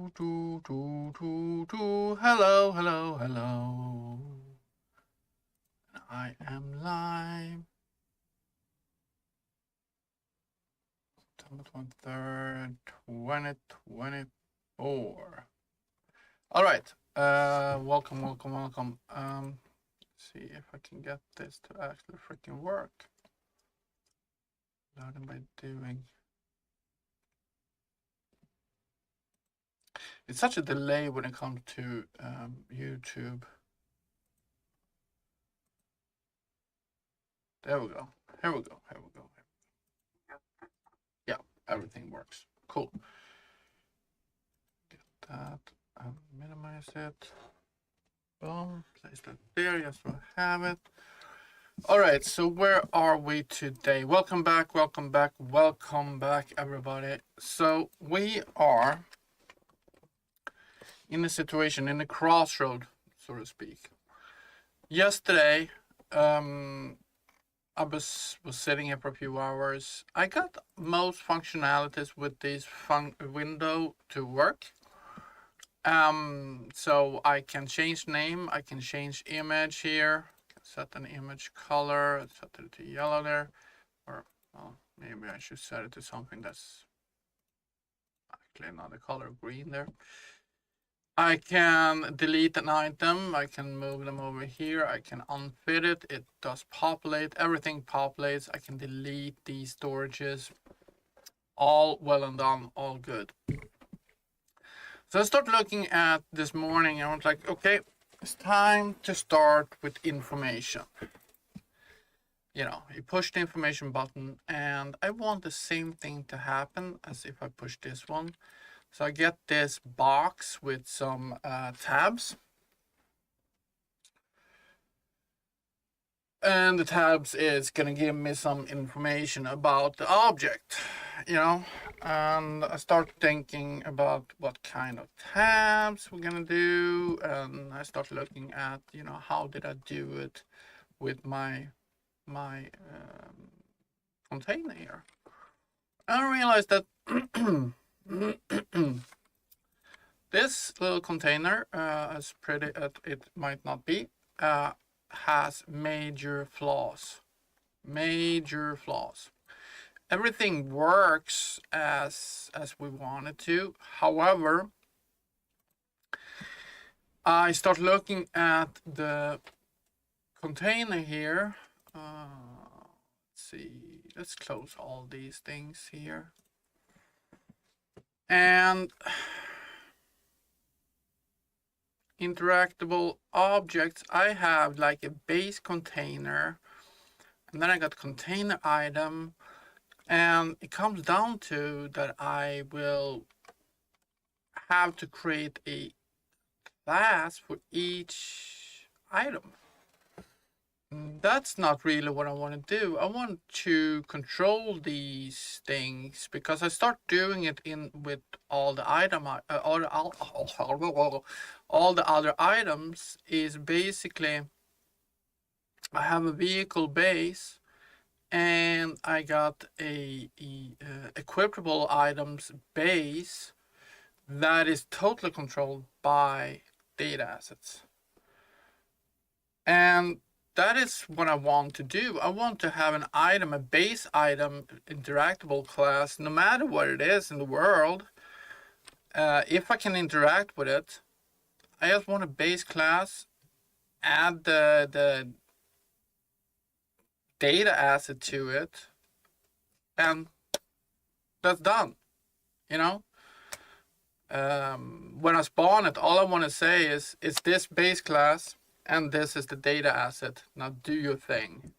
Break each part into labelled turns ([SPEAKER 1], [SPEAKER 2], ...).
[SPEAKER 1] Hello, hello, hello. I am live. September 23rd, 2024. All right. Welcome, welcome, welcome. Let's see if I can get this to actually freaking work. Learning by doing. It's such a delay when it comes to YouTube. There we go. Here we go. Here we go. Yeah, everything works. Cool. Get that and minimize it. Boom. Place that there. Yes, we'll have it. All right. So where are we today? Welcome back. Welcome back. Welcome back, everybody. So we are in a situation, in a crossroad, so to speak. Yesterday, I was sitting here for a few hours. I got most functionalities with this window to work. So I can change name, I can change image here, I can set an image color, set it to yellow there, or well, maybe I should set it to something that's actually not a color green there. I can delete an item, I can move them over here, I can unfit it, it does populate, everything populates, I can delete these storages, all well and done, all good. So I started looking at this morning and I was like, okay, it's time to start with information. You know, you push the information button and I want the same thing to happen as if I push this one. So I get this box with some tabs. And the tabs is gonna give me some information about the object, you know. And I start thinking about what kind of tabs we're gonna do, and I start looking at, you know, how did I do it with my container here. I realized that this little container, as pretty as it might not be, has major flaws. Major flaws. Everything works as we want it to. However, I start looking at the container here. Let's see. Let's close all these things here. And interactable objects, I have like a base container, and then I got container item, and it comes down to that I will have to create a class for each item. That's not really what I want to do. I want to control these things because I start doing it with all the all the other items is basically I have a vehicle base and I got a equipable items base that is totally controlled by data assets. And that is what I want to do. I want to have an item, a base item, interactable class, no matter what it is in the world. If I can interact with it, I just want a base class, add the data asset to it, and that's done. You know? When I spawn it, all I want to say is, it's this base class, and this is the data asset. Now do your thing.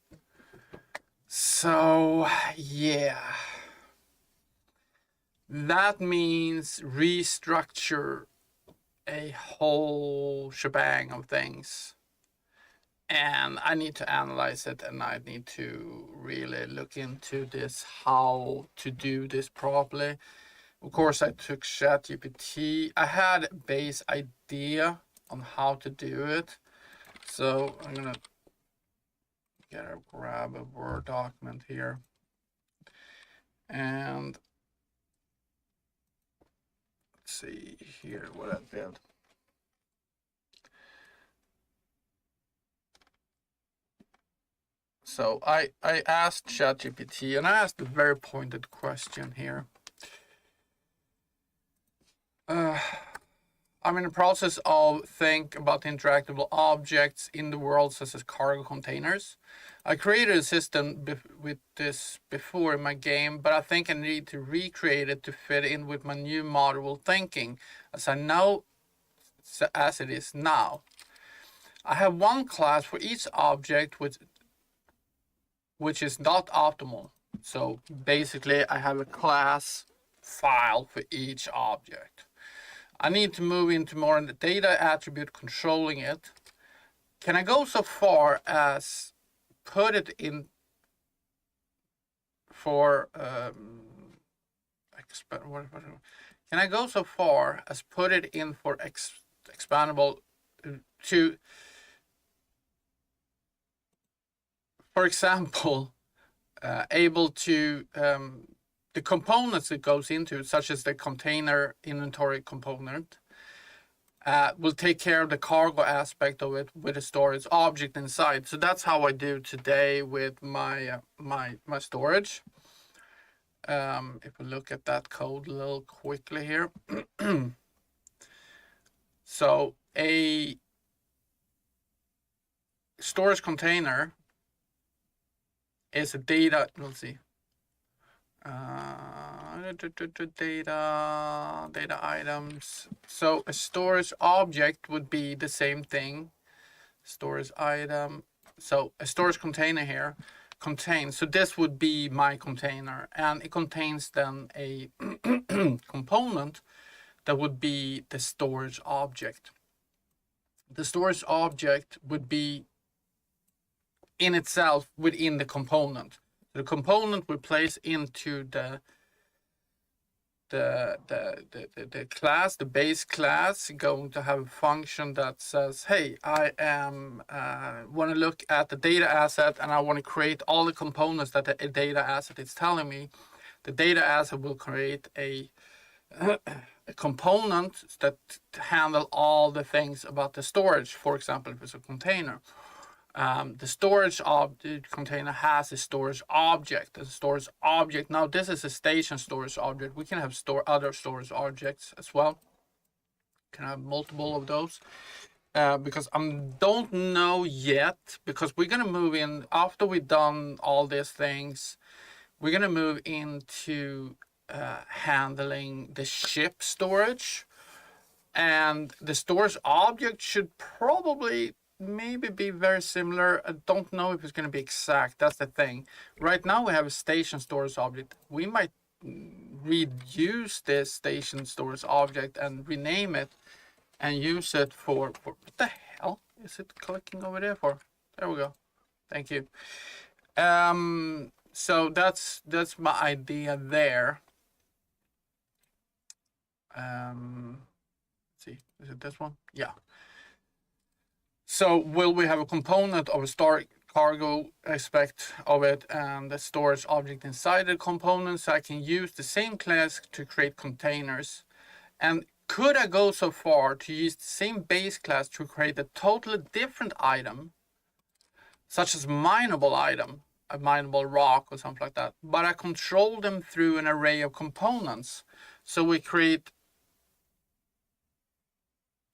[SPEAKER 1] So, yeah. That means restructure a whole shebang of things. And I need to analyze it, and I need to really look into this, how to do this properly. Of course, I took ChatGPT. I had a base idea on how to do it. So I'm gonna grab a Word document here. And let's see here what I did. So I asked ChatGPT, and I asked a very pointed question here. I'm in the process of think about interactable objects in the world, such as cargo containers. I created a system with this before in my game, but I think I need to recreate it to fit in with my new modular thinking, as it is now. I have one class for each object which is not optimal. So basically, I have a class file for each object. I need to move into more in the data attribute controlling it. Can I go so far as put it in for can I go so far as put it in for expandable to, for example, able to the components it goes into, such as the container inventory component, will take care of the cargo aspect of it with a storage object inside. So that's how I do today with my my storage. If we look at that code a little quickly here. So a storage container is a data, let's see, data items. So a storage object would be the same thing. Storage item. So a storage container here contains, so this would be my container, and it contains then a component that would be the storage object. The storage object would be in itself within the component. The component we place into the class, the base class, going to have a function that says, hey, I am want to look at the data asset, and I want to create all the components that the data asset is telling me. The data asset will create a component that handle all the things about the storage. For example, if it's a container. The storage container has a storage object. A storage object. Now this is a station storage object. We can have other storage objects as well. Can have multiple of those. Because I don't know yet. Because we're gonna move in after we've done all these things. We're gonna move into handling the ship storage, and the storage object should probably maybe be very similar. I don't know if it's going to be exact. That's the thing. Right now we have a station storage object. We might reuse this station storage object and rename it and use it for what the hell is it clicking over there for? There we go. Thank you. So that's my idea there. Let's see, is it this one? Yeah. So will we have a component of a cargo aspect of it and the storage object inside the component, so I can use the same class to create containers? And could I go so far to use the same base class to create a totally different item, such as mineable item, a mineable rock or something like that, but I control them through an array of components? So we create,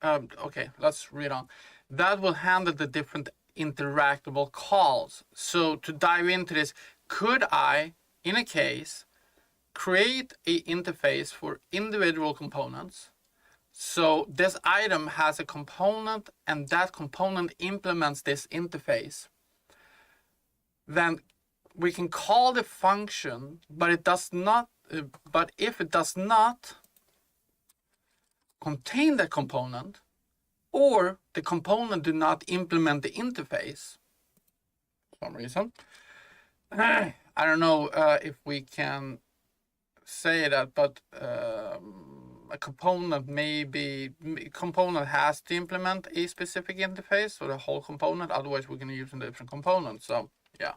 [SPEAKER 1] okay, let's read on. That will handle the different interactable calls. So to dive into this, could I, in a case, create an interface for individual components? So this item has a component, and that component implements this interface. Then we can call the function, but it does not. But if it does not contain the component, or the component do not implement the interface for some reason, I don't know if we can say that, but a component has to implement a specific interface for the whole component. Otherwise, we're going to use a different component. So yeah.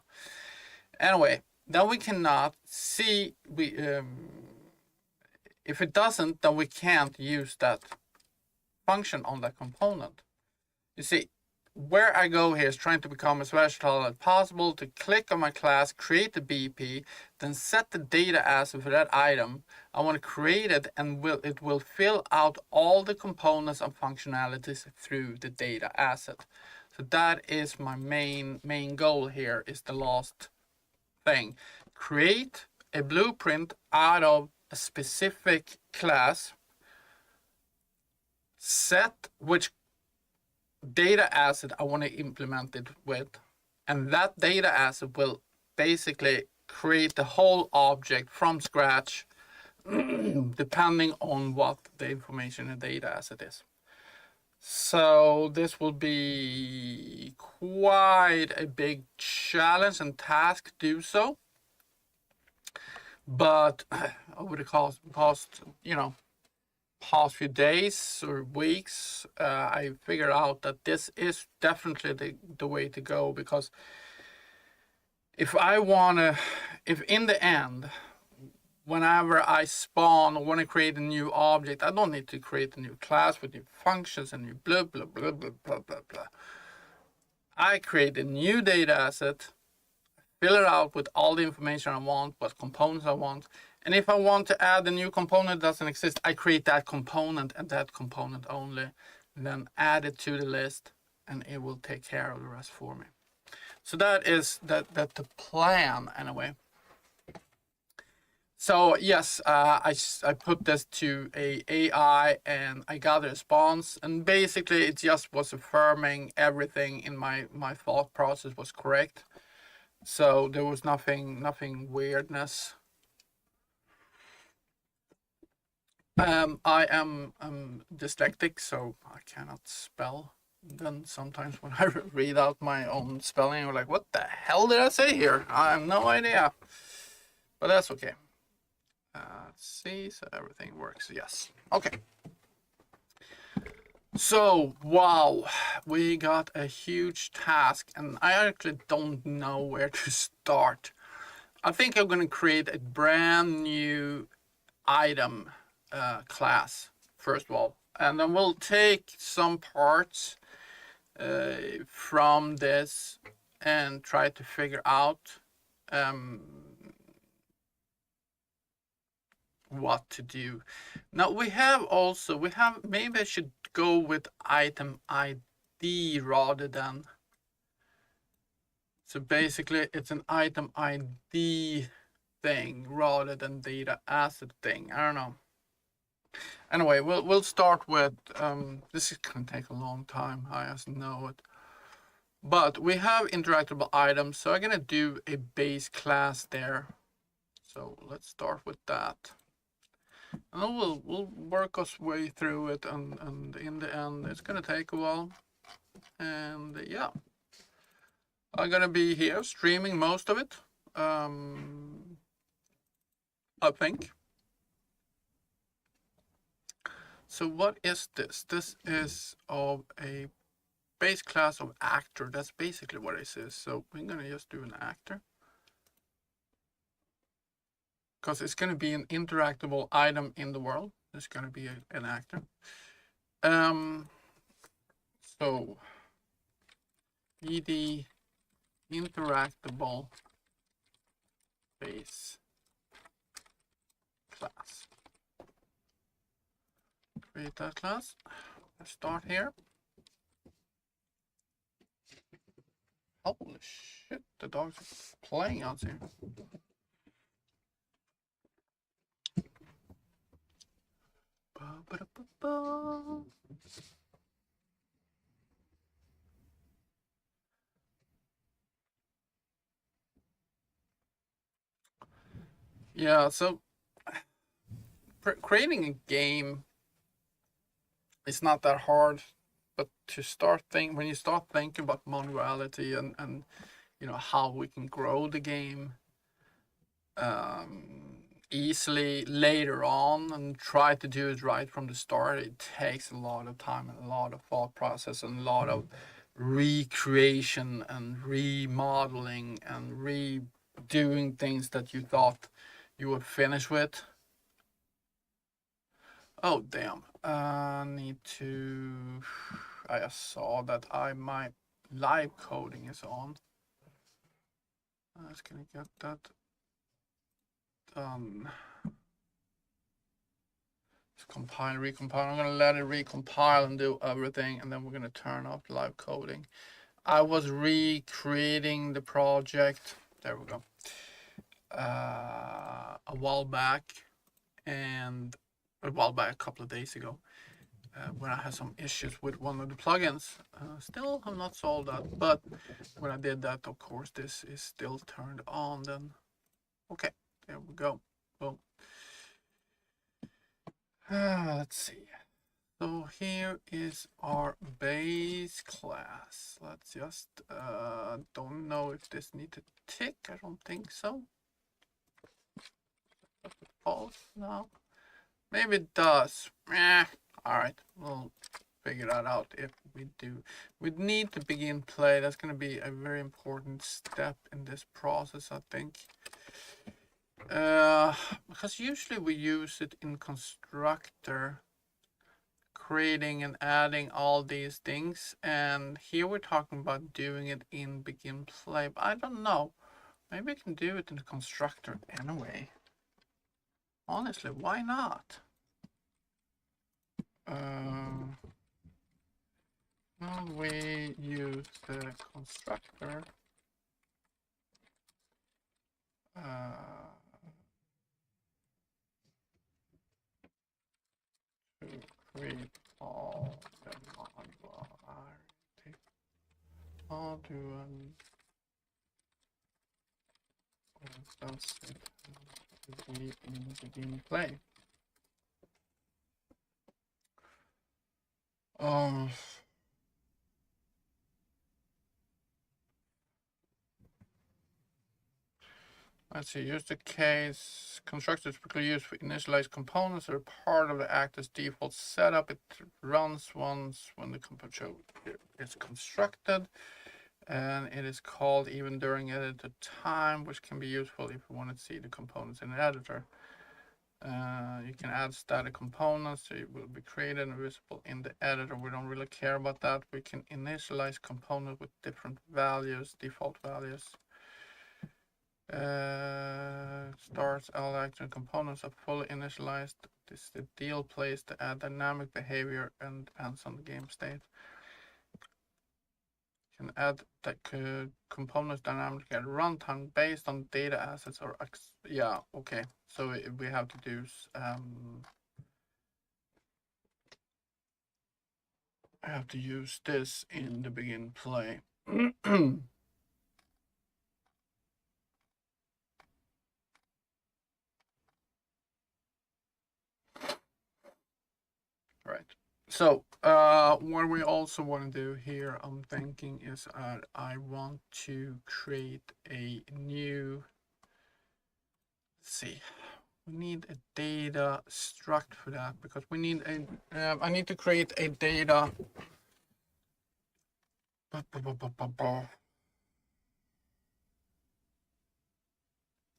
[SPEAKER 1] Anyway, then we cannot see If it doesn't, then we can't use that function on that component. You see, where I go here is trying to become as versatile as possible to click on my class, create the BP, then set the data asset for that item. I want to create it, and it will fill out all the components and functionalities through the data asset. So that is my main goal here, is the last thing. Create a blueprint out of a specific class, set which data asset I want to implement it with, and that data asset will basically create the whole object from scratch depending on what the information in the data asset is. So this will be quite a big challenge and task to do so, but over the past few days or weeks, I figured out that this is definitely the way to go, because if in the end, whenever I spawn or want to create a new object, I don't need to create a new class with new functions and new blah, blah, blah, blah, blah, blah, blah. I create a new data asset, fill it out with all the information I want, what components I want. And if I want to add a new component that doesn't exist, I create that component and that component only, and then add it to the list, and it will take care of the rest for me. So that is the plan anyway. So yes, I put this to a AI and I got a response, and basically it just was affirming everything in my thought process was correct. So there was nothing weirdness. I am dyslexic, so I cannot spell. Then sometimes when I read out my own spelling, I'm like, what the hell did I say here? I have no idea. But that's okay. Let's see, so everything works, yes. Okay. So, wow, we got a huge task, and I actually don't know where to start. I think I'm going to create a brand new item class, first of all. And then we'll take some parts from this and try to figure out what to do. Now maybe I should go with item ID rather than, so basically it's an item ID thing rather than data asset thing. I don't know. Anyway, we'll start with this is gonna take a long time, I just know it. But we have interactable items, so I'm gonna do a base class there. So let's start with that. And we'll work our way through it, and in the end it's gonna take a while. And yeah, I'm gonna be here streaming most of it, I think. So what is this? This is of a base class of actor. That's basically what it is. So we're gonna just do an actor, because it's going to be an interactable item in the world. It's going to be an actor. So ed interactable base class. Create that class. Let's start here. Holy shit, the dog's playing out here. Yeah, so creating a game is not that hard, but when you start thinking about modularity and how we can grow the game easily later on and try to do it right from the start, it takes a lot of time and a lot of thought process and a lot of recreation and remodeling and redoing things that you thought you were finished with. Oh, damn. Need to. I just saw that my live coding is on. I was gonna get that done. Let's compile, recompile. I'm gonna let it recompile and do everything, and then we're gonna turn off live coding. I was recreating the project. There we go. A while back, a couple of days ago, when I had some issues with one of the plugins. Still have not solved that, but when I did that, of course, this is still turned on. Then, okay, there we go. Boom. Let's see. So here is our base class. Let's just, don't know if this needs a tick. I don't think so. False now. Maybe it does. All right, we'll figure that out if we do. We need to begin play. That's going to be a very important step in this process, I think. Because usually we use it in constructor, creating and adding all these things, and here we're talking about doing it in begin play, but I don't know, maybe I can do it in the constructor anyway. Honestly, why not? Well, we use the constructor to create all the modularity. I'll do does it to be in begin play. Let's see, use the case constructor typically used for initialized components that are part of the actor's default setup. It runs once when the component is constructed, and it is called even during editor time, which can be useful if you want to see the components in the editor. You can add static components, so it will be created and visible in the editor. We don't really care about that. We can initialize components with different values, default values. Starts all action components are fully initialized. This is the deal place to add dynamic behavior and ends on the game state. You can add the components dynamically at runtime based on data assets or yeah, okay. So we have to do I have to use this in the begin play. Right. So what we also want to do here, I'm thinking, is I want to create a new, let's see, we need a data struct for that, because we need a, I need to create a data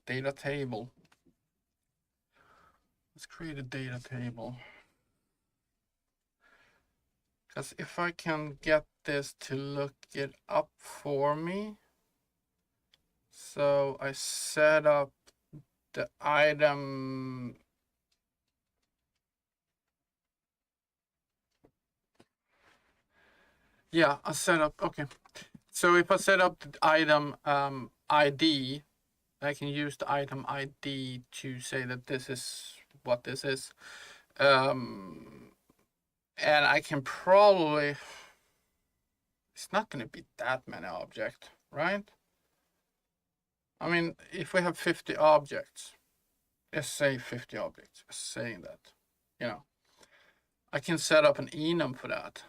[SPEAKER 1] data table. Let's create a data table. Because if I can get this to look it up for me, so I set up the item. Yeah, I set up, okay. So if I set up the item ID, I can use the item ID to say that this is what this is. And I can probably, it's not going to be that many objects, right? I mean, if we have 50 objects, let's say 50 objects, saying that, you know, I can set up an enum for that.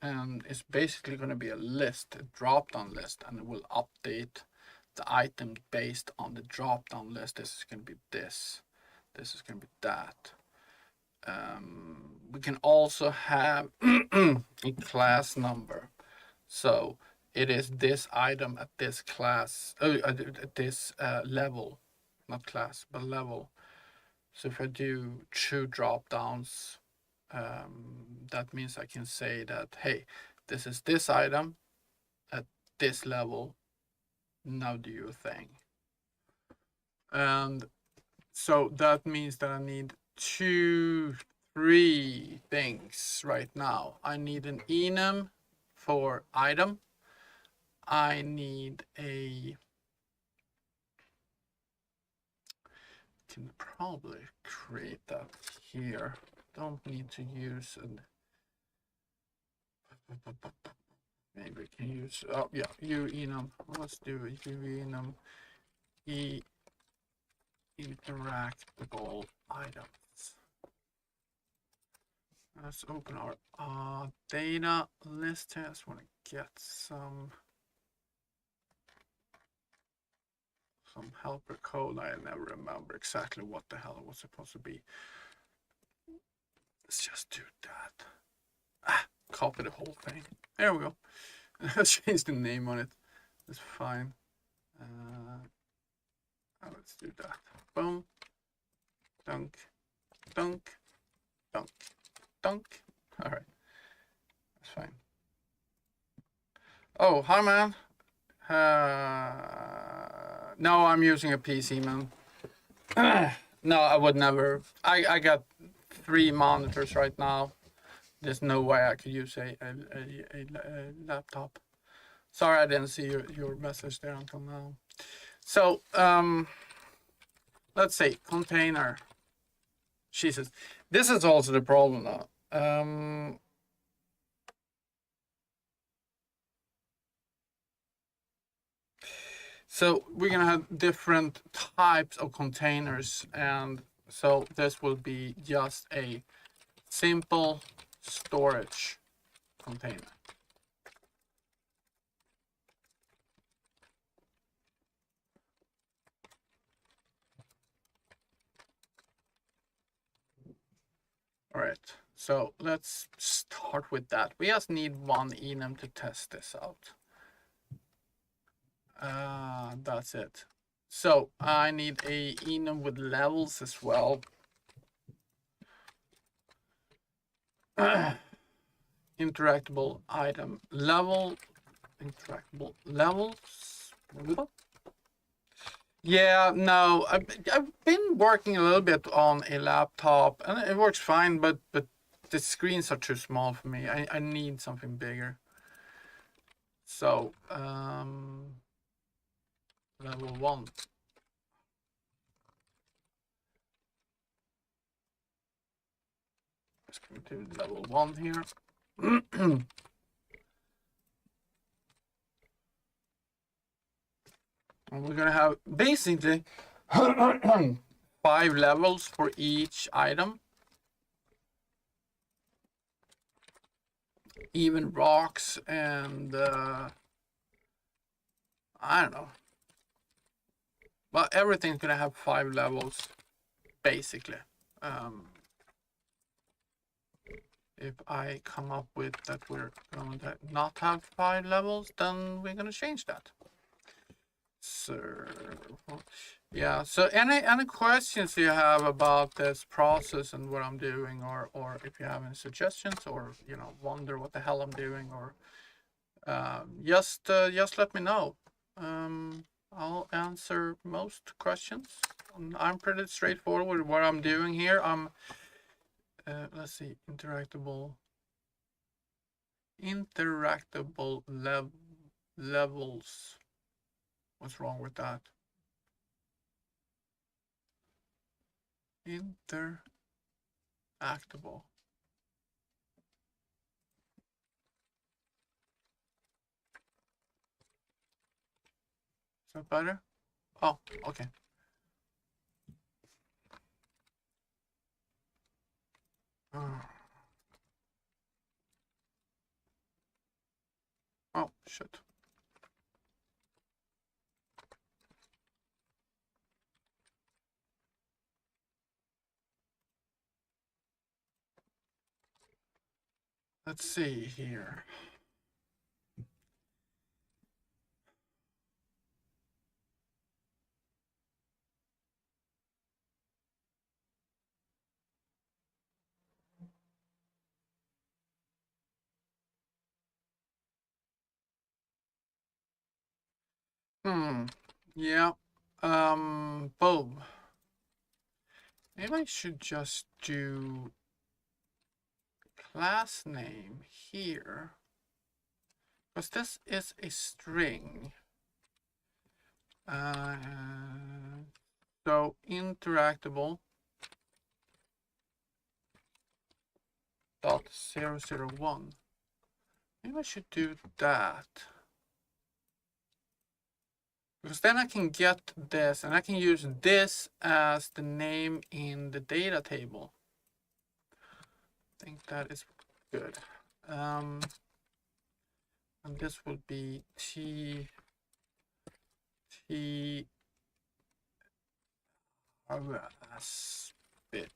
[SPEAKER 1] And it's basically going to be a list, a drop-down list, and it will update the item based on the drop-down list. This is going to be this. This is going to be that. We can also have a class number. So it is this item at this class, at this level, not class, but level. So if I do 2 drop downs, that means I can say that, hey, this is this item at this level. Now do your thing. And so that means that I need 2, 3 things right now. I need an enum for item. I need a, can probably create that here. Don't need to use an, maybe we can use, oh yeah, enum. Let's do it. Enum interactable items. Let's open our data list here. I just want to get some helper code. I never remember exactly what the hell it was supposed to be. Let's just do that. Copy the whole thing. There we go. Let's change the name on it. It's fine. Let's do that. Boom. Dunk. Dunk. Dunk. Dunk. All right. That's fine. Oh, hi, man. No, I'm using a PC, man. No, I would never. I got 3 monitors right now. There's no way I could use a laptop. Sorry, I didn't see your message there until now. So, let's see, container. Jesus, this is also the problem now. So we're gonna have different types of containers, and so this will be just a simple storage container. All right, so let's start with that. We just need 1 enum to test this out. That's it. So I need a enum with levels as well. Interactable item level, interactable levels. Yeah, no, I've been working a little bit on a laptop and it works fine, but the screens are too small for me. I need something bigger. So level 1. Let's go to level 1 here. And we're gonna have basically 5 levels for each item. Even rocks and I don't know. But everything's gonna have 5 levels, basically. If I come up with that we're going to not have 5 levels, then we're gonna change that. So yeah, so any questions you have about this process and what I'm doing, or if you have any suggestions, or wonder what the hell I'm doing, or just let me know. I'll answer most questions. I'm pretty straightforward with what I'm doing here. I'm let's see, interactable levels. What's wrong with that? Interactable. Is that better? Oh, okay. Oh, shit. Let's see here. Yeah. Boom. Maybe I should just do class name here, because this is a string. So interactable dot 001. Maybe I should do that, because then I can get this and I can use this as the name in the data table. I think that is good. And this will be T bit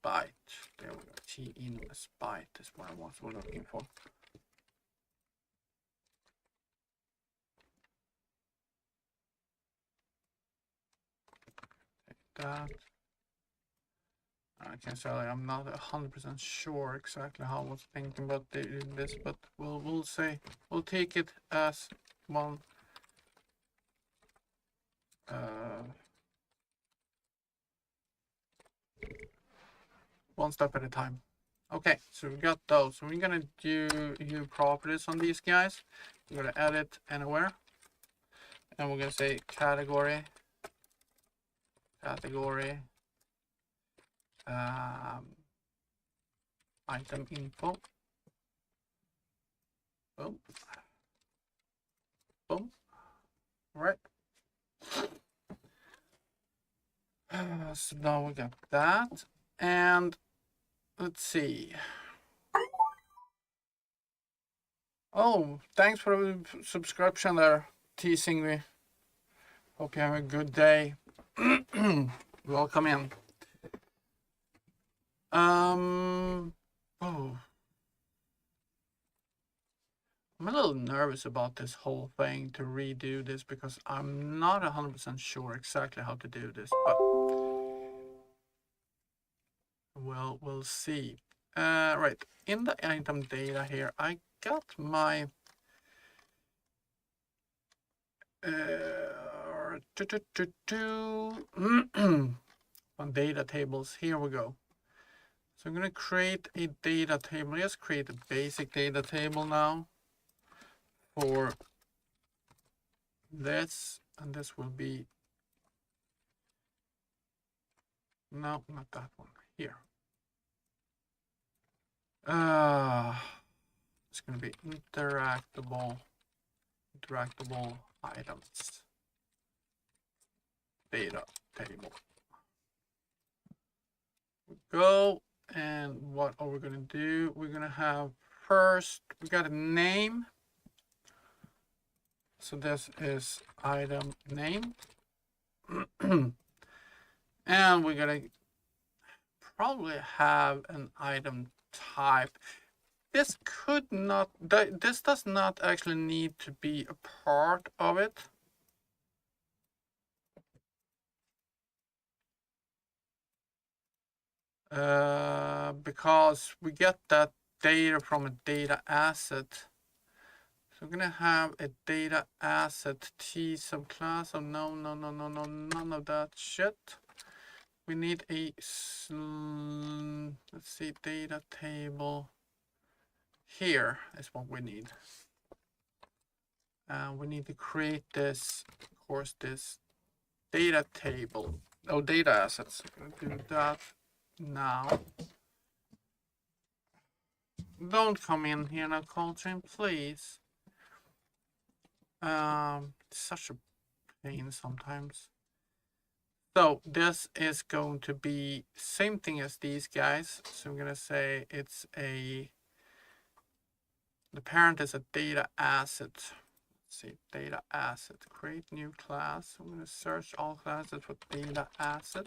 [SPEAKER 1] byte. There we go. T inverse byte is what I was looking for. Take that. I can say I'm not 100% sure exactly how I was thinking about this, but we'll say we'll take it as one one step at a time. Okay, so we got those. So we're gonna do properties on these guys. We're gonna edit anywhere, and we're gonna say category, item info. Boom. Boom. All right. So now we got that, and let's see. Oh, thanks for the subscription there, teasing me. Hope you have a good day. Welcome in. Oh, I'm a little nervous about this whole thing to redo this because I'm not 100% sure exactly how to do this, but well, we'll see. Right, in the item data here, I got my on data tables. Here we go. So I'm going to create a data table. Just create a basic data table now for this, and this will be, no, not that one, here. It's going to be interactable items data table. Go, and what are we going to do? We're going to have first, we got a name. So this is item name. And we're going to probably have an item type. This could not, this does not actually need to be a part of it. Because we get that data from a data asset. So we're gonna have a data asset T subclass. Oh no, none of that shit. We need a, let's see, data table. Here is what we need. We need to create this, of course, this data table. Oh, data assets. I'm gonna do that now. Don't come in here now, Coltrane, please. Such a pain sometimes. So this is going to be same thing as these guys. So I'm gonna say it's a, the parent is a data asset. Let's see, data asset, create new class. I'm gonna search all classes for data asset.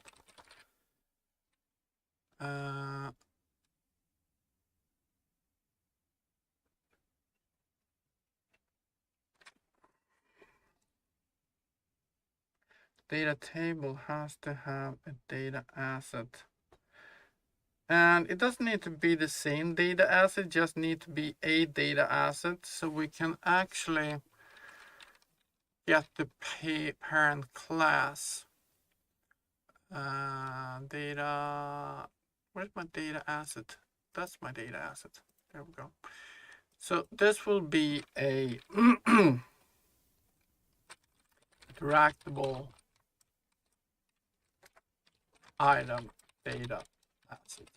[SPEAKER 1] Data table has to have a data asset. And it doesn't need to be the same data asset, just need to be a data asset. So we can actually get the parent class data. Where's my data asset? That's my data asset. There we go. So this will be a interactable item data asset.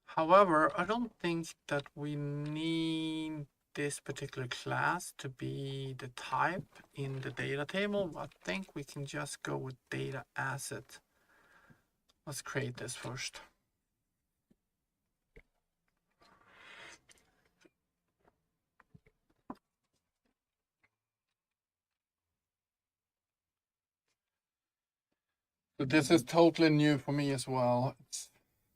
[SPEAKER 1] However, I don't think that we need this particular class to be the type in the data table. I think we can just go with data asset. Let's create this first. So this is totally new for me as well. It's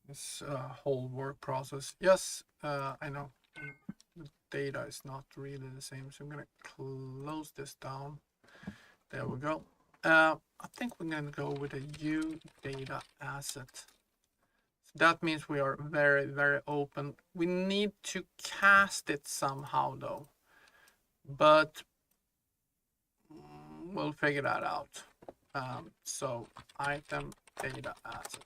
[SPEAKER 1] this whole work process. Yes, I know the data is not really the same, so I'm gonna close this down. There we go. I think we're gonna go with a U data asset. So that means we are very, very open. We need to cast it somehow though, but we'll figure that out. So item data asset.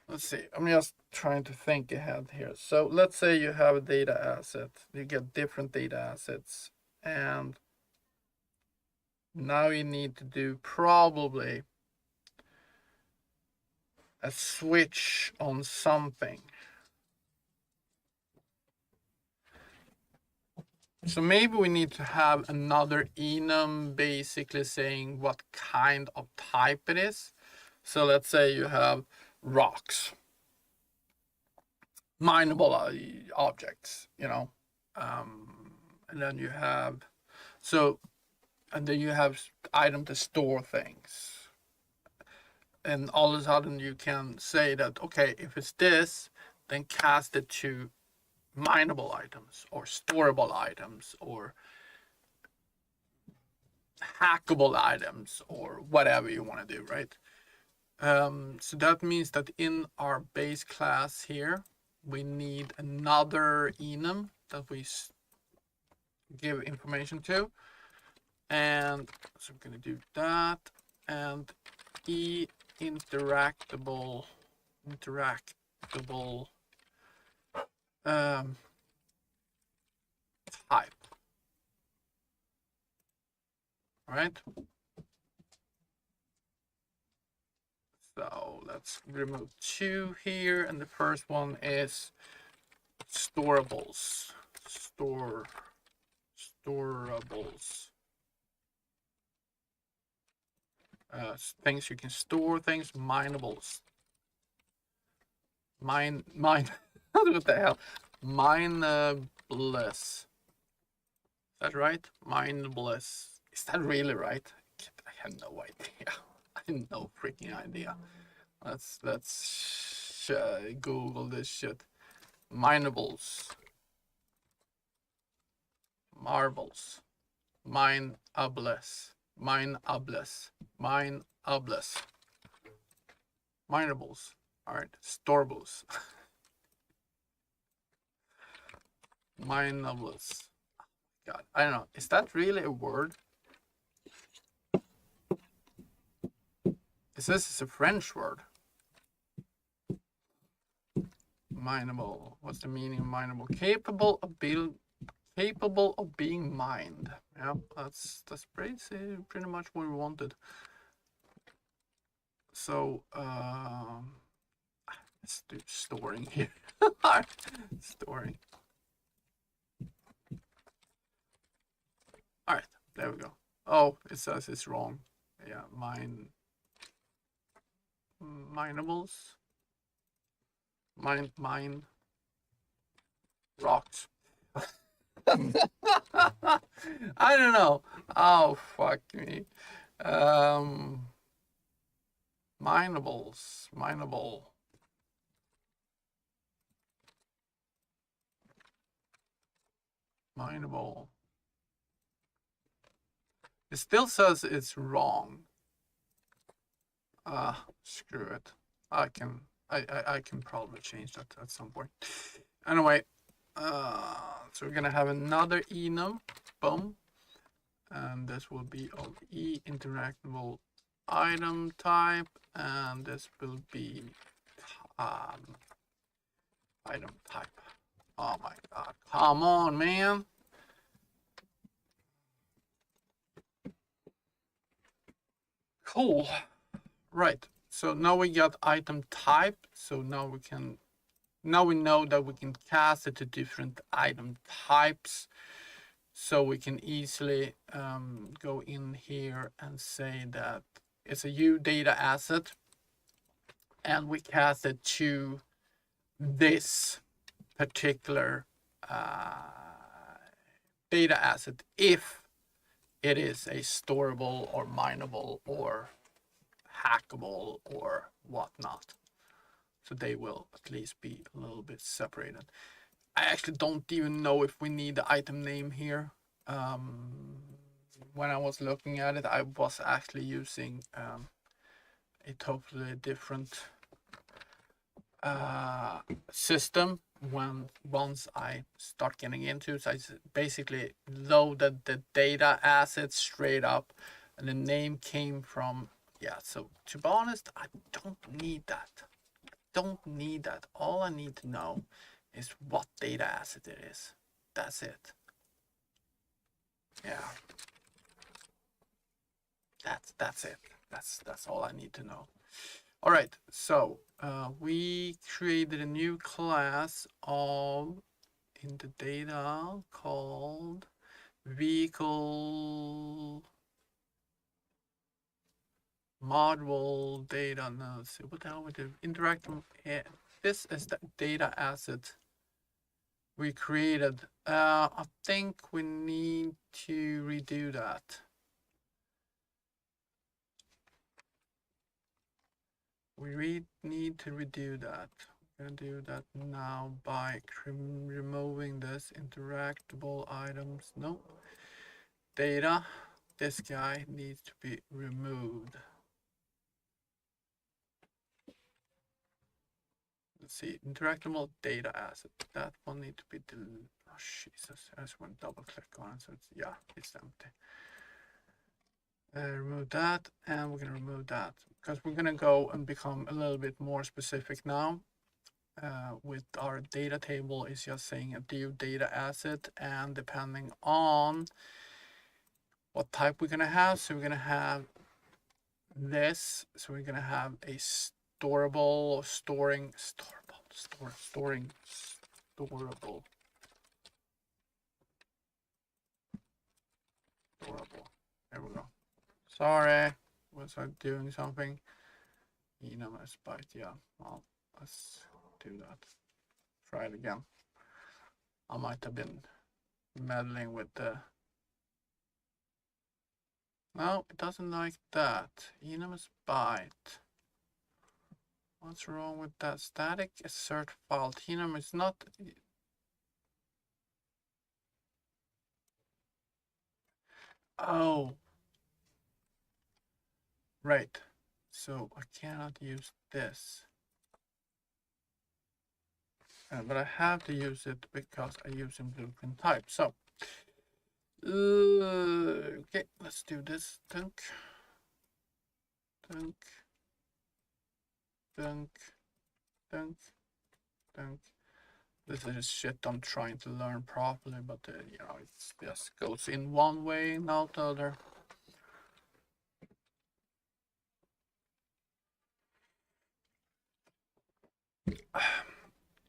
[SPEAKER 1] Let's see, I'm just trying to think ahead here. So let's say you have a data asset, you get different data assets, and now you need to do probably a switch on something. So maybe we need to have another enum basically saying what kind of type it is. So let's say you have rocks, mineable objects, you know, and then you have, so, and then you have item to store things. And all of a sudden you can say that, okay, if it's this, then cast it to mineable items or storable items or hackable items or whatever you want to do, right? So that means that in our base class here, we need another enum that we give information to. And so I'm going to do that, and interactable type. All right. So let's remove two here, and the first one is storables. Storables. Things you can store, things, mineables. What the hell? Mineables. Is that right? Mineables. Is that really right? I have no idea. I have no freaking idea. Let's Google this shit. Mineables. Marbles. Mineables. Mineables. Mineables. Mineables. All right. Storables. Mineables. God, I don't know. Is that really a word? It says it's a French word. Mineable. What's the meaning of mineable? Capable of being mined. Yeah, that's pretty much what we wanted. So let's do storing here. Storing. All right, there we go. Oh, it says it's wrong. Yeah, mineables. Mine rocks. I don't know. Oh, fuck me. Mineables. Mineable. Mineable. It still says it's wrong. Screw it. I can probably change that at some point. Anyway, so we're gonna have another enum. Boom. and this will be of E interactable item type, and this will be item type. Oh my god, come on, man. Cool. Right, so now we got item type, so now we know that we can cast it to different item types. So we can easily go in here and say that it's a U data asset, and we cast it to this particular data asset if it is a storable or mineable or hackable or whatnot. So they will at least be a little bit separated. I actually don't even know if we need the item name here. When I was looking at it, I was actually using a totally different system once I start getting into it. So I basically loaded the data assets straight up, and the name came from, yeah, so to be honest, I don't need that. All I need to know is what data asset it is. That's it. Yeah. That's it. That's all I need to know. All right, so we created a new class of in the data called vehicle module data. Now let's see what the hell we do. Interactive. This is the data asset we created. I think we need to redo that. We need to redo that. We're gonna do that now by removing this interactable items. No. Data. This guy needs to be removed. Let's see, interactable data asset. That one needs to be deleted. Oh Jesus! I just want to double click on it, so it's, yeah, it's empty. Remove that, and we're gonna remove that because we're gonna go and become a little bit more specific now. With our data table is just saying a new data asset, and depending on what type we're gonna have, so we're gonna have this. So we're gonna have a storable, storing. There we go. Sorry, was I doing something? Enormous byte. Yeah. Well, let's do that. Try it again. I might have been meddling with the. No, it doesn't like that. Enormous byte. What's wrong with that? Static assert file. Enum is not. Oh. Right. So I cannot use this. But I have to use it because I use in blueprint type. So, okay, let's do this. Dunk. This is shit I'm trying to learn properly, but it just goes in one way, not the other.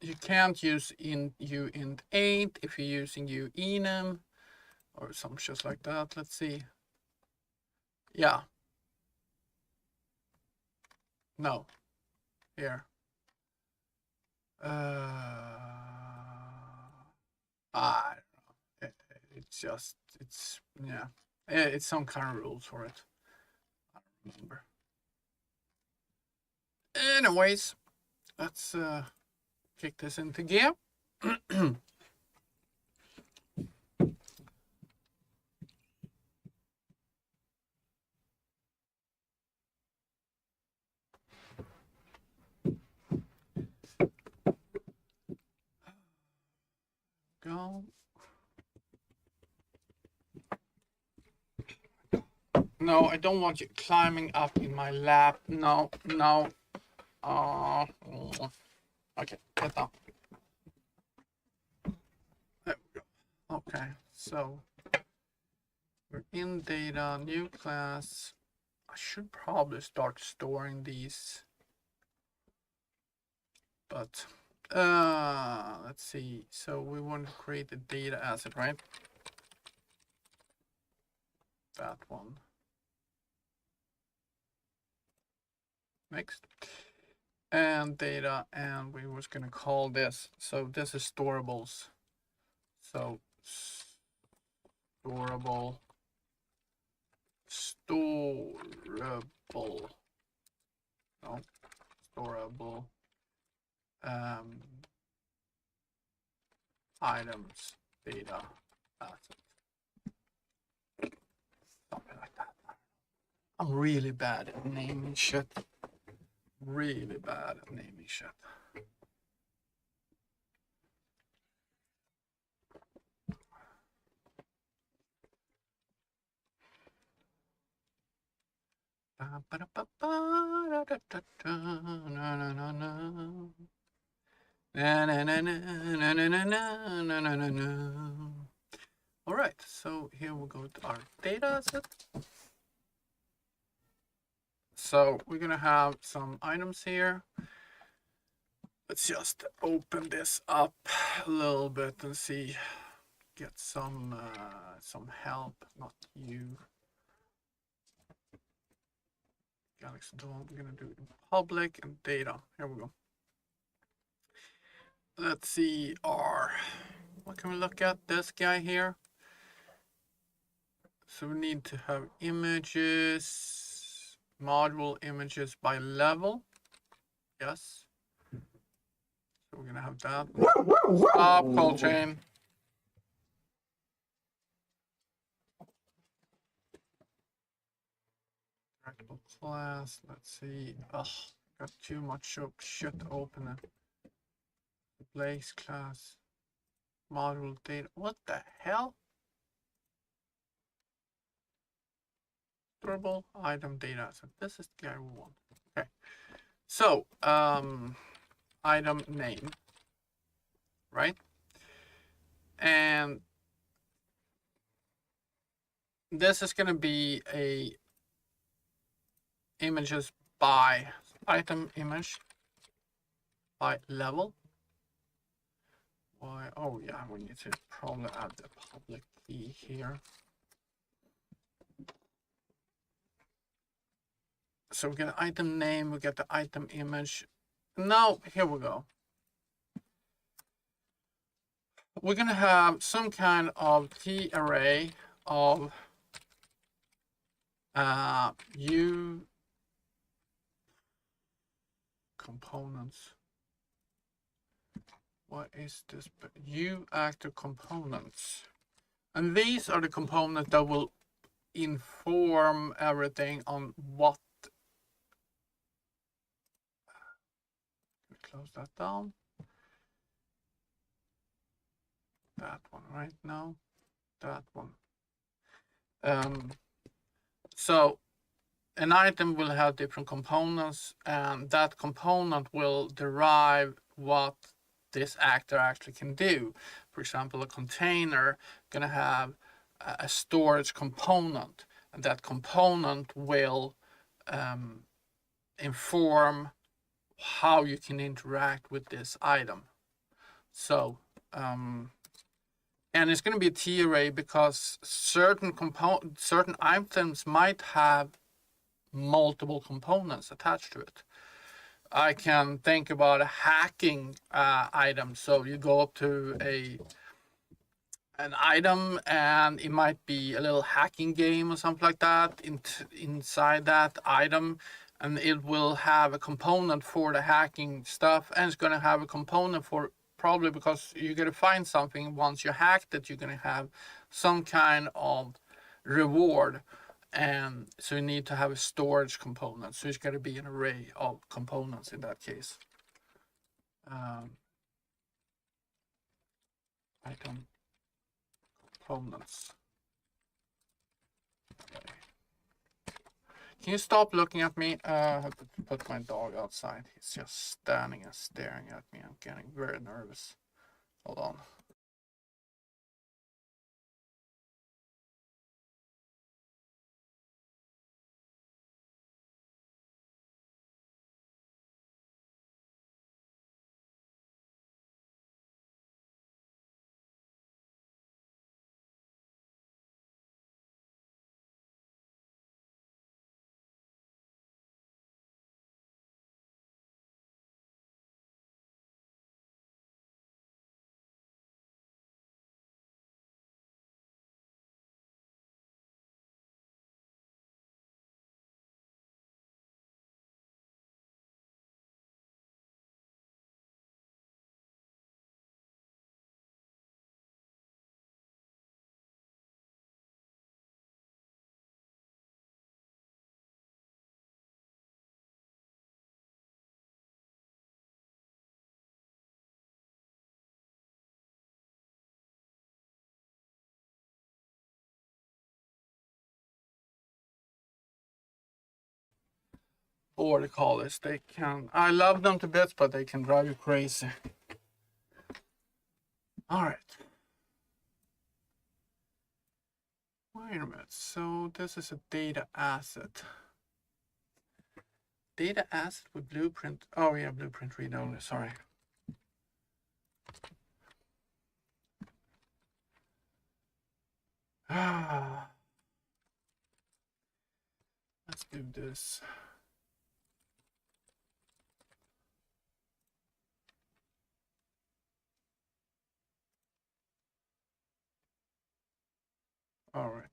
[SPEAKER 1] You can't use uint8 if you're using uenum or some shit like that. Let's see. Yeah. No. Here. I don't know. It's yeah. It's some kind of rules for it. I don't remember. Anyways, let's kick this into gear. Go. No, I don't want you climbing up in my lap. No, no. Okay, get down. There we go. Okay, so we're in data, new class. I should probably start storing these, but let's see. So we want to create a data asset, right? That one. Next. And data, and we was gonna call this. So this is storables. So storable. No, storable items data asset. Something like that. I'm really bad at naming shit. Really bad at naming shit. All right, so here we go to our data set. So we're gonna have some items here. Let's just open this up a little bit and see, get some help. Not you, Galaxy Dawn. We're gonna do it in public and data. Here we go. Let's see what can we look at? This guy here. So we need to have images, module images by level. Yes. So we're gonna have that. Stop, call chain. Class. Let's see. Ugh, got too much shit open. Place class. Module data. What the hell? Durable item data. So this is the guy we want. Okay. So item name. Right? And this is gonna be a images by item image by level. Why? Oh yeah, we need to probably add the public key here. So we get an item name, we get the item image. Now here we go. We're gonna have some kind of key array of U components. What is this? U actor components. And these are the components that will inform everything on what. Close that down. That one right now. That one. So an item will have different components, and that component will derive what this actor actually can do. For example, a container gonna have a storage component, and that component will inform how you can interact with this item. So and it's going to be a T array because certain items might have multiple components attached to it. I can think about a hacking item. So you go up to an item, and it might be a little hacking game or something like that inside that item, and it will have a component for the hacking stuff, and it's going to have a component for, probably because you're going to find something once you hacked it, you're going to have some kind of reward, and so you need to have a storage component. So it's going to be an array of components in that case. Item components. Okay. Can you stop looking at me? I have to put my dog outside. He's just standing and staring at me. I'm getting very nervous. Hold on. Border collies, they can. I love them to bits, but they can drive you crazy. All right. Wait a minute. So this is a data asset. Data asset with blueprint. Oh yeah, blueprint read only. Sorry. Let's do this. All right.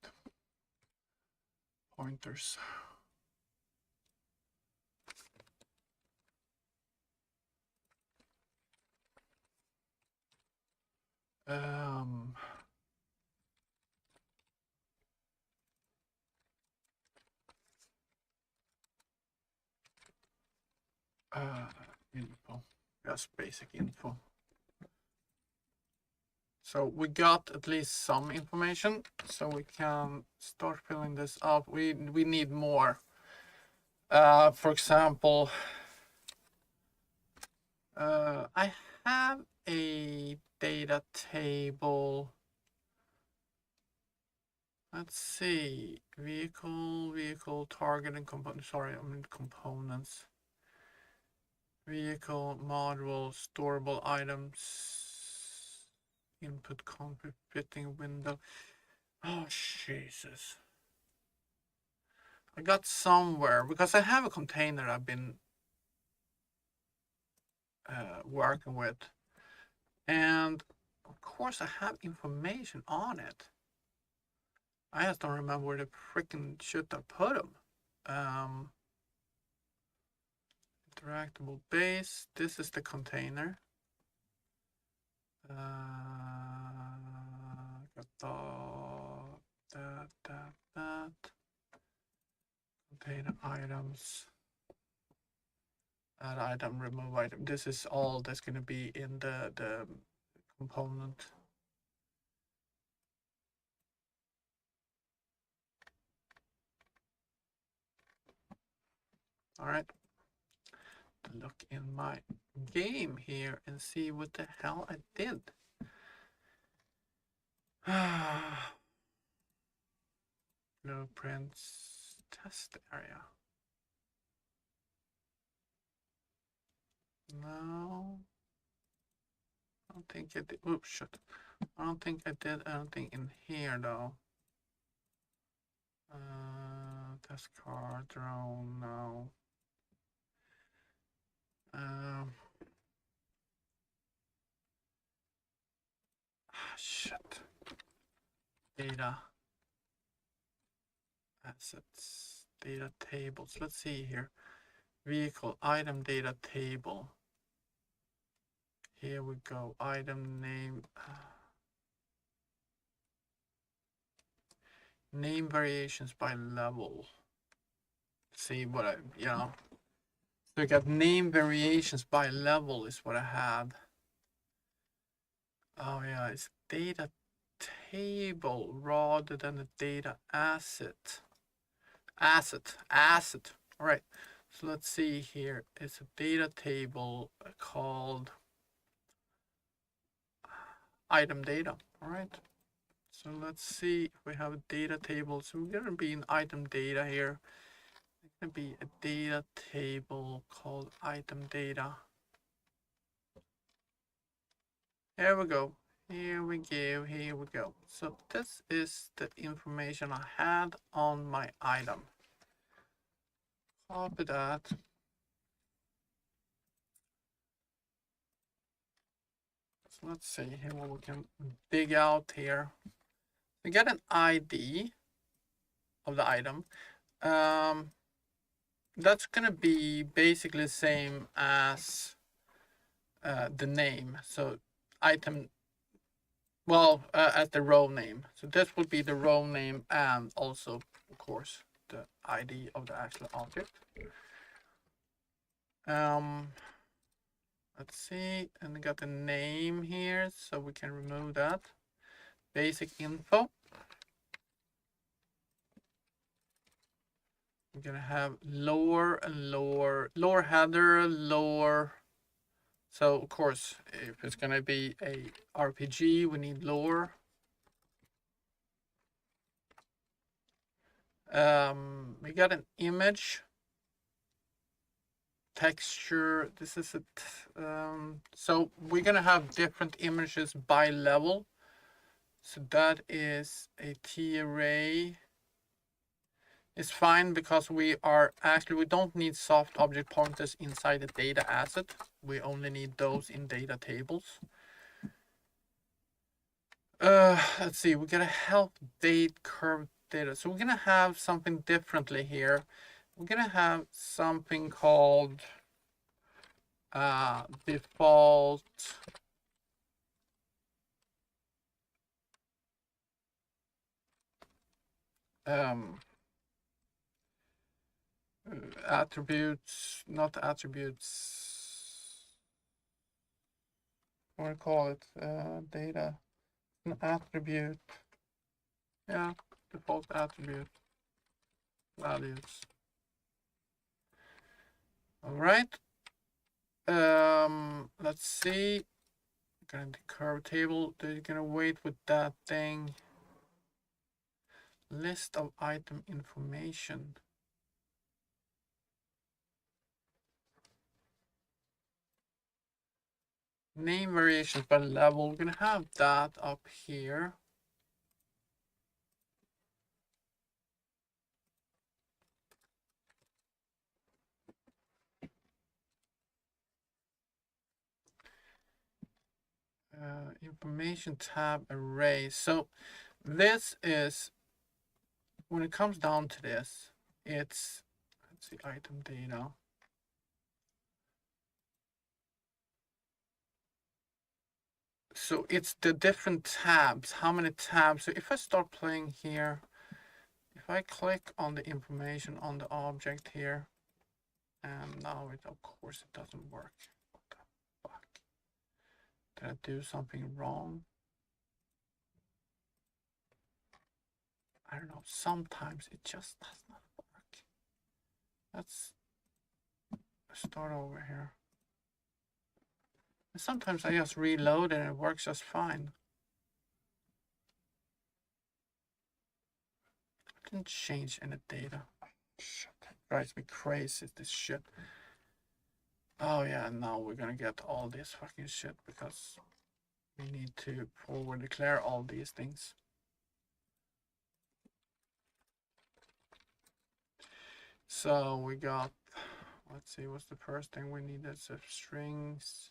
[SPEAKER 1] Pointers. Info. Just basic info. So we got at least some information, so we can start filling this up. We need more. For example, I have a data table. Let's see, vehicle, target, and component. Sorry, I mean components. Vehicle, module, storable items, input, config, fitting window. Oh, Jesus. I got somewhere, because I have a container I've been working with. And of course I have information on it. I just don't remember where the freaking shit I put them. Interactable base. This is the container. Got that. Container items. Add item, remove item. This is all that's going to be in the component. All right. Look in my game here and see what the hell I did. Blueprints, test area. No, I don't think I did. Oops, shit. I don't think I did anything in here though. Test car, drone, no. Shit. Data. Assets. Data tables. Let's see here. Vehicle item data table. Here we go. Item name. Name variations by level. See what I, So we got name variations by level is what I had. Oh yeah, it's data table rather than a data asset. asset. All right. So let's see here. It's a data table called item data. All right. So let's see if we have a data table. So we're gonna be in item data here. It's gonna be a data table called item data. Here we go. Here we go. Here we go. So this is the information I had on my item. Copy that. So let's see here what we can dig out here. We get an ID of the item. That's gonna be basically the same as the name. So item, well, as the row name. So this would be the row name and also, of course, the ID of the actual object. Let's see, and we got the name here, so we can remove that. Basic info. We're gonna have lower and lower header, lower. So of course, if it's gonna be a RPG, we need lower. We got an image, texture. This is it. So we're gonna have different images by level. So that is a T-array. It's fine because we don't need soft object pointers inside the data asset. We only need those in data tables. Let's see, we're gonna help date curve data. So we're gonna have something differently here. We're gonna have something called default attributes, not attributes. What do I call it? Data, an attribute. Yeah, default attribute values. All right. Let's see. Gonna the curve table. They're gonna wait with that thing. List of item information. Name variations by level. We're gonna have that up here. Information tab array. So this is, when it comes down to this, it's, let's see, item data. So it's the different tabs, how many tabs. So if I start playing here, if I click on the information on the object here, and now it, of course, it doesn't work. What the fuck? Did I do something wrong? I don't know, sometimes it just does not work. Let's start over here. And sometimes I just reload and it works just fine. I didn't change any data. Shit, that drives me crazy, this shit. Oh yeah, now we're gonna get all this fucking shit because we need to forward declare all these things. So we got, let's see, what's the first thing we need? That's strings,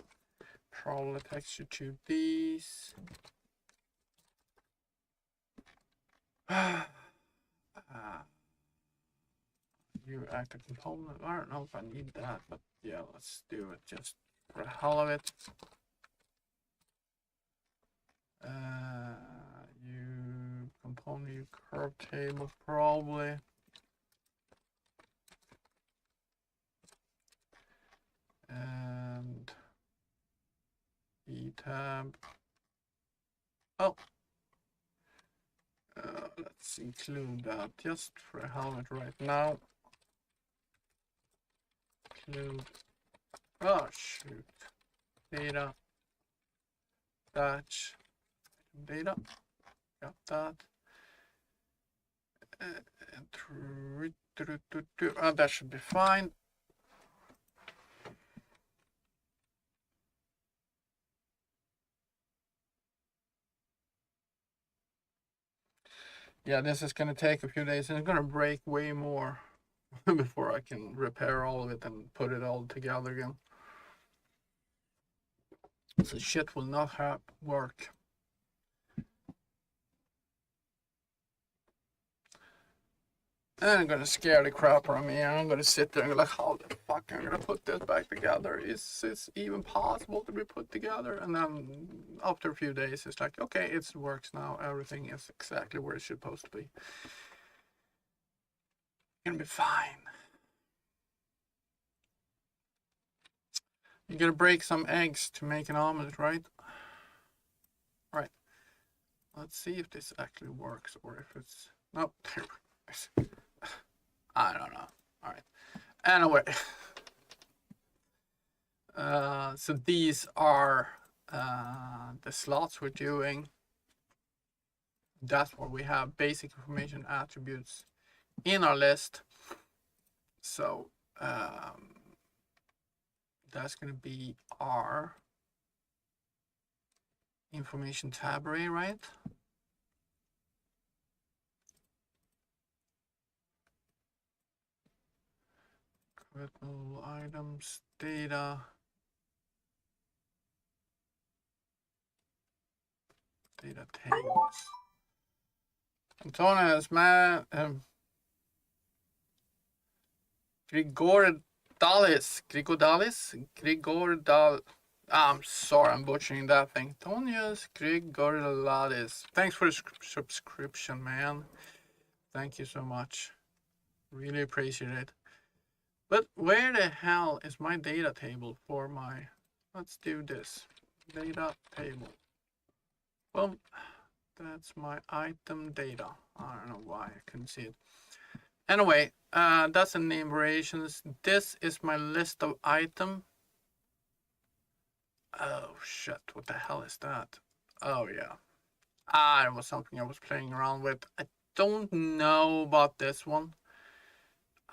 [SPEAKER 1] probably texture to these. You active component. I don't know if I need that, but yeah, let's do it just for the hell of it. You component, you curve table probably. And E tab. Oh, let's let's include that just for a helmet right now. Include, oh shoot, data, batch, data, got that. That should be fine. Yeah, this is going to take a few days and it's going to break way more before I can repair all of it and put it all together again. So shit will not work. And I'm gonna scare the crap out of me. I'm gonna sit there and go like, how the fuck am I gonna put this back together? Is this even possible to be put together? And then after a few days, it's like, okay, it works now. Everything is exactly where it's supposed to be. It's gonna be fine. You gotta break some eggs to make an omelet, right? Right. Let's see if this actually works or if it's nope. I don't know. All right. Anyway, so these are the slots we're doing. That's what we have, basic information attributes in our list. So that's going to be our information tab array, right? Critical items, data, data tables. Antonius, man, I'm sorry, I'm butchering that thing. Antonius Grigoridadis. Thanks for the subscription, man. Thank you so much. Really appreciate it. But where the hell is my data table for my... Let's do this. Data table. Boom. That's my item data. I don't know why I couldn't see it. Anyway, that's the name variations. This is my list of item. Oh shit, what the hell is that? Oh yeah. It was something I was playing around with. I don't know about this one.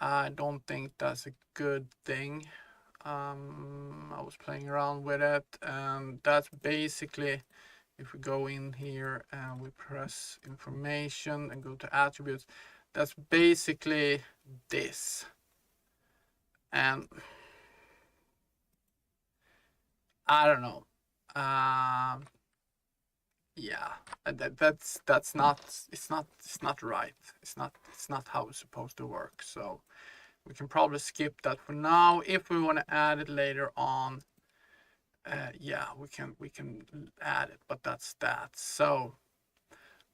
[SPEAKER 1] I don't think that's a good thing. I was playing around with it, and that's basically, if we go in here and we press information and go to attributes, that's basically this. And I don't know. Yeah, that's not. It's not right. It's not how it's supposed to work. So we can probably skip that for now. If we want to add it later on, yeah, we can add it. But that's that. So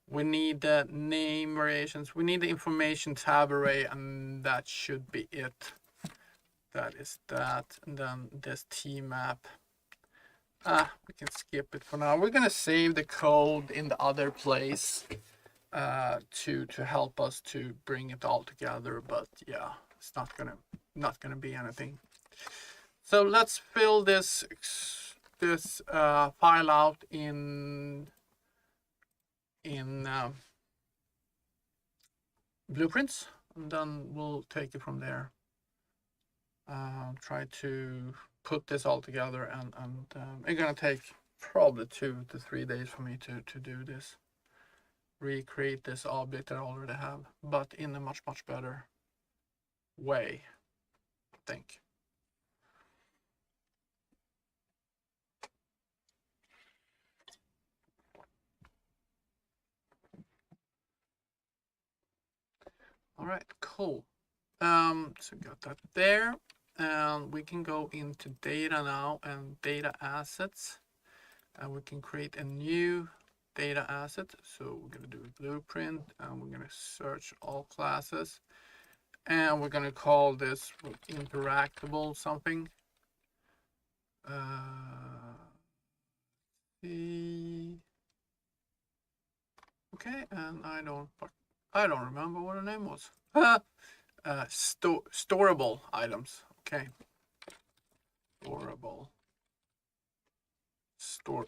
[SPEAKER 1] we need the name variations. We need the information tab array, and that should be it. That is that, and then this T map. We can skip it for now. We're gonna save the code in the other place to help us to bring it all together. But yeah, it's not gonna be anything. So let's fill this file out in blueprints, and then we'll take it from there. Try to put this all together, and it's gonna take probably 2 to 3 days for me to do this. Recreate this object that I already have, but in a much better way, I think. All right, cool. So got that there, and we can go into data now and data assets, and we can create a new data asset. So we're gonna do a blueprint, and we're gonna search all classes, and we're gonna call this interactable something. Okay, and I don't I don't remember what the name was. Storable items. Okay. Storable. Store.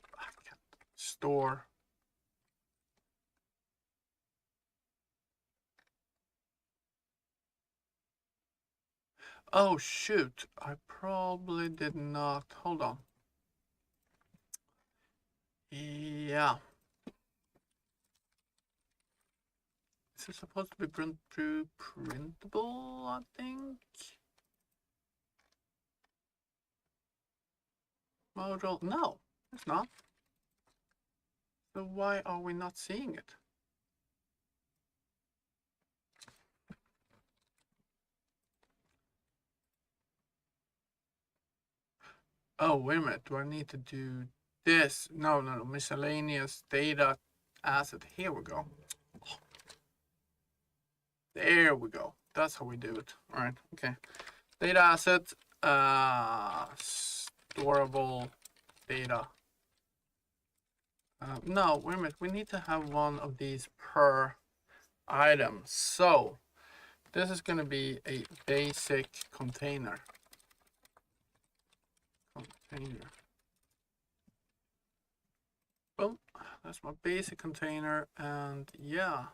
[SPEAKER 1] Oh shoot, I probably did not. Hold on. Yeah. Is it supposed to be printable, I think? Module, no, it's not. So why are we not seeing it? Oh, wait a minute, do I need to do this? No, miscellaneous data asset, here we go. There we go, that's how we do it. All right, okay. Data asset, storable data. No, wait a minute, we need to have one of these per item. So this is going to be a basic container. Boom, that's my basic container, and yeah.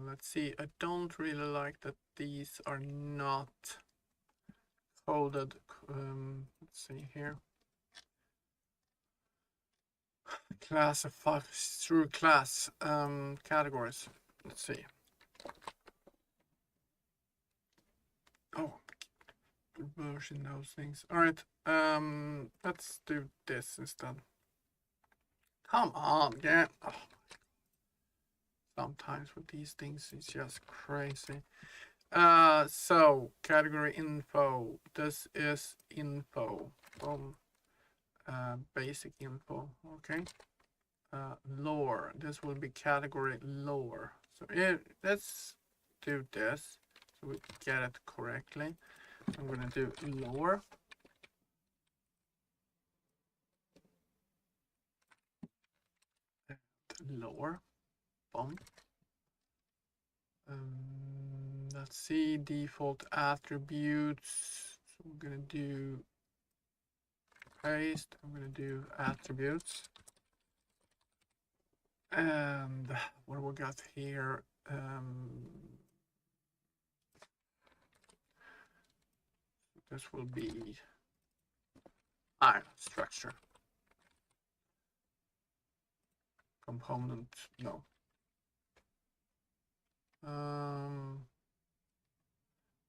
[SPEAKER 1] Let's see, I don't really like that these are not coded. Let's see here. Classify through class categories. Let's see. Oh, version those things. All right. Let's do this instead. Come on, yeah. Oh. Sometimes with these things, it's just crazy. So category info. This is info. Boom. Basic info. Okay. Lore. This will be category lore. So let's do this so we get it correctly. I'm gonna do lore. Lore. Boom. Let's see, default attributes. So I'm gonna do paste. I'm gonna do attributes. And what we got here? This will be structure. Component, no.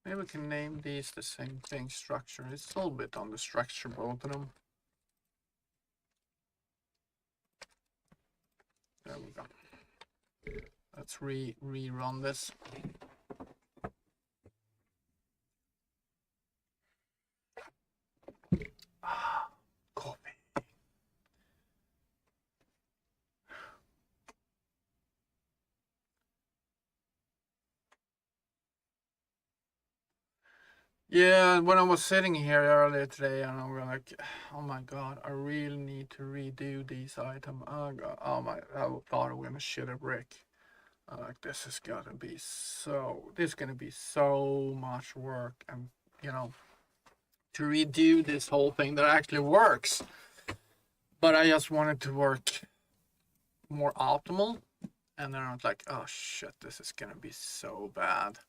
[SPEAKER 1] Maybe we can name these the same thing, structure. It's a little bit on the structure, both of them. There we go. Let's rerun this. Copy. Yeah, when I was sitting here earlier today, and I'm like, oh my god, I really need to redo these items. Oh god, I thought I was gonna shit a brick. Like, this is gonna be so much work, and you know, to redo this whole thing that actually works. But I just wanted to work more optimal, and then I was like, oh shit, this is gonna be so bad.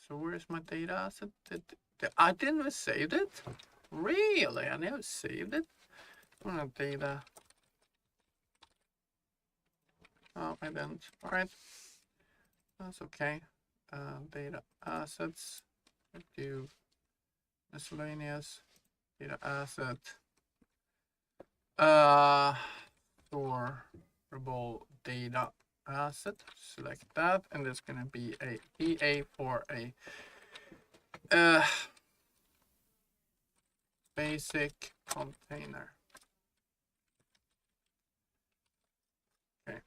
[SPEAKER 1] So where's my data asset? I didn't save it? Really? I never saved it? Data. Oh, I didn't. All right. That's okay. Data assets. Do miscellaneous data asset. Storable data asset. Select that, and there's gonna be a PA for a basic container. Okay.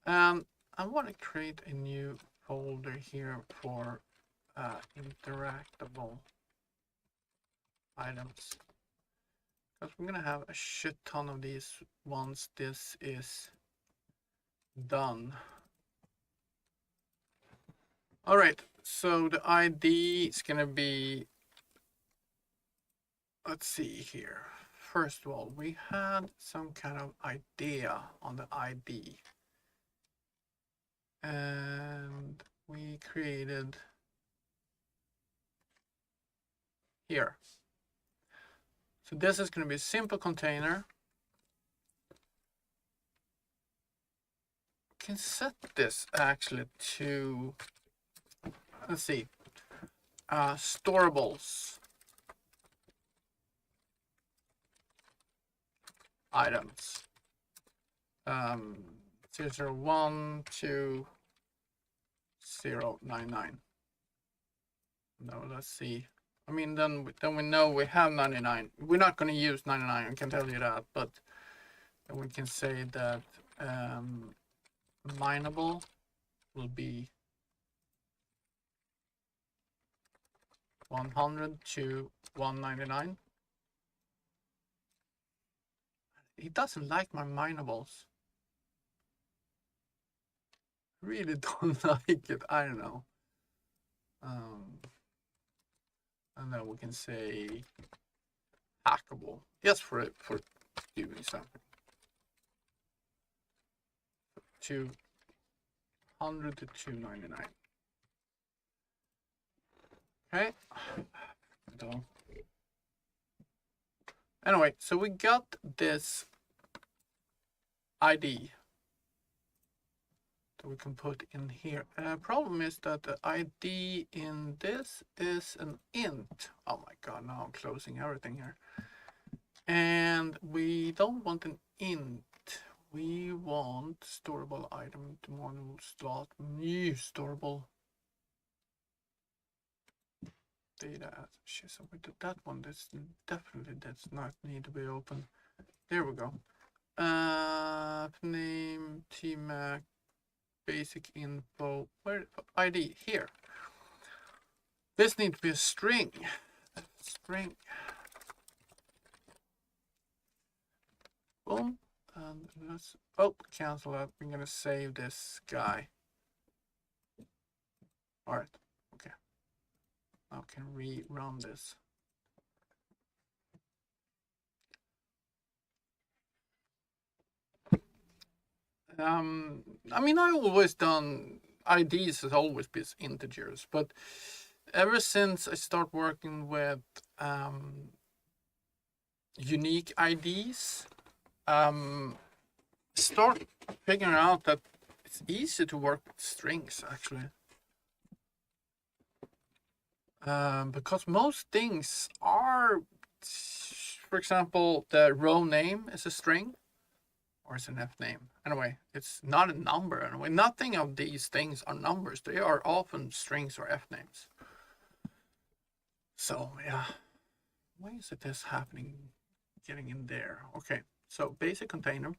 [SPEAKER 1] I want to create a new folder here for interactable items. because we're gonna have a shit ton of these once this is done. All right, so the ID is gonna be, let's see here. First of all, we had some kind of idea on the ID. And we created here. So this is going to be a simple container. We can set this actually to, let's see, storables items. 001 to 099. No, let's see. I mean, then we know we have 99. We're not going to use 99, I can tell you that, but then we can say that mineable will be 100 to 199. He doesn't like my minables. Really don't like it. I don't know. And then we can say hackable. Yes, for doing something. 200 to 299. Okay. So, anyway, so we got this ID that we can put in here. Problem is that the ID in this is an int. Oh my god, now I'm closing everything here. And we don't want an int. We want storable item to module slot new storable data. Shit, so we did that one. That's definitely does not need to be open. There we go. Name, tmac, basic info. Where ID here? This needs to be a string. String. Boom. And let's cancel that. We're gonna save this guy. All right. Okay. Now can rerun this. I mean, I always done IDs has always been integers, but ever since I start working with unique IDs, start figuring out that it's easy to work with strings actually. Because most things are, for example, the row name is a string or it's an F name. Anyway, it's not a number anyway. Nothing of these things are numbers. They are often strings or F names. So yeah, why is it this happening? Getting in there. Okay, so basic container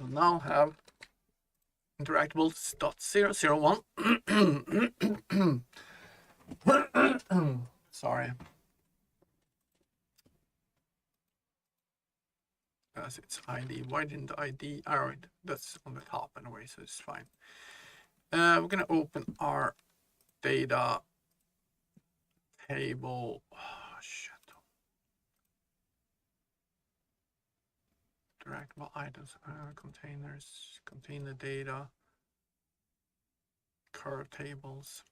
[SPEAKER 1] will now have interactables.001. Sorry. As its ID. Why didn't the ID? Alright, that's on the top anyway, so it's fine. We're gonna open our data table. Oh shit. Interactable items, containers, container data, curve tables.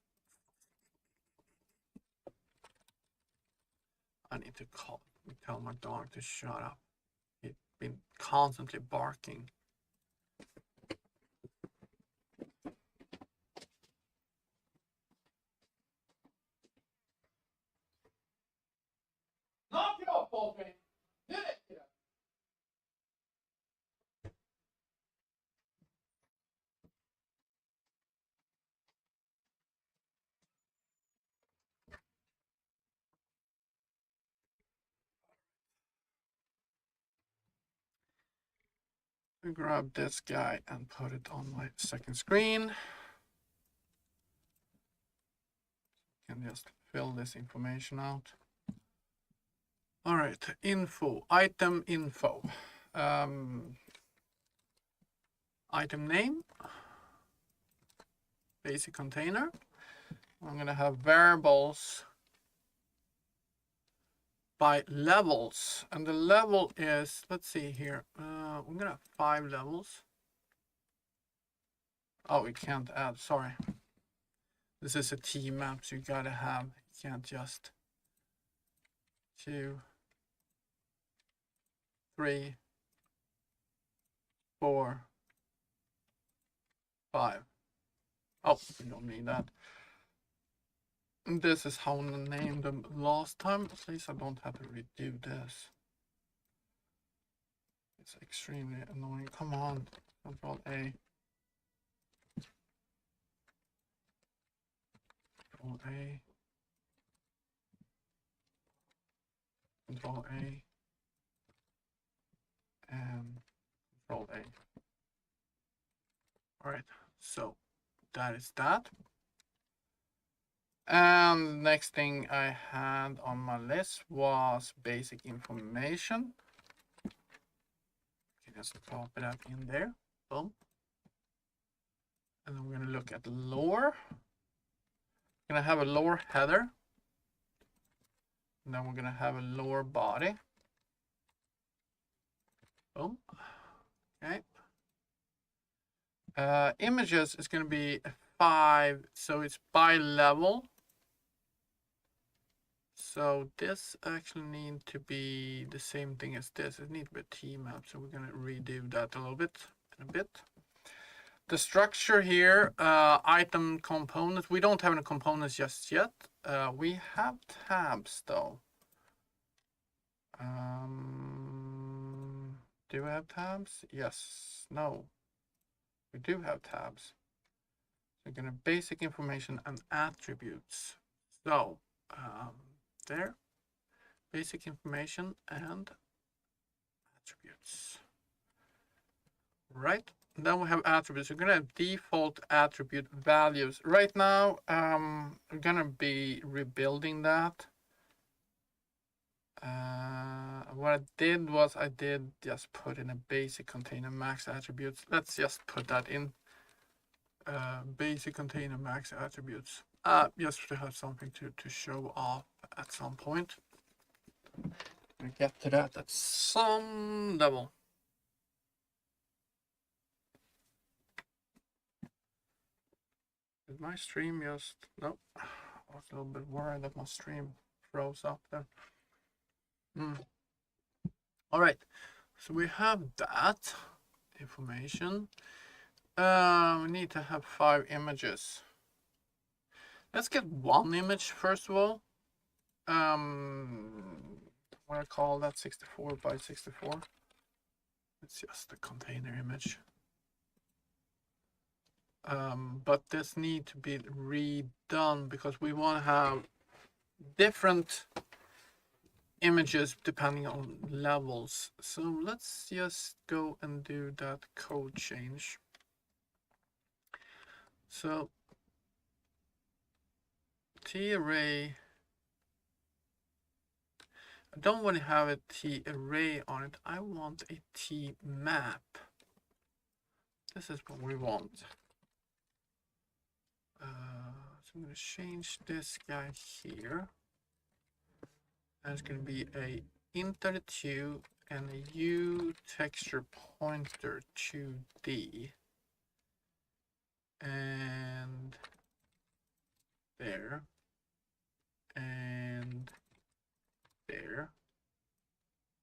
[SPEAKER 1] I need to tell my dog to shut up. He's been constantly barking. Knock it off, Baldwin! Did it! Yeah. Grab this guy and put it on my second screen. Can just fill this information out. All right, info, item info. Item name, basic container. I'm gonna have variables by levels, and the level is, let's see here, we're gonna have 5 levels. Oh, we can't add, sorry. This is a T map, so you gotta have, you can't just 2, 3, 4, 5. Oh, we don't need that. And this is how I named them last time. At least I don't have to redo this. It's extremely annoying. Come on, Control A. Control A. Control A. And Control A. All right, so that is that. And next thing I had on my list was basic information. You can just copy that in there. Boom. And then we're going to look at lore. We're going to have a lore header. And then we're going to have a lore body. Boom. Okay. Images is going to be 5, so it's by level. So this actually needs to be the same thing as this. It needs to be a T map, so we're going to redo that a little bit in a bit. The structure here, item components. We don't have any components just yet. We have tabs though. Do we have tabs? Yes. No. We do have tabs. So we're going to basic information and attributes. So there, basic information and attributes. Right. Then we have attributes. We're gonna have default attribute values. Right now, I'm gonna be rebuilding that. What I did was I did just put in a basic container max attributes. Let's just put that in basic container max attributes. Just to have something to show off at some point. We get to that at some level. Did my stream just, nope. I was a little bit worried that my stream froze up there. All right, so we have that information. We need to have 5 images. Let's get 1 image first of all. What I call that 64 by 64. It's just a container image. But this needs to be redone because we want to have different images depending on levels. So let's just go and do that code change. So T array, I don't want to have a T array on it. I want a T map. This is what we want. So I'm going to change this guy here. And it's going to be a int32 and a U texture pointer 2D. And there. And there.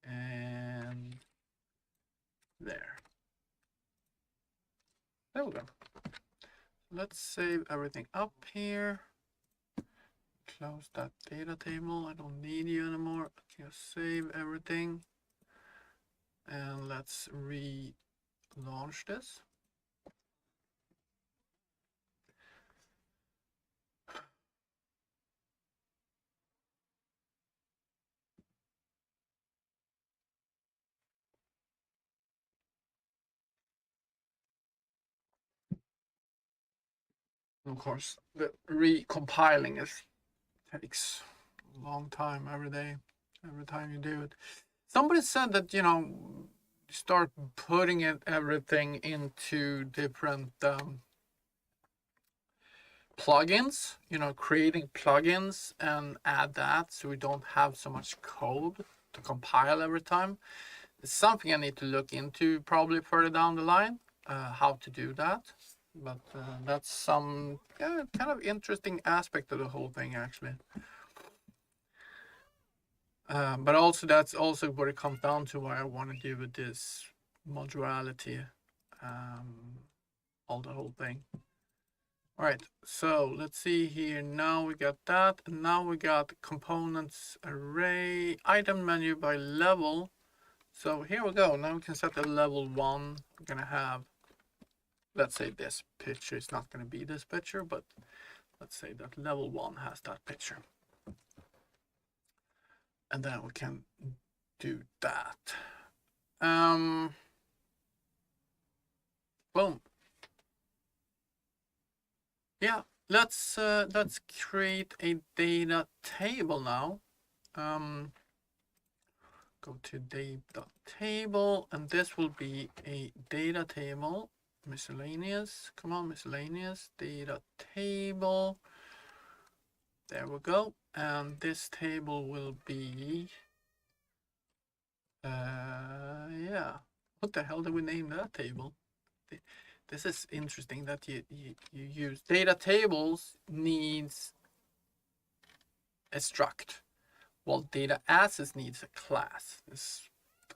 [SPEAKER 1] And there. There we go. Let's save everything up here. Close that data table. I don't need you anymore. Just save everything. And let's relaunch this. Of course, the recompiling takes a long time every day. every time you do it. Somebody said that, you know, start putting everything into different plugins, you know, creating plugins and add that so we don't have so much code to compile every time. It's something I need to look into probably further down the line, how to do that. But that's some kind of interesting aspect of the whole thing, actually. But also that's also what it comes down to why I want to do with this modularity, all the whole thing. All right, so let's see here. Now we got that, and now we got components array, item menu by level. So here we go. Now we can set the level 1. We're gonna have, let's say this picture is not gonna be this picture, but let's say that level 1 has that picture. And then we can do that. Boom. Yeah, let's create a data table now. Go to data table, and this will be a data table, miscellaneous. Come on, miscellaneous data table. There we go. And this table will be, yeah. What the hell did we name that table? This is interesting that you use data tables needs a struct, while data assets needs a class.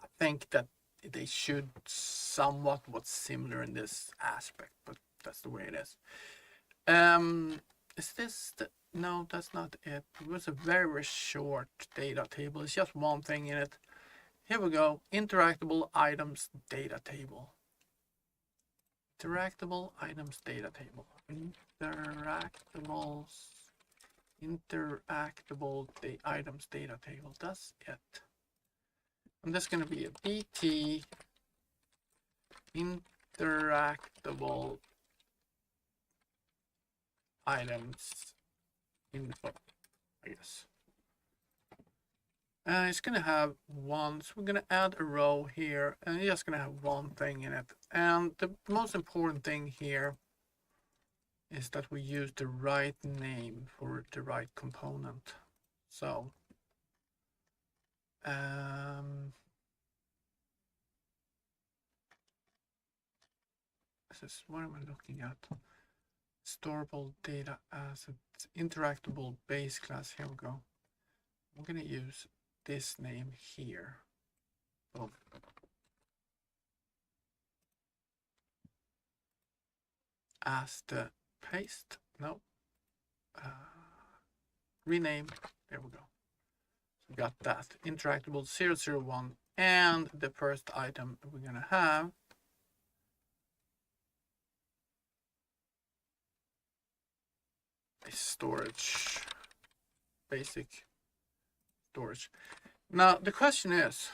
[SPEAKER 1] I think that they should somewhat what's similar in this aspect, but that's the way it is. Is this the, no, that's not it. It was a very, very short data table. It's just one thing in it. Here we go. Interactable items data table. Interactable items data table. Interactable items data table. That's it. And that's going to be a BT interactable items info, I guess. It's going to have one, so we're going to add a row here, and it's just going to have one thing in it. And the most important thing here is that we use the right name for the right component. So, this is, what am I looking at? Storable data assets, interactable base class. Here we go. I'm going to use this name here. Boom. As the paste. No. Rename. There we go. So we got that. Interactable 001. And the first item we're going to have is storage. Basic storage. Now, the question is,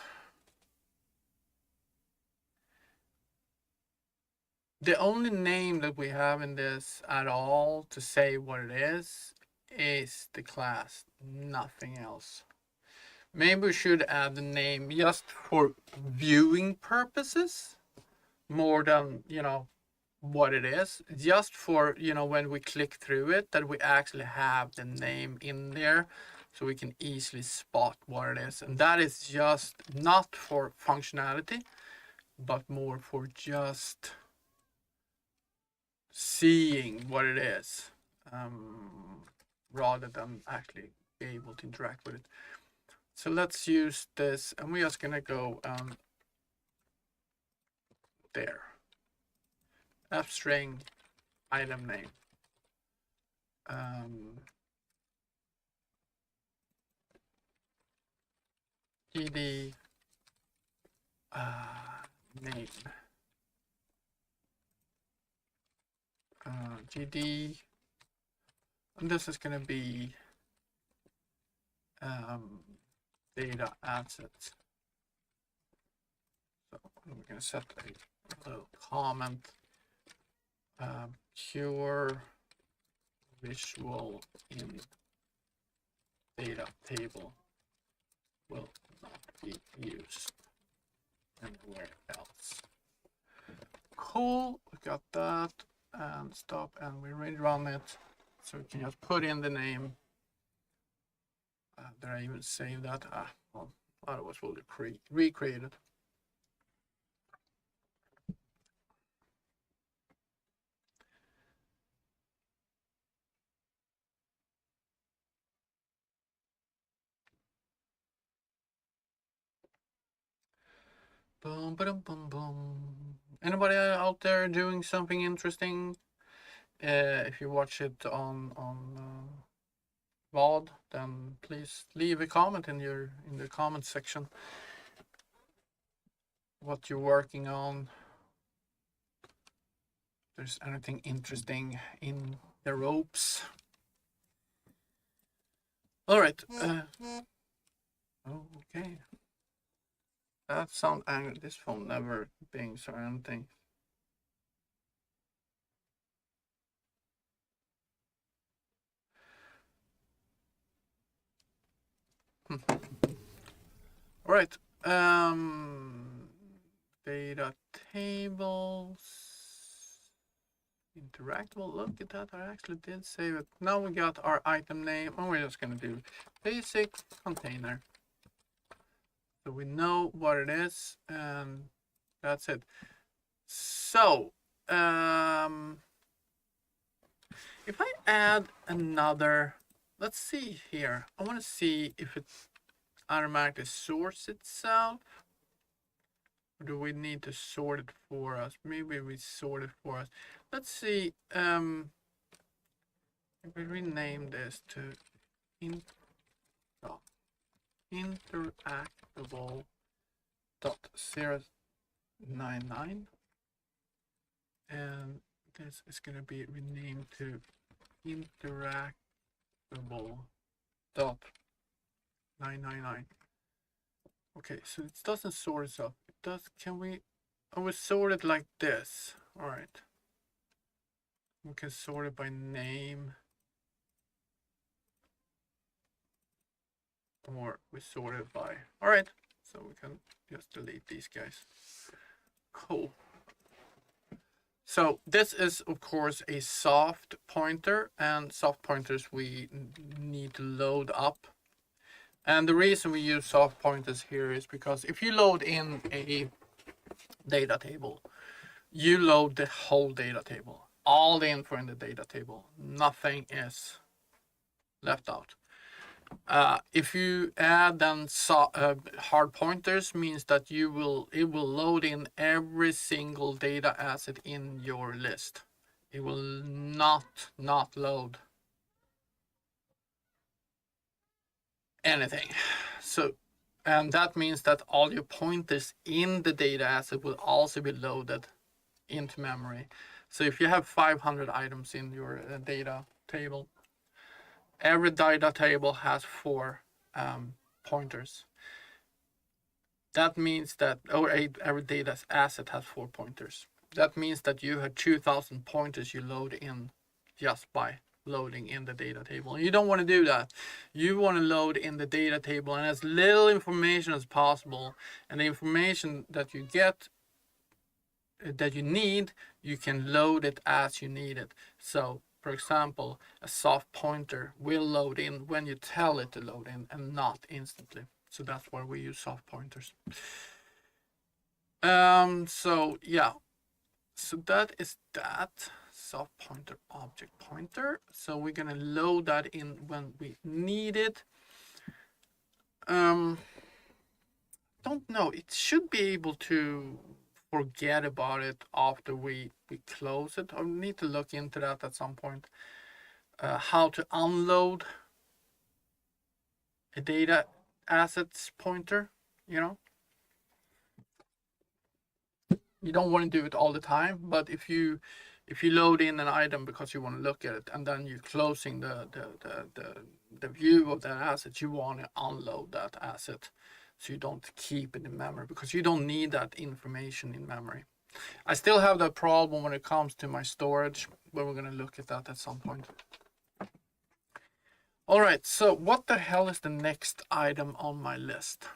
[SPEAKER 1] the only name that we have in this at all to say what it is the class, nothing else. Maybe we should add the name just for viewing purposes, more than, you know, what it is. Just for, you know, when we click through it, that we actually have the name in there, so we can easily spot what it is. And that is just not for functionality, but more for just seeing what it is, rather than actually be able to interact with it. So let's use this, and we're just gonna go there. F-string item name. GD name. GD, and this is going to be data assets. So we're going to set a little comment, pure visual in data table will not be used anywhere else. Cool, we got that, and stop, and we rerun it. So we can just put in the name. Did I even save that? Well, otherwise we'll recreate it. Boom, boom, boom, boom. Anybody out there doing something interesting? If you watch it on VOD, then please leave a comment in the comment section. What you're working on. If there's anything interesting in the ropes. All right. Okay. That sound angry. This phone never bings or anything. All right. Data tables. Interactable. Look at that. I actually did save it. Now we got our item name, and we're just gonna do basic container. So we know what it is, and that's it. So, if I add another, let's see here. I want to see if it automatically sorts itself. Or do we need to sort it for us? Maybe we sort it for us. Let's see. If we rename this to interactable.099, and this is going to be renamed to interactable.999. Okay, so it doesn't sort itself. It does. Can we? Oh, we sort it like this. All right. We can sort it by name, or we sort it by. All right. So we can just delete these guys. Cool. So this is, of course, a soft pointer, and soft pointers we need to load up. And the reason we use soft pointers here is because if you load in a data table, you load the whole data table, all the info in the data table. Nothing is left out. If you add then hard pointers, means that it will load in every single data asset in your list. It will not load anything. So, and that means that all your pointers in the data asset will also be loaded into memory. So if you have 500 items in your data table, every data table has 4 pointers. That means that, every data asset has 4 pointers. That means that you have 2,000 pointers you load in just by loading in the data table. You don't want to do that. You want to load in the data table and as little information as possible. And the information that you get, that you need, you can load it as you need it. So, for example, a soft pointer will load in when you tell it to load in and not instantly. So that's why we use soft pointers. So yeah, so that is that soft pointer object pointer. So we're gonna load that in when we need it. Don't know. It should be able to forget about it after we close it. I need to look into that at some point. How to unload a data assets pointer, you know. You don't want to do it all the time, but if you load in an item because you want to look at it and then you're closing the view of that asset, you want to unload that asset so you don't keep it in memory because you don't need that information in memory. I still have that problem when it comes to my storage, but we're going to look at that at some point. All right, so what the hell is the next item on my list?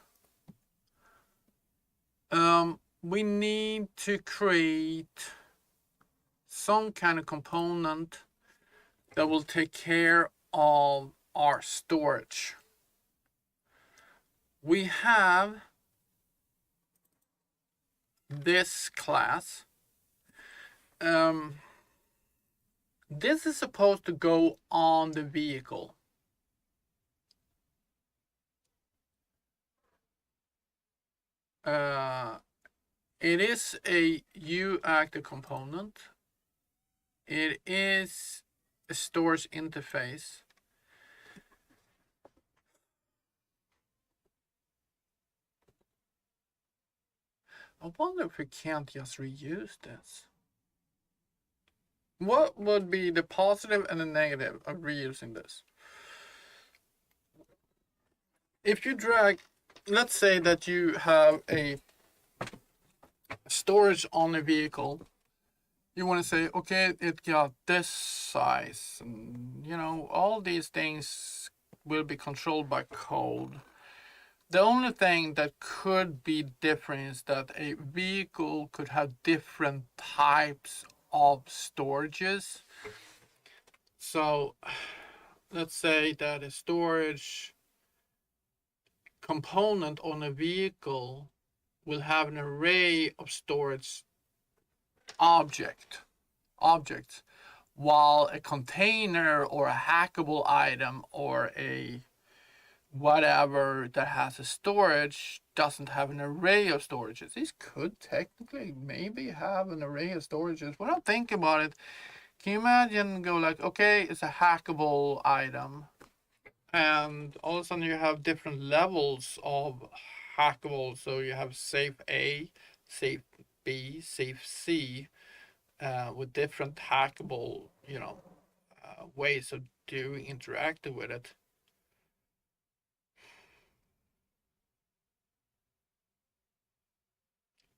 [SPEAKER 1] We need to create some kind of component that will take care of our storage. We have this class. This is supposed to go on the vehicle. It is a U-actor component. It is a storage interface. I wonder if we can't just reuse this. What would be the positive and the negative of reusing this? If you drag, let's say that you have a storage on a vehicle, you want to say, okay, it got this size, and you know, all these things will be controlled by code. The only thing that could be different is that a vehicle could have different types of storages. So let's say that a storage component on a vehicle will have an array of storage objects, while a container or a hackable item or a whatever that has a storage doesn't have an array of storages. These could technically maybe have an array of storages. When I think about it, can you imagine go like, okay, it's a hackable item, and all of a sudden you have different levels of hackable. So you have safe A, safe B, safe C, with different hackable, ways of doing interacting with it.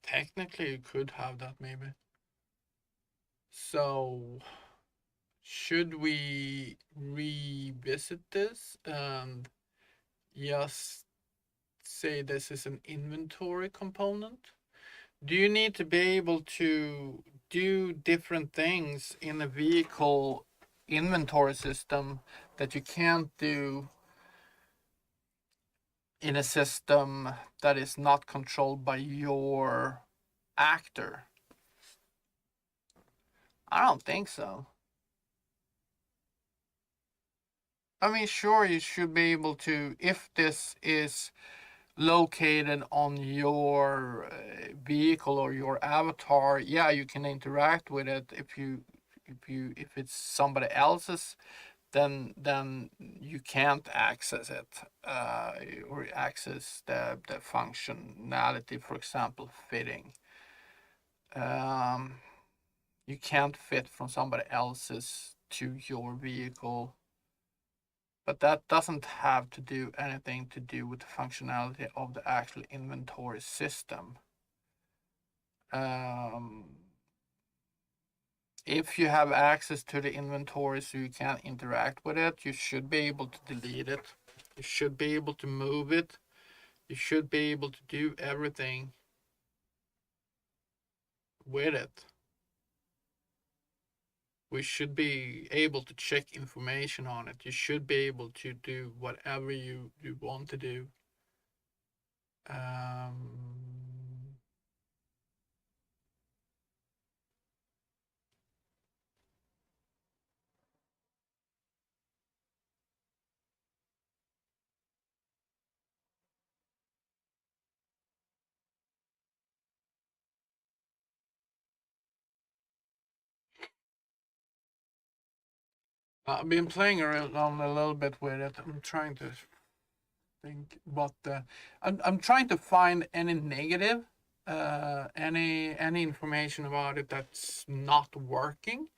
[SPEAKER 1] Technically, you could have that maybe. So, should we revisit this and just say this is an inventory component? Do you need to be able to do different things in a vehicle inventory system that you can't do in a system that is not controlled by your actor? I don't think so. I mean, sure, you should be able to, if this is located on your vehicle or your avatar, yeah, you can interact with it. If it's somebody else's, then you can't access it, or access the functionality, for example, fitting. You can't fit from somebody else's to your vehicle, but that doesn't have to do anything to do with the functionality of the actual inventory system. If you have access to the inventory so you can interact with it, you should be able to delete it. You should be able to move it. You should be able to do everything with it. We should be able to check information on it. You should be able to do whatever you want to do. I've been playing around a little bit with it. I'm trying to think what the. I'm trying to find any negative, any information about it that's not working.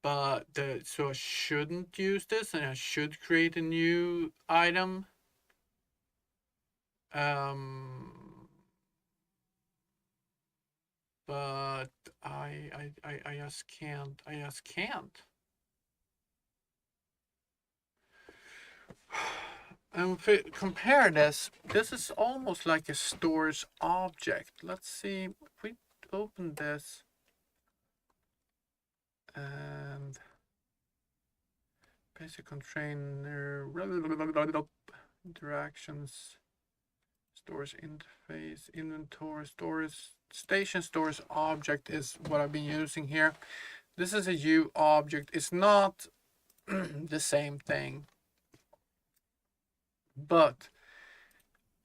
[SPEAKER 1] But so I shouldn't use this, and I should create a new item. But I just can't. I just can't. And if we compare this, this is almost like a storage object. Let's see if we open this and basic container interactions, storage interface, inventory, storage, station storage object is what I've been using here. This is a U object. It's not the same thing, but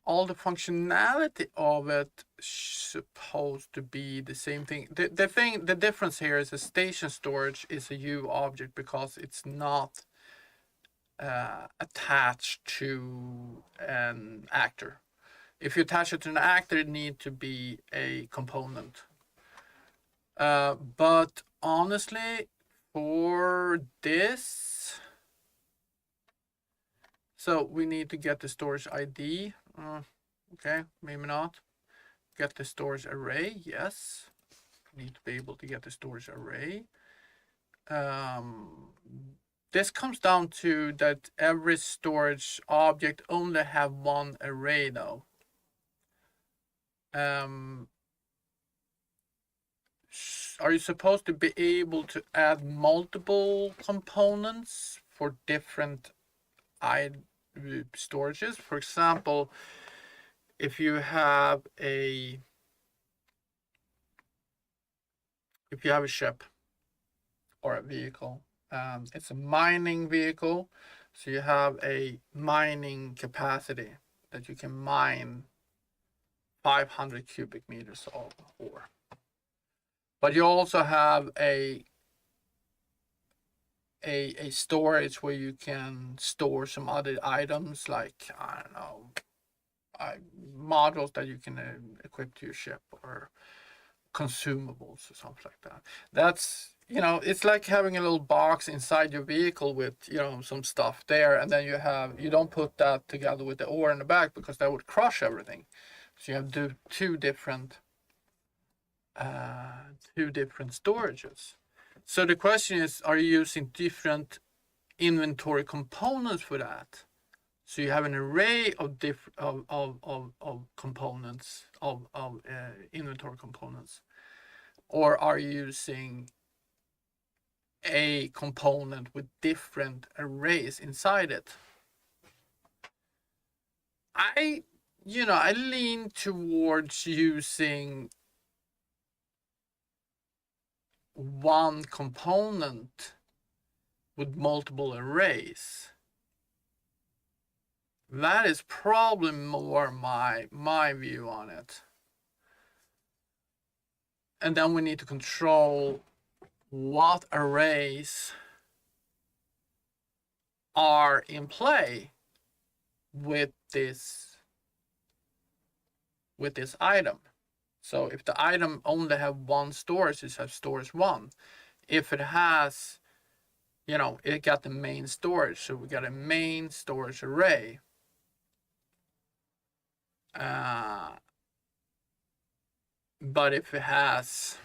[SPEAKER 1] all the functionality of it supposed to be the same thing. The difference here is a station storage is a U object because it's not attached to an actor. If you attach it to an actor, it needs to be a component. But honestly, for this, so we need to get the storage ID. Okay, maybe not. Get the storage array, yes. Need to be able to get the storage array. This comes down to that every storage object only have one array though. Are you supposed to be able to add multiple components for different storages? For example, if you have a ship or a vehicle, it's a mining vehicle, so you have a mining capacity that you can mine 500 cubic meters of ore. But you also have a storage where you can store some other items like, I don't know, modules that you can equip to your ship or consumables or something like that. That's, it's like having a little box inside your vehicle with, some stuff there, and then you don't put that together with the ore in the back because that would crush everything. So you have to do two different storages. So the question is, are you using different inventory components for that? So you have an array of different components of inventory components, or are you using a component with different arrays inside it? I lean towards using one component with multiple arrays. That is probably more my view on it. And then we need to control what arrays are in play with this item. So if the item only have one storage, it has storage 1. If it has, it got the main storage, so we got a main storage array. But if it has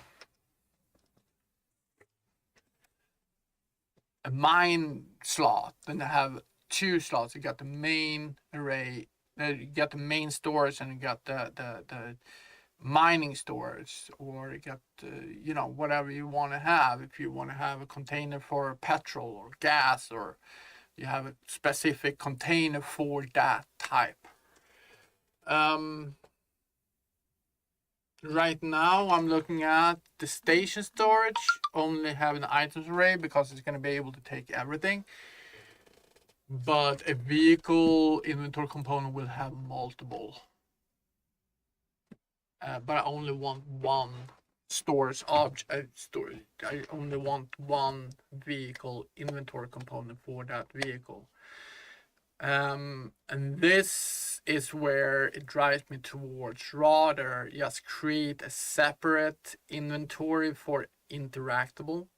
[SPEAKER 1] a mine slot, then they have 2 slots. You got the main array, you got the main storage, and you got the mining storage, or you got whatever you want to have. If you want to have a container for petrol or gas, or you have a specific container for that type. Right now I'm looking at the station storage only having an items array because it's going to be able to take everything, but a vehicle inventory component will have multiple. But I only want one storage object. I only want one vehicle inventory component for that vehicle. And this is where it drives me towards rather just create a separate inventory for interactable.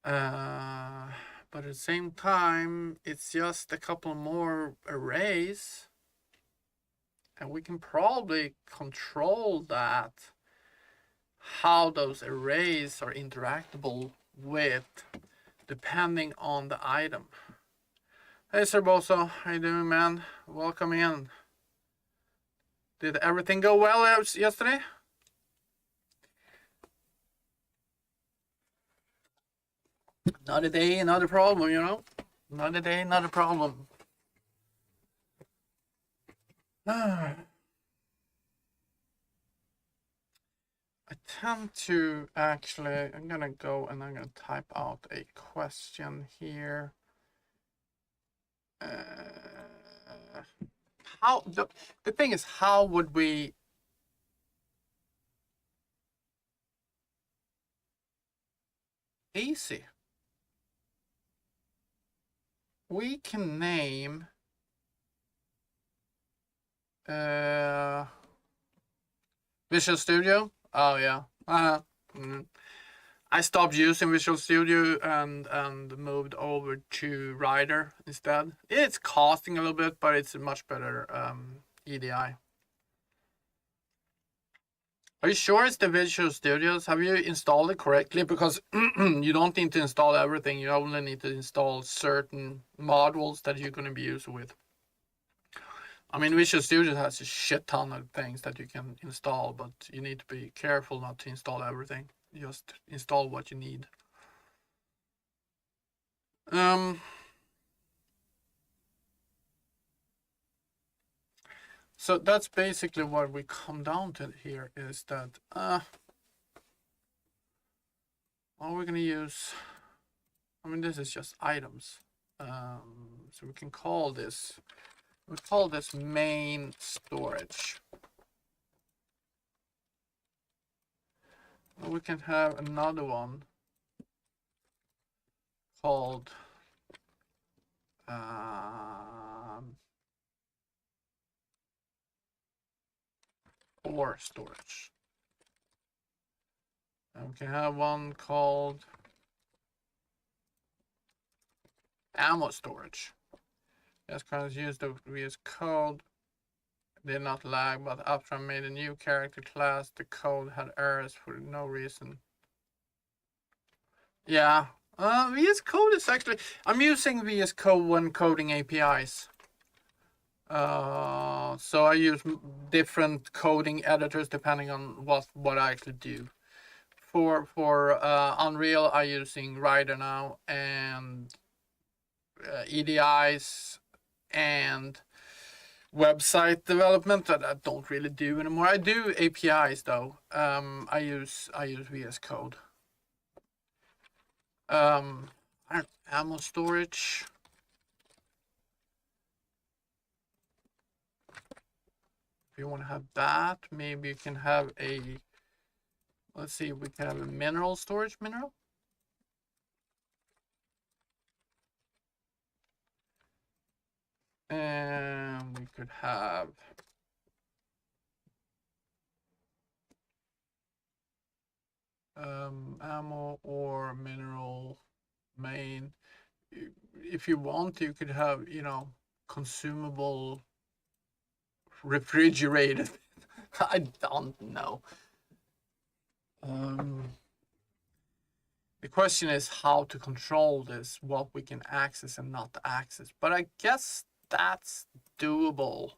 [SPEAKER 1] But at the same time, it's just a couple more arrays. And we can probably control that, how those arrays are interactable with, depending on the item. Hey, Sir Boso. How you doing, man? Welcome in. Did everything go well yesterday? Another day, another problem, you know? Another day, another problem. I tend to actually, I'm gonna go and I'm gonna type out a question here. How the thing is, how would we easy? We can name Visual Studio. Oh yeah. I stopped using Visual Studio and moved over to Rider instead. It's costing a little bit, but it's a much better EDI. Are you sure it's the Visual Studios? Have you installed it correctly? Because you don't need to install everything. You only need to install certain modules that you're going to be using with. I mean, Visual Studio has a shit ton of things that you can install, but you need to be careful not to install everything. Just install what you need. So that's basically what we come down to here is that what we're gonna use. I mean, this is just items. So we can call this. We call this main storage. We can have another one called ore storage. And we can have one called ammo storage. Just because use the VS Code did not lag, but after I made a new character class, the code had errors for no reason. Yeah, VS Code is actually, I'm using VS Code when coding APIs. So I use different coding editors depending on what I actually do. For Unreal, I'm using Rider now, and EDIs and website development that I don't really do anymore. I do APIs though. I use VS Code. Ammo storage. If you want to have that, maybe you can have a. Let's see, we can have a mineral storage mineral. And we could have ammo or mineral main. If you want, you could have, you know, consumable refrigerated. I don't know. The question is how to control this, what we can access and not access. But I guess that's doable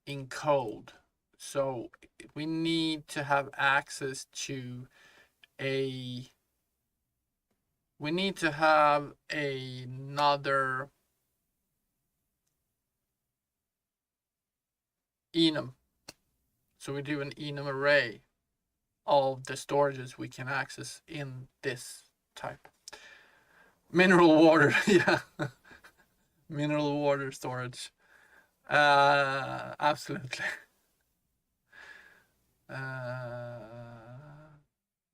[SPEAKER 1] in code. So we need to have access to we need to have another enum. So we do an enum array of the storages we can access in this type. Mineral water, yeah. Mineral water storage. Absolutely.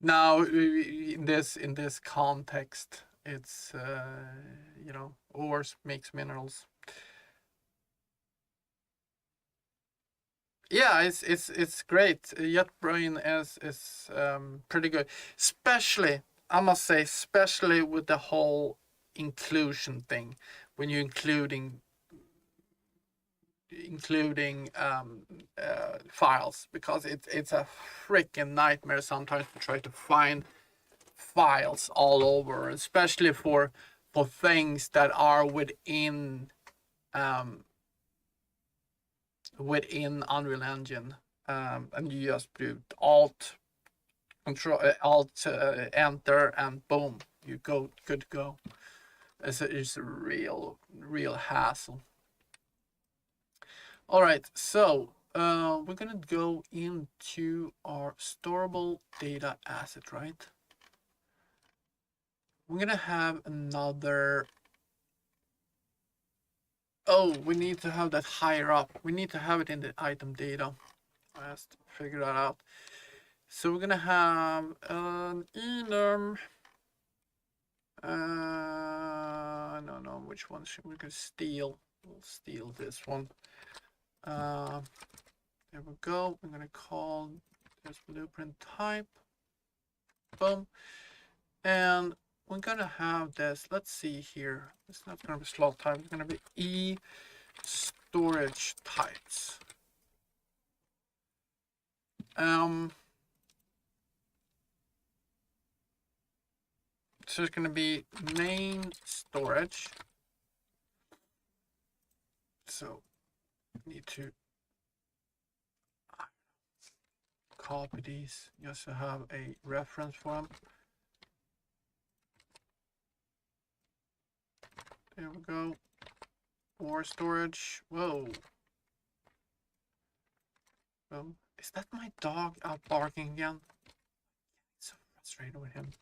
[SPEAKER 1] Now in this context, it's you know, ores makes minerals. Yeah, it's great. JetBrain is pretty good, especially I must say, especially with the whole inclusion thing, when you're including files, because it's a freaking nightmare sometimes to try to find files all over, especially for things that are within within Unreal Engine, and you just do Alt Control Alt Enter, and boom, you go good to go. It's a real hassle. All right, so we're gonna go into our storeable data asset, right? We're gonna have another. Oh, we need to have that higher up. We need to have it in the item data. I have to figure that out. So we're gonna have an enum. No, which one should we can steal? We'll steal this one. There we go. I'm gonna call this blueprint type. Boom. And we're gonna have this. Let's see here. It's not gonna be slot type. It's gonna be E storage types. So it's gonna be main storage. So need to copy these just to have a reference for them. There we go. Or storage. Whoa. Is that my dog out barking again? So frustrated with him.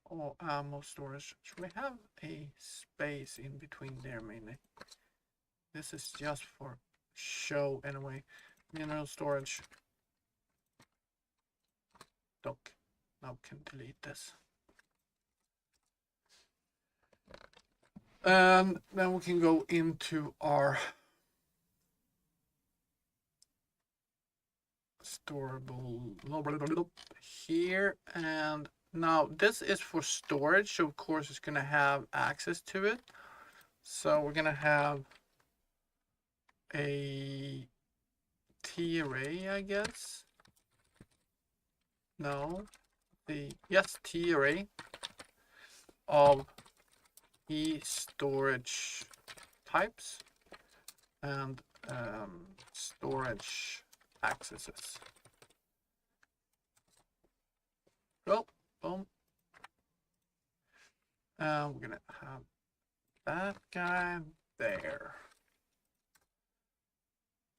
[SPEAKER 1] Or ammo storage. Should we have a space in between there mainly? This is just for show anyway. Mineral storage. Doc. Now can delete this. And then we can go into our storable here, and now this is for storage, so of course it's gonna have access to it. So we're gonna have a T array, I guess. No, yes, T array of E storage types and storage accesses. Go, boom. We're gonna have that guy there.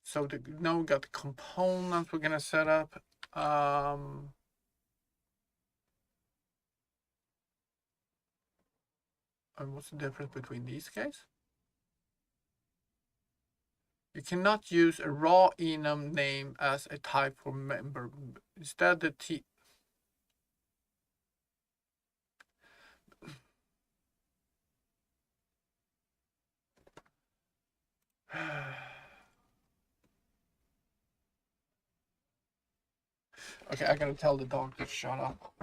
[SPEAKER 1] So now we got the components we're gonna set up. And what's the difference between these guys? You cannot use a raw enum name as a type for member. Instead, the T. Okay, I gotta tell the dog to shut up.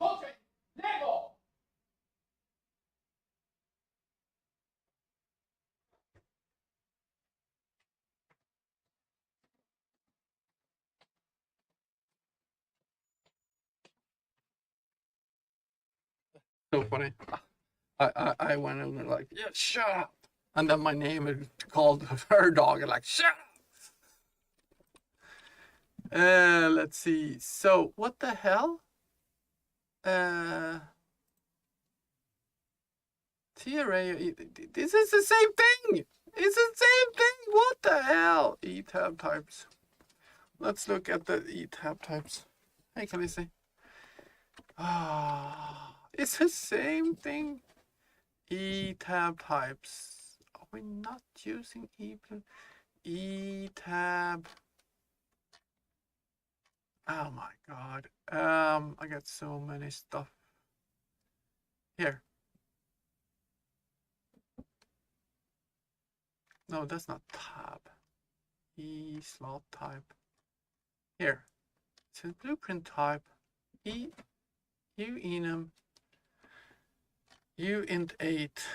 [SPEAKER 1] Okay, Lego. So funny. I went in and like, yeah, shut up. And then my name is called her dog and like, shut up. Let's see. So what the hell? T-array. This is the same thing. It's the same thing. What the hell? E-tab types. Let's look at the E-tab types. Hey, can I see? It's the same thing. E-tab types. Are we not using E-tab? Oh my god. I got so many stuff here. No, that's not tab. E slot type. Here. It says blueprint type. E U enum. U int 8.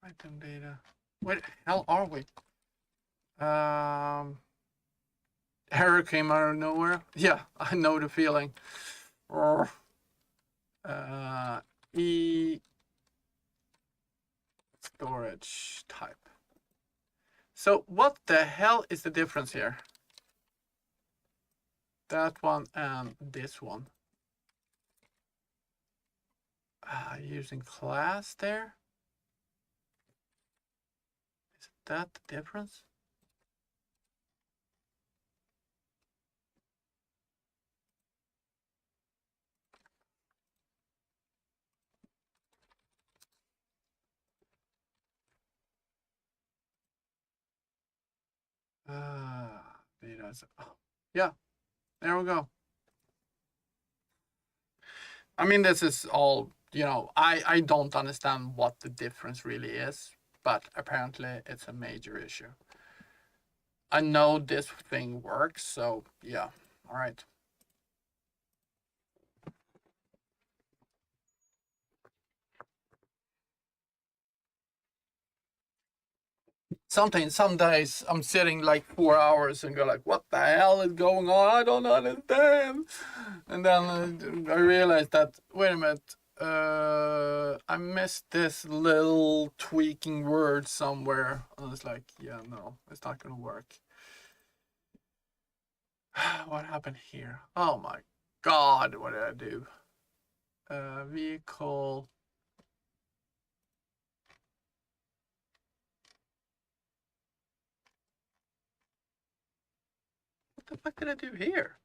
[SPEAKER 1] Item data. Where the hell are we? Error came out of nowhere. Yeah, I know the feeling. E storage type. So what the hell is the difference here? That one and this one. Using class there. Is that the difference? Data. Oh, yeah, there we go. I mean, this is all, I don't understand what the difference really is, but apparently it's a major issue. I know this thing works, so yeah, all right. Some days I'm sitting like 4 hours and go like, what the hell is going on? I don't understand. And then I realized that, wait a minute, I missed this little tweaking word somewhere. And it's like, yeah, no, it's not gonna work. What happened here? Oh my God, what did I do? Vehicle. What the fuck did I do here?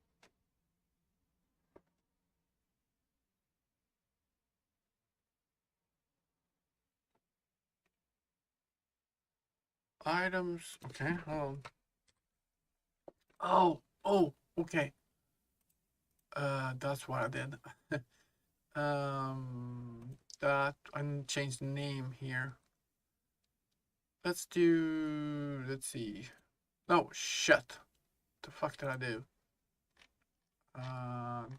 [SPEAKER 1] Items. Okay, hold on. Oh, okay. That's what I did. That I changed the name here. Let's see. No, shit. The fuck did I do?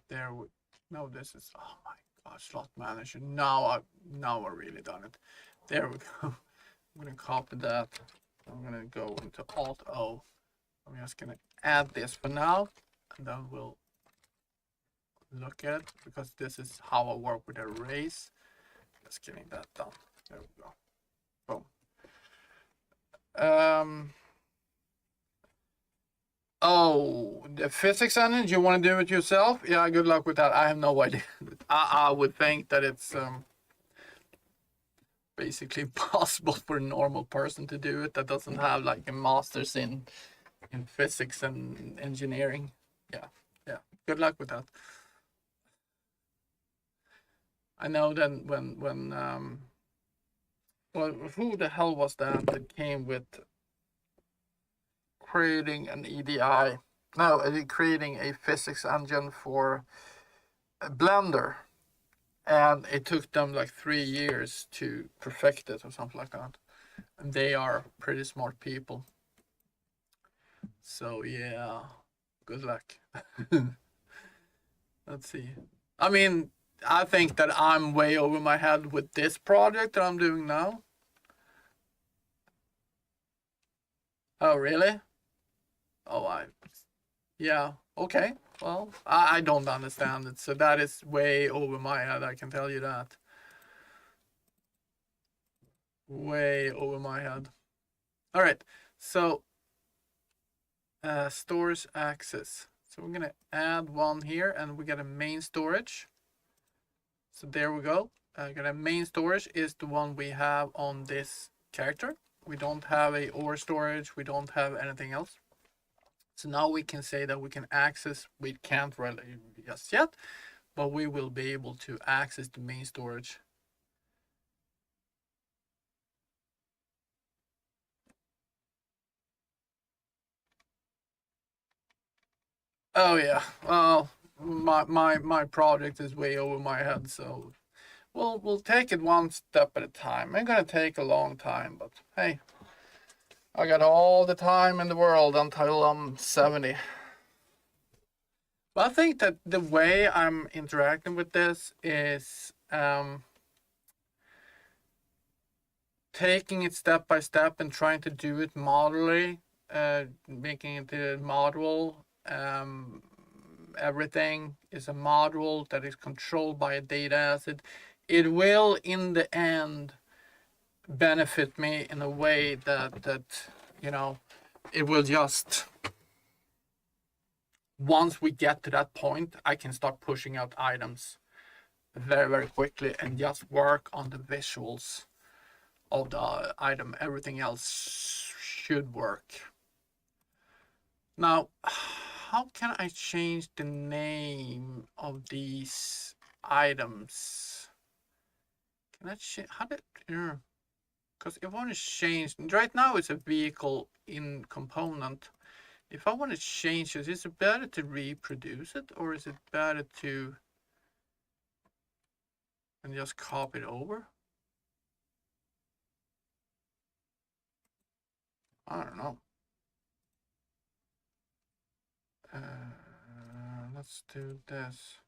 [SPEAKER 1] There we, no, this is, oh my God, slot manager. Now I really done it. There we go. I'm gonna copy that. I'm gonna go into Alt O. I'm just gonna add this for now, and then we'll look at it, because this is how I work with arrays. Just getting that done. There we go. Boom. Oh, the physics engine, you want to do it yourself? Yeah, good luck with that. I have no idea. I would think that it's basically impossible for a normal person to do it that doesn't have like a master's in physics and engineering. Yeah. Good luck with that. I know then well, who the hell was that came with creating an EDI? No, creating a physics engine for a Blender, and it took them like 3 years to perfect it or something like that. And they are pretty smart people. So yeah, good luck. Let's see. I mean, I think that I'm way over my head with this project that I'm doing now. Oh, really? Oh, yeah, okay. Well, I don't understand it, so that is way over my head, I can tell you that. Way over my head. All right, so storage access. So we're gonna add one here, and we get a main storage. So there we go. Gonna main storage is the one we have on this character. We don't have a OR storage. We don't have anything else. So now we can say that we can access. We can't really just yet, but we will be able to access the main storage. Oh yeah. Well, my project is way over my head, so we'll take it one step at a time. It's gonna take a long time, but hey, I got all the time in the world until I'm 70. But I think that the way I'm interacting with this is taking it step by step and trying to do it modularly, making it a module. Everything is a module that is controlled by a data asset. It will, in the end, benefit me in a way that you know, it will just, once we get to that point, I can start pushing out items very, very quickly and just work on the visuals of the item. Everything else should work. Now, how can I change the name of these items? Can I change? How did? Because if I want to change, right now it's a vehicle in component. If I want to change it, is it better to reproduce it, or is it better to and just copy it over? I don't know. Let's do this.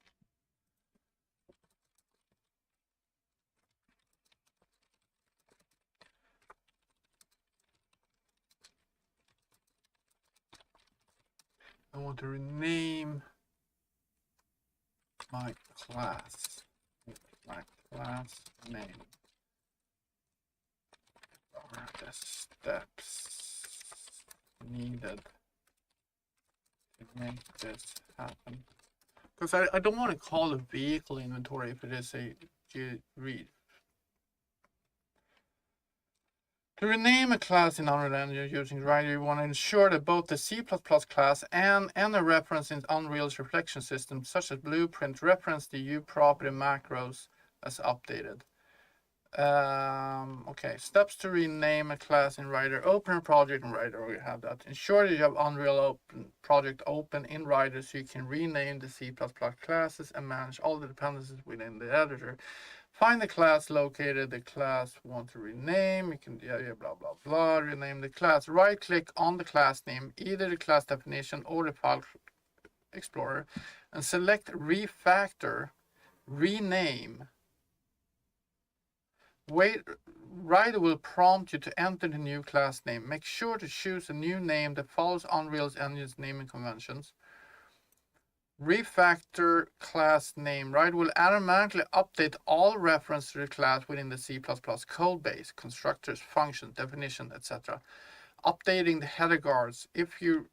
[SPEAKER 1] I want to rename my class. My class name. What are the steps needed to make this happen? Because I don't want to call a vehicle inventory if it is a read. To rename a class in Unreal Engine using Rider, you want to ensure that both the C++ class and a reference in Unreal's reflection system, such as Blueprint, reference the U property macros as updated. Okay, steps to rename a class in Rider. Open a project in Rider, we have that. Ensure that you have Unreal project open in Rider so you can rename the C++ classes and manage all the dependencies within the editor. Find the class located, the class want to rename, you can, blah, blah, blah, rename the class. Right click on the class name, either the class definition or the file explorer, and select refactor, rename. Rider will prompt you to enter the new class name. Make sure to choose a new name that follows Unreal Engine's naming conventions. Refactor class name. Rider will automatically update all reference to the class within the C++ code base, constructors, functions, definition, etc. Updating the header guards. If you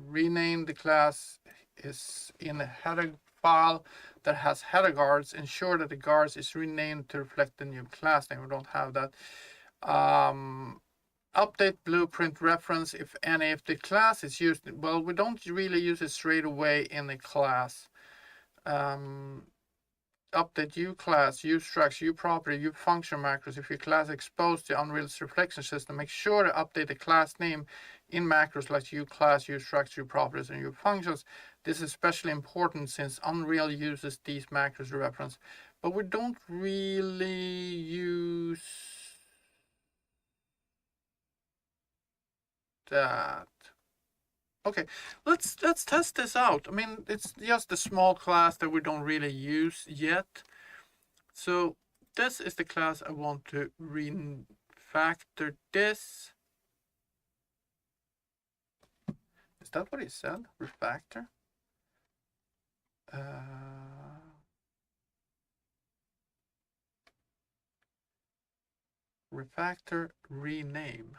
[SPEAKER 1] rename the class is in a header file that has header guards, ensure that the guards is renamed to reflect the new class name. We don't have that. Update blueprint reference, if any. If the class is used, well, we don't really use it straight away in the class. Update U class, U structure, U property, U function macros. If your class exposed to Unreal's reflection system, make sure to update the class name in macros like U class, U structure, U properties, and U functions. This is especially important since Unreal uses these macros to reference, but we don't really use that. Okay, let's test this out. I mean, it's just a small class that we don't really use yet. So this is the class I want to refactor this. Is that what he said? Refactor? Refactor, rename.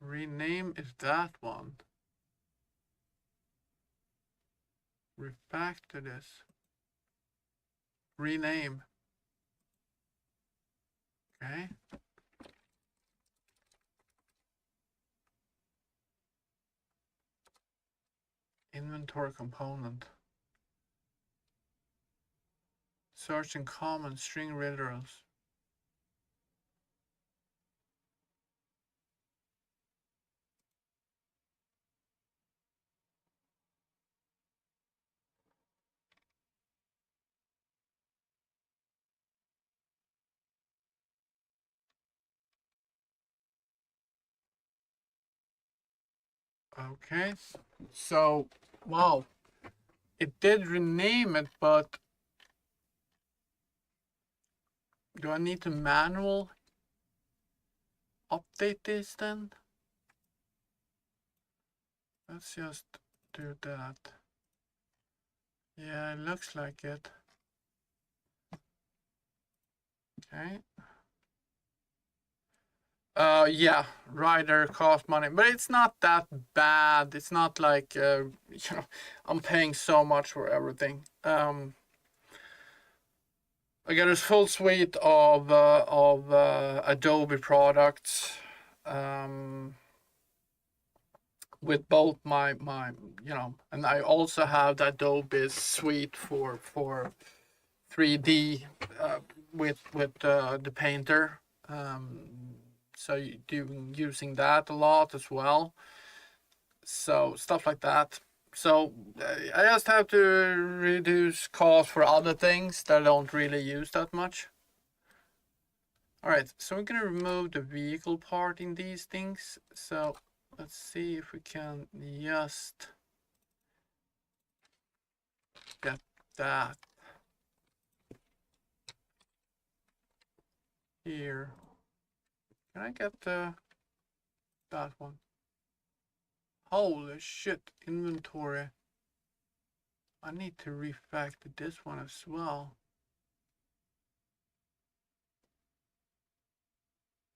[SPEAKER 1] Rename is that one. Refactor this. Rename. Okay. Inventory component. Search in common string literals. Okay, so wow, it did rename it, but do I need to manual update this then? Let's just do that. Yeah, it looks like it. Okay. Yeah, rider cost money, but it's not that bad. It's not like I'm paying so much for everything. I got a full suite of Adobe products, with both my and I also have the Adobe suite for 3D, with the painter. So you do using that a lot as well. So stuff like that. So I just have to reduce cost for other things that I don't really use that much. All right, so we're gonna remove the vehicle part in these things. So let's see if we can just get that here. Can I get that one? Holy shit, inventory. I need to refactor this one as well.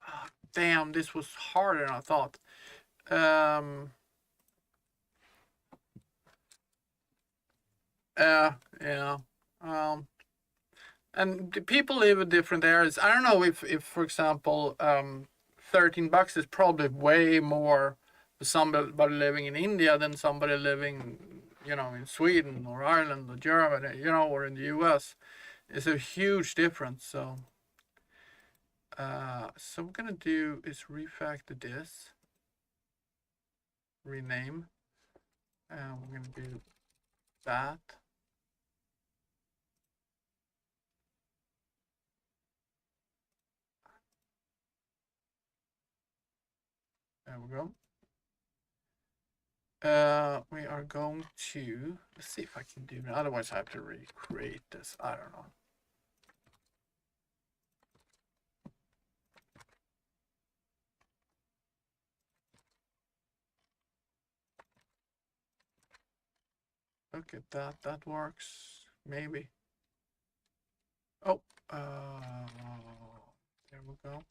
[SPEAKER 1] Oh, damn, this was harder than I thought. Yeah. And the people live in different areas. I don't know if for example, $13 is probably way more for somebody living in India than somebody living, in Sweden or Ireland or Germany, or in the US. It's a huge difference. So, so what we're gonna do is refactor this, rename, and we're gonna do that. There we go. We are going to, let's see if I can do it. Otherwise I have to recreate this. I don't know. Look at that. That works. Maybe. Oh, there we go.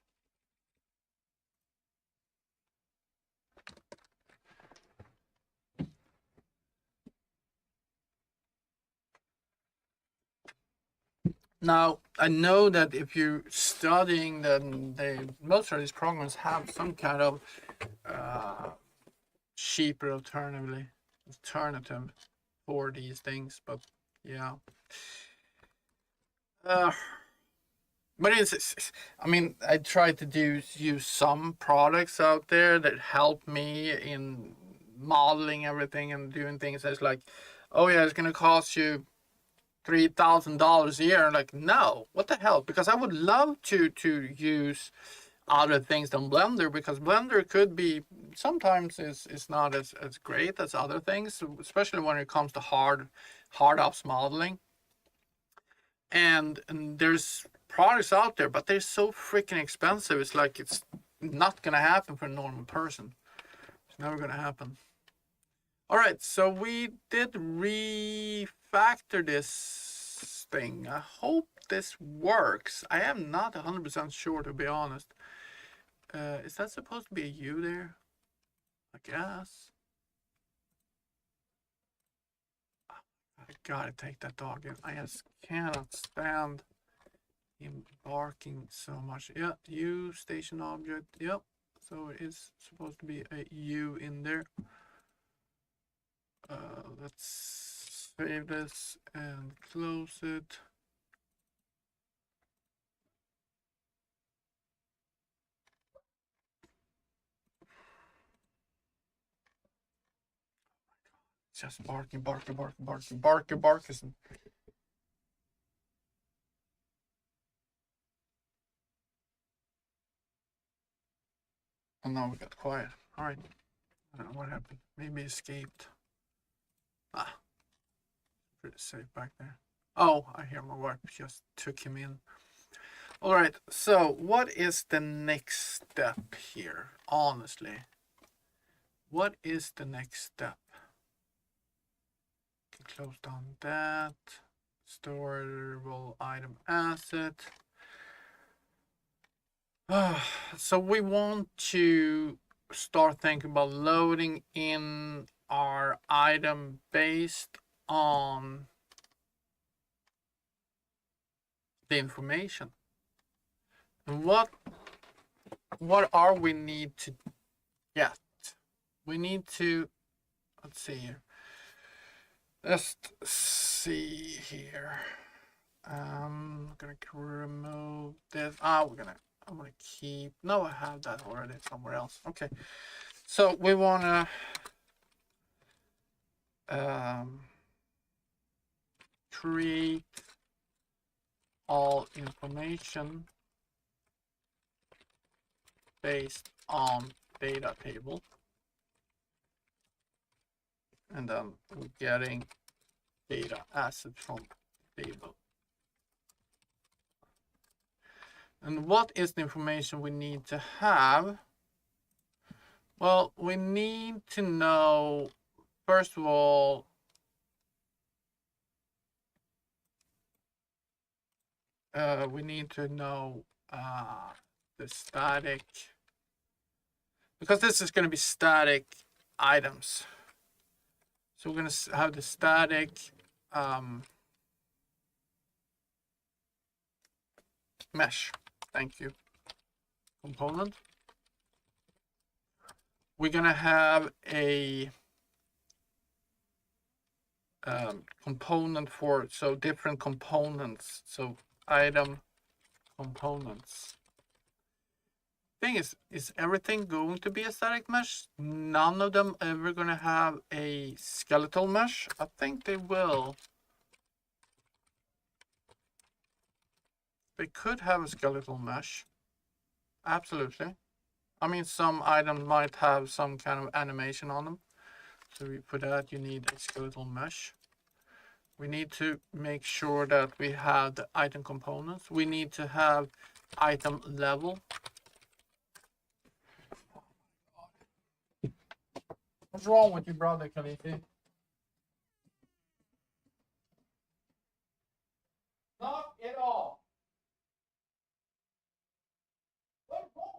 [SPEAKER 1] Now, I know that if you're studying, then most of these programs have some kind of cheaper alternative for these things, but yeah. But I mean, I try to use some products out there that help me in modeling everything and doing things that's like, oh yeah, it's gonna cost you $3,000 a year. Like, no, what the hell? Because I would love to use other things than Blender, because Blender could be sometimes is not as great as other things, especially when it comes to hard ops modeling. And there's products out there, but they're so freaking expensive. It's like it's not gonna happen for a normal person. It's never gonna happen. All right, so we did refactor this thing. I hope this works. I am not 100% sure, to be honest. Is that supposed to be a U there? I guess. I gotta take that dog in. I just cannot stand him barking so much. Yeah, U station object. Yep. So it is supposed to be a U in there. Let's save this and close it. Just barking. And now we got quiet. All right. I don't know what happened. Maybe escaped. Ah. pretty safe back there. Oh, I hear my wife just took him in. All right, so what is the next step here? Honestly, what is the next step? Can close down that. Storable item asset. So we want to start thinking about loading in our item based on the information. And what are we need to get? We need to, let's see here. Let's see here. I'm gonna remove this. I'm gonna keep, no, I have that already somewhere else. Okay. So we wanna create all information based on data table, and then we're getting data asset from table. And what is the information we need to have? Well, we need to know, first of all, we need to know the static, because this is going to be static items. So we're going to have the static mesh. Thank you. Component. We're going to have a component for, so different components. So item components. Thing is everything going to be a static mesh? None of them ever going to have a skeletal mesh? I think they will. They could have a skeletal mesh. Absolutely. I mean, some items might have some kind of animation on them. So for that, you need a skeletal mesh. We need to make sure that we have the item components. We need to have item level. What's wrong with you, brother, Khalifi? Not at all. What's wrong?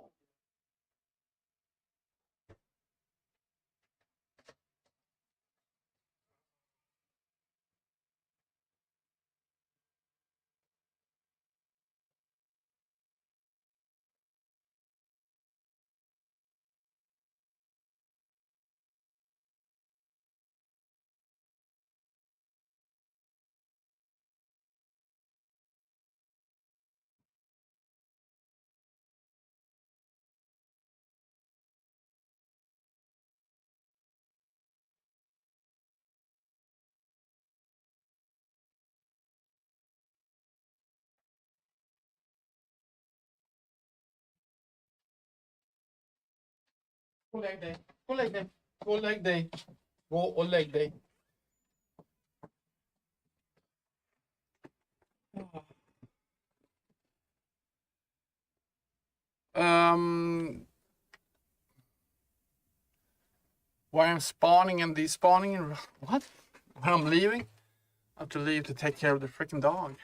[SPEAKER 1] Go leg day. Go leg day. Go leg day. Go or leg day. Why I'm spawning and despawning and what? When I'm leaving? I have to leave to take care of the freaking dog.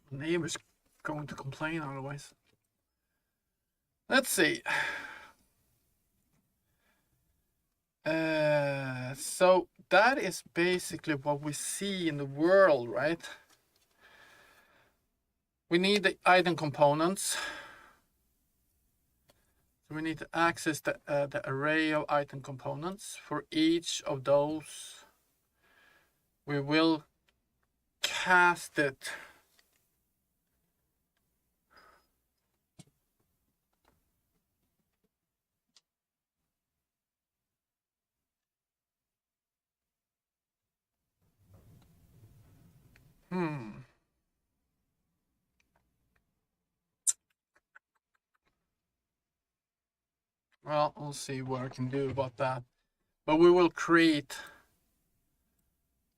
[SPEAKER 1] Neighbor's going to complain otherwise. Let's see. So that is basically what we see in the world, right? We need the item components. So we need to access the array of item components. For each of those, we will cast it. Well, we'll see what I can do about that. But we will create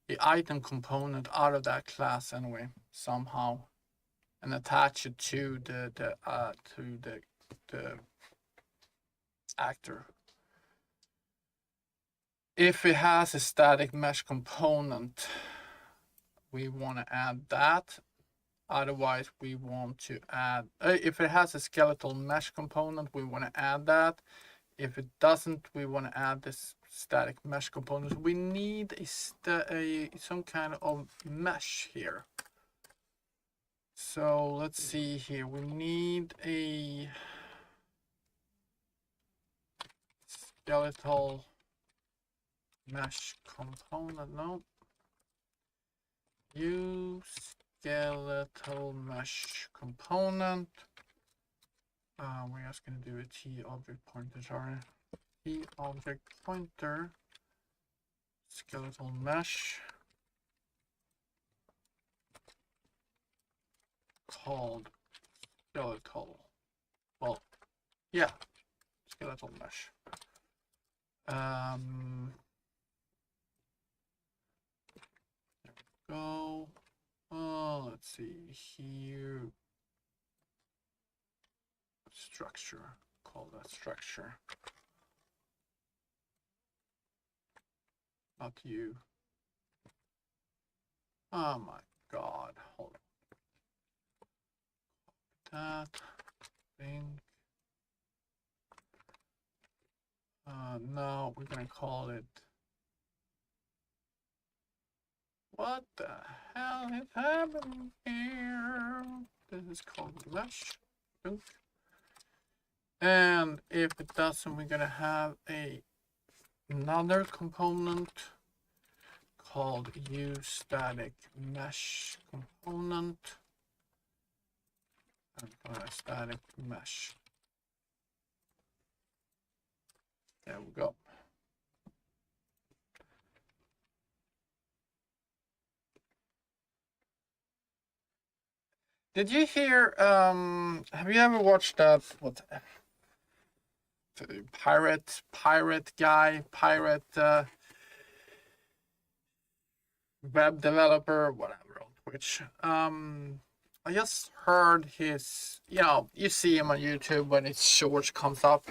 [SPEAKER 1] the item component out of that class anyway, somehow, and attach it to the actor. If it has a static mesh component, we want to add that. Otherwise, we want to add, if it has a skeletal mesh component, we want to add that. If it doesn't, we want to add this static mesh component. We need some kind of mesh here. So let's see here. We need a skeletal mesh component. No. Use skeletal mesh component. We're just going to do a T object pointer, sorry. T object pointer skeletal mesh called skeletal. Well, yeah, skeletal mesh. There we go. Oh, let's see here. Structure. Call that structure. Not you. Oh my god. Hold on. That thing. No, we're gonna call it. What the hell is happening here? This is called mesh. And if it doesn't, we're gonna have another component called use static mesh component. And static mesh. There we go. Did you hear, have you ever watched that, what, pirate web developer, whatever, on Twitch? I just heard his, you see him on YouTube when his shorts comes up.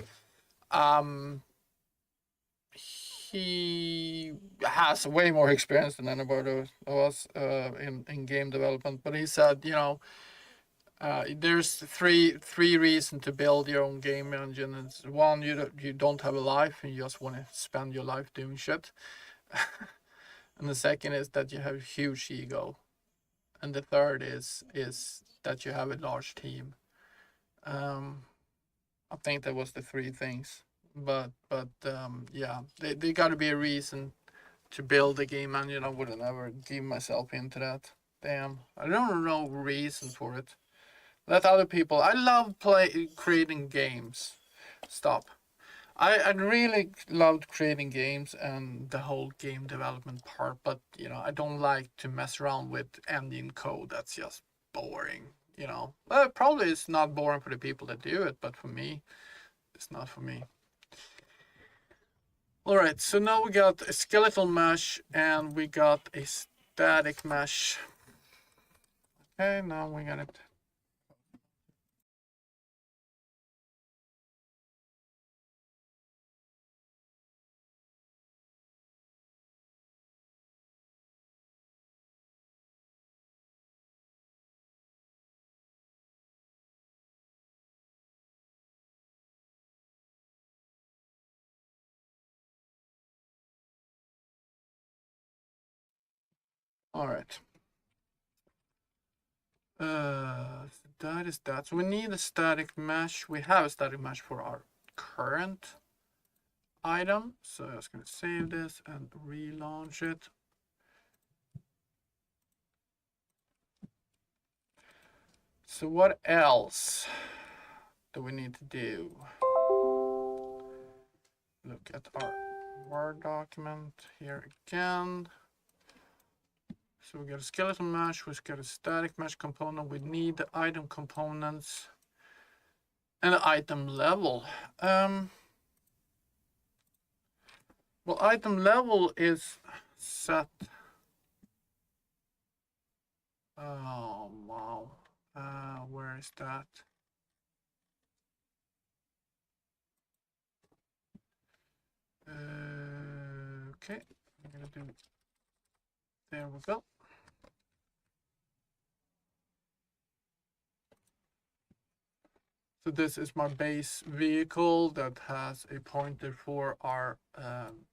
[SPEAKER 1] He has way more experience than anybody of us in game development, but he said, there's three reasons to build your own game engine. It's one, you don't have a life and you just want to spend your life doing shit. And the second is that you have a huge ego. And the third is that you have a large team. I think that was the three things. But yeah, they got to be a reason to build a game engine. I would have never give myself into that. Damn, I don't know reason for it. Let other people. I love creating games. Stop. I really loved creating games and the whole game development part, but I don't like to mess around with engine code. That's just boring. Probably it's not boring for the people that do it, but for me, it's not for me. All right, so now we got a skeletal mesh and we got a static mesh. Okay, now we got it. All right. That is that. So we need a static mesh. We have a static mesh for our current item. So I'm just going to save this and relaunch it. So what else do we need to do? Look at our Word document here again. So we got a skeletal mesh, we got a static mesh component, we need the item components and the item level. Well, item level is set. Oh, wow. Where is that? Okay, I'm gonna do, there we go. So this is my base vehicle that has a pointer for our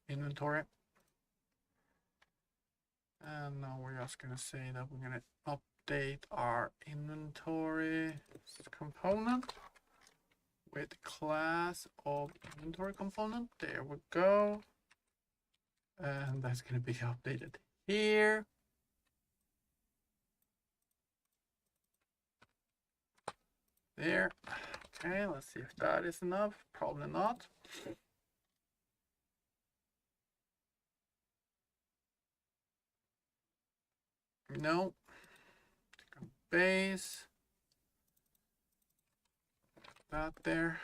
[SPEAKER 1] inventory. And now we're just gonna say that we're gonna update our inventory component with class of inventory component. There we go. And that's gonna be updated here. There. Okay, let's see if that is enough. Probably not. No. Base. That there.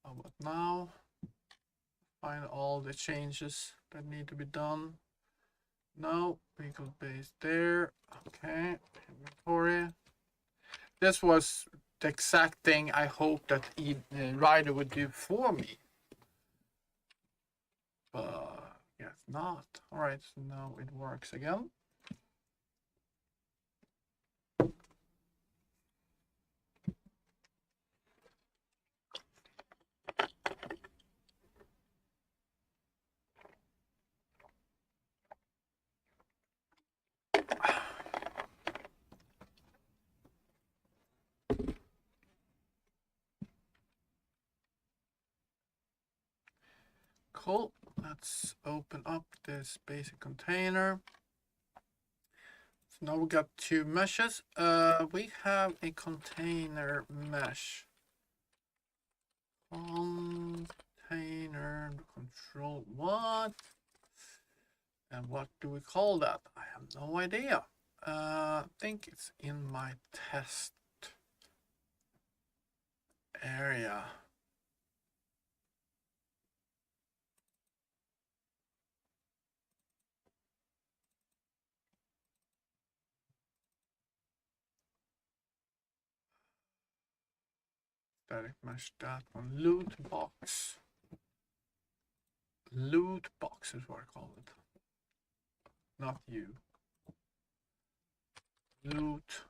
[SPEAKER 1] How about now? Find all the changes that need to be done. No, vehicle base there. Okay, inventory. This was the exact thing I hoped that Rider would do for me. But yes, not. All right, so now it works again. Cool. Let's open up this basic container. So now we got two meshes. We have a container mesh. Container control what? And what do we call that? I have no idea. I think it's in my test area. Static mesh, that one. Loot box. Loot box is what I call it. Not you. Loot.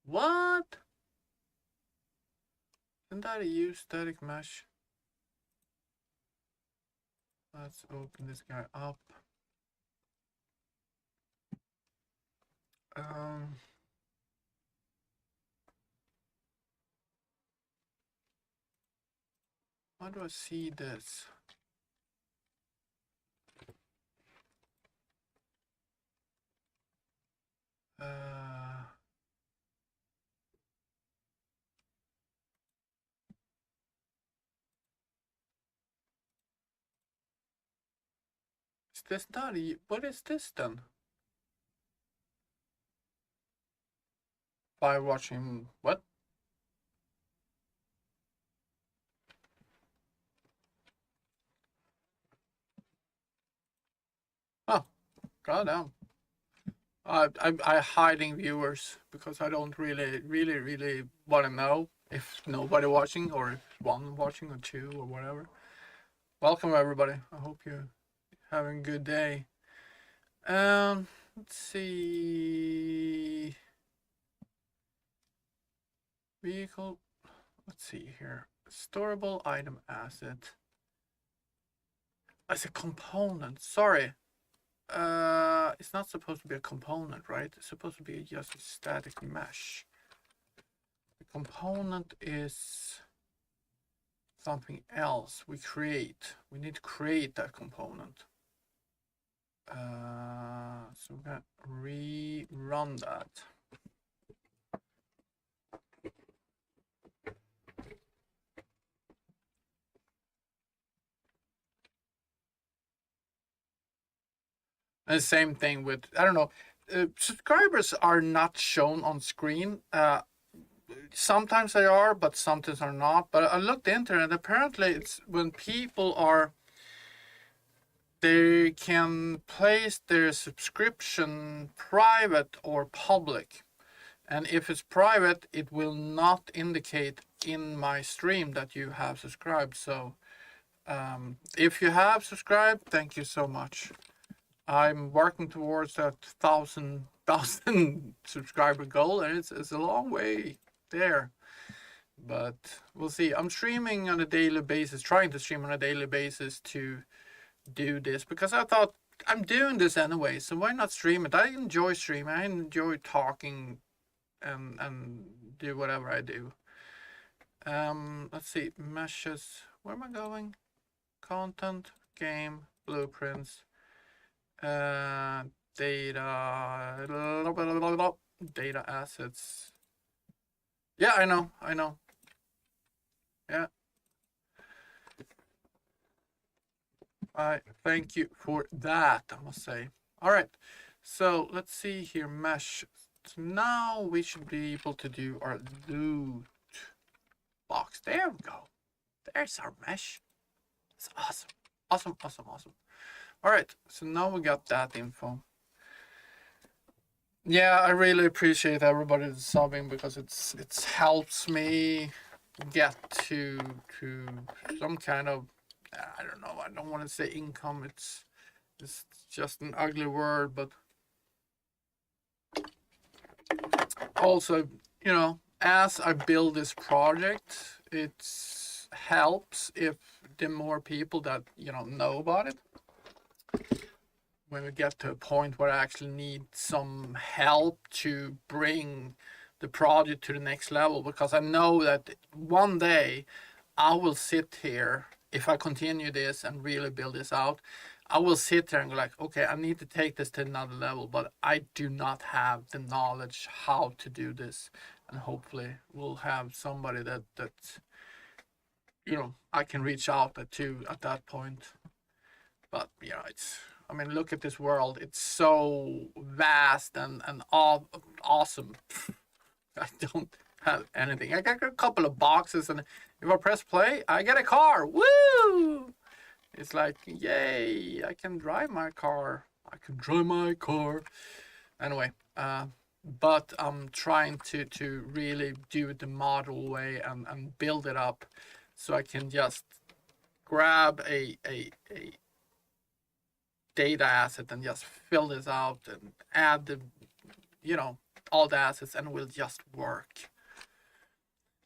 [SPEAKER 1] What? Isn't that a U static mesh? Let's open this guy up. How do I see this? Is this not a, what is this then? By watching what? Oh, goddamn. I'm hiding viewers because I don't really want to know if nobody watching or if one watching or two or whatever. Welcome everybody. I hope you're having a good day. Let's see. Vehicle. Let's see here. Storable item asset. As a component. Sorry. It's not supposed to be a component, right? It's supposed to be just a static mesh. The component is something else we create. We need to create that component. So we're gonna rerun that. And the same thing with, I don't know, subscribers are not shown on screen. sometimes they are, but sometimes are not. But I looked into it, and apparently it's when people are, they can place their subscription private or public. And if it's private, it will not indicate in my stream that you have subscribed. So if you have subscribed, thank you so much. I'm working towards that thousand subscriber goal, and it's a long way there. But we'll see. I'm streaming on a daily basis, trying to stream on a daily basis to do this because I thought I'm doing this anyway, so why not stream it? I enjoy streaming. I enjoy talking and do whatever I do. Let's see, meshes. Where am I going? Content, game, blueprints, data, data assets. Yeah, I know. Yeah. I thank you for that, I must say. All right, so let's see here, mesh. So now we should be able to do our loot box. There we go. There's our mesh. It's awesome. Awesome. All right, so now we got that info. Yeah, I really appreciate everybody that's subbing because it helps me get to some kind of, I don't know. I don't want to say income. It's just an ugly word, but also, you know, as I build this project, it helps if the more people that, you know about it. When we get to a point where I actually need some help to bring the project to the next level, because I know that one day I will sit here, if I continue this and really build this out, I will sit there and go like, okay, I need to take this to another level, but I do not have the knowledge how to do this. And hopefully we'll have somebody that you know, I can reach out to at that point. But yeah, I mean, look at this world. It's so vast and awesome. I don't have anything. I got a couple of boxes, and if I press play, I get a car. Woo! It's like, yay, I can drive my car. Anyway, but I'm trying to really do it the model way and build it up so I can just grab a data asset and just fill this out and add the, you know, all the assets, and it will just work.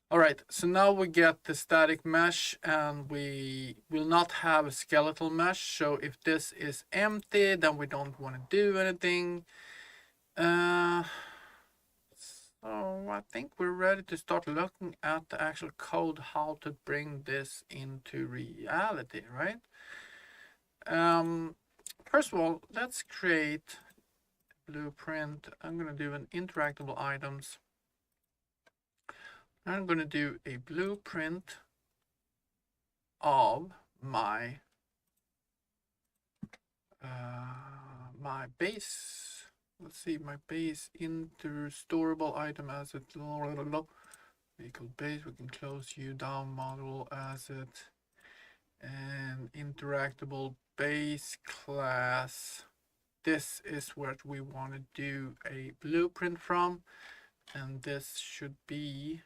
[SPEAKER 1] All right, so now we get the static mesh, and we will not have a skeletal mesh. So if this is empty, then we don't want to do anything. So I think we're ready to start looking at the actual code, how to bring this into reality, right? First of all, let's create a blueprint. I'm going to do an interactable items. I'm going to do a blueprint of my my base. Let's see, my base storable item asset. Vehicle base. We can close you down model asset and interactable base class. This is what we want to do a blueprint from, and this should be,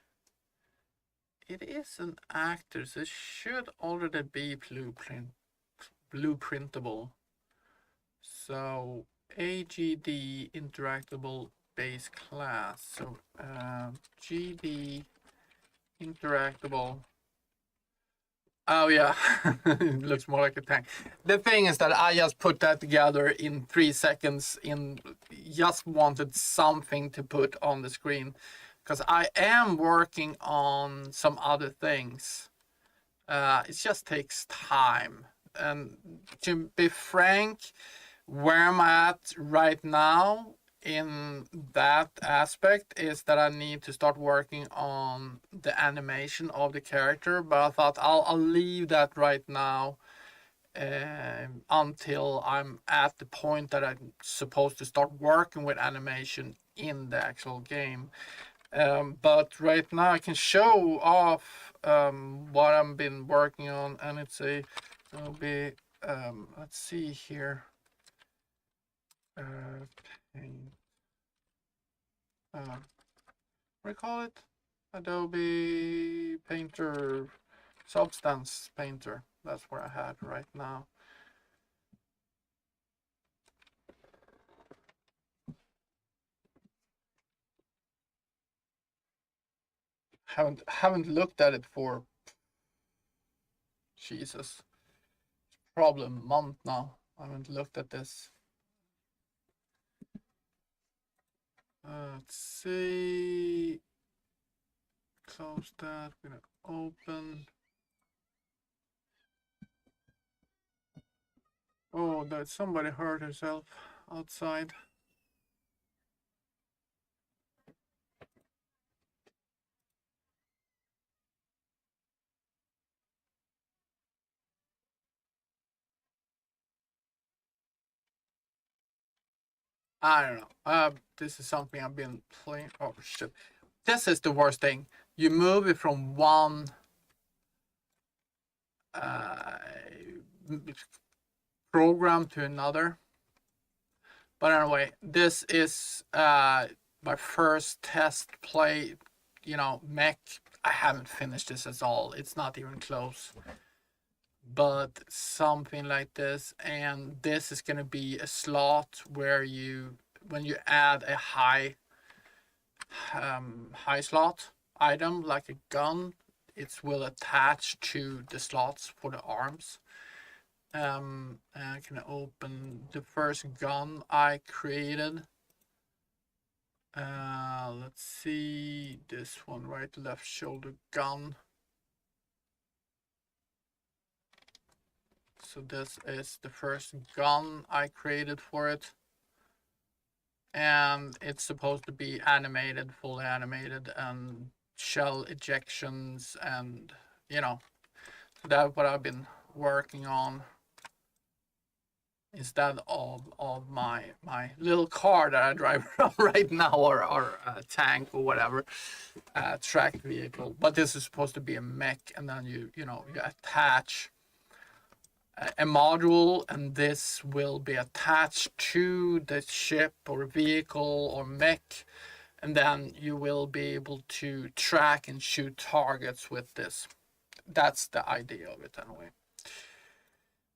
[SPEAKER 1] it is an actor, so it should already be blueprintable. So AGD interactable base class. So GD interactable. Oh yeah, it looks more like a tank. The thing is that I just put that together in 3 seconds. Just wanted something to put on the screen because I am working on some other things. It just takes time. And to be frank, where I'm at right now in that aspect is that I need to start working on the animation of the character, but I thought I'll leave that right now until I'm at the point that I'm supposed to start working with animation in the actual game. But right now I can show off what I've been working on, and it'll be let's see here, paint, what do you call it? Adobe Painter, Substance Painter. That's where I had right now. Haven't looked at it for Jesus, probably a month now. I haven't looked at this. Let's see. Close that. We're gonna open. Oh, that somebody hurt herself outside. I don't know. This is something I've been playing. Oh shit! This is the worst thing. You move it from one uh, program to another. But anyway, this is my first test play. Mech. I haven't finished this at all. It's not even close. But something like this, and this is going to be a slot where when you add a high slot item like a gun, it will attach to the slots for the arms. I can open the first gun I created. Let's see, this one, right left shoulder gun. So this is the first gun I created for it. And it's supposed to be animated, fully animated, and shell ejections, and that's what I've been working on instead of my little car that I drive around right now, or a tank or whatever, tracked vehicle. But this is supposed to be a mech, and then you attach a module, and this will be attached to the ship or vehicle or mech, and then you will be able to track and shoot targets with this. That's the idea of it anyway.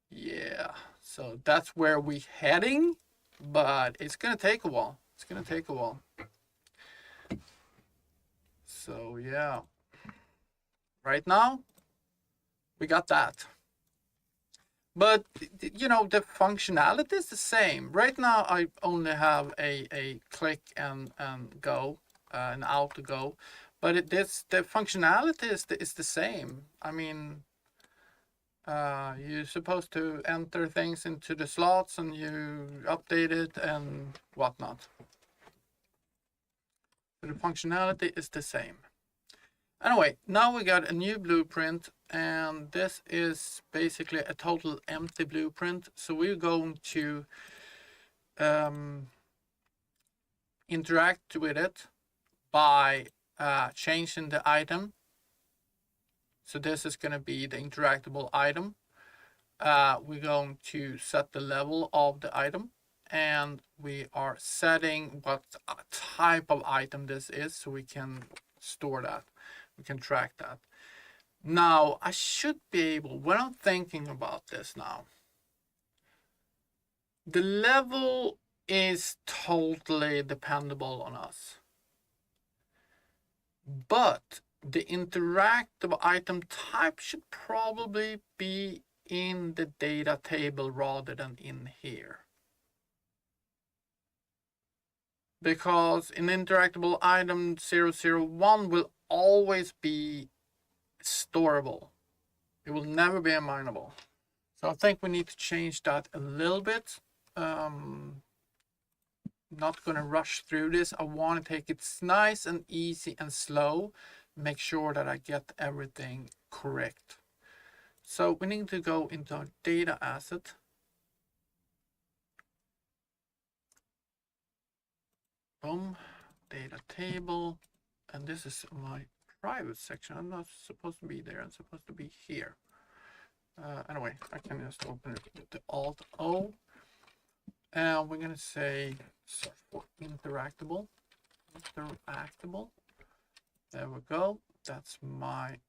[SPEAKER 1] Yeah, so that's where we're heading, but it's gonna take a while. So yeah, right now we got that. But the functionality is the same. Right now I only have a click and go, an out to go, but the functionality is the same. I mean, you're supposed to enter things into the slots and you update it and whatnot. So the functionality is the same. Anyway, now we got a new blueprint, and this is basically a total empty blueprint. So we're going to interact with it by changing the item. So this is going to be the interactable item. We're going to set the level of the item, and we are setting what type of item this is, so we can store that. We can track that. Now, I should be able, when I'm thinking about this now, the level is totally dependable on us. But the interactive item type should probably be in the data table rather than in here. Because an interactable item 001 will always be storable. It will never be mineable. So I think we need to change that a little bit. Not going to rush through this. I want to take it nice and easy and slow. Make sure that I get everything correct. So we need to go into our data asset. Boom, data table. and this is my private section. I'm not supposed to be there. I'm supposed to be here. Anyway, I can just open it with the Alt O, and we're gonna say search for interactable. There we go. That's my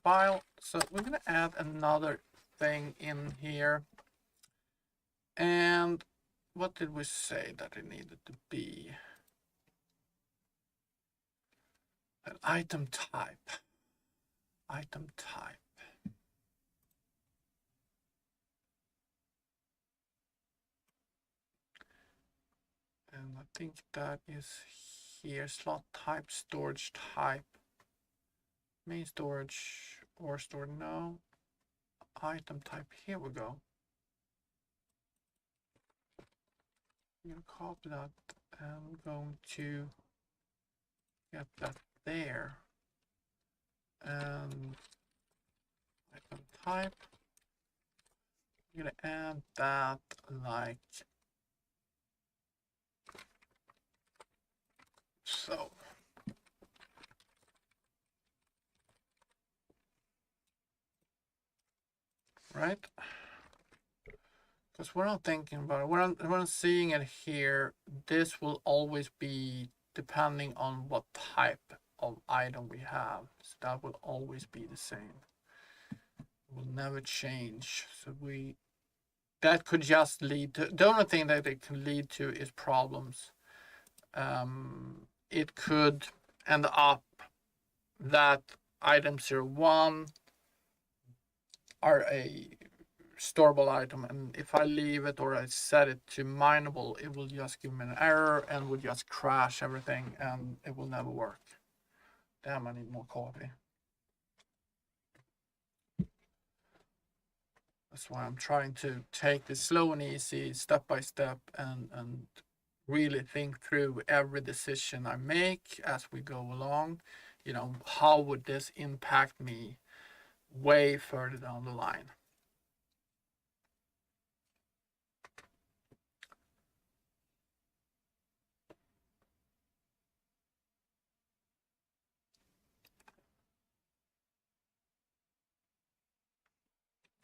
[SPEAKER 1] file. So we're gonna add another thing in here. And what did we say that it needed to be? An item type. Item type. And I think that is here. Slot type, storage type. Main storage or store, no. Item type, here we go. I'm gonna copy that and I'm going to get that there. And item type, I'm gonna add that like so. Right? Because we're not thinking about it. We're not seeing it here. This will always be depending on what type of item we have. So that will always be the same. It will never change. So that could just lead to, the only thing that it can lead to is problems. It could end up that item 01 are a storeable item, and if I leave it or I set it to mineable, it will just give me an error and will just crash everything, and it will never work. Damn, I need more coffee. That's why I'm trying to take this slow and easy, step by step, and really think through every decision I make as we go along. You know, how would this impact me way further down the line?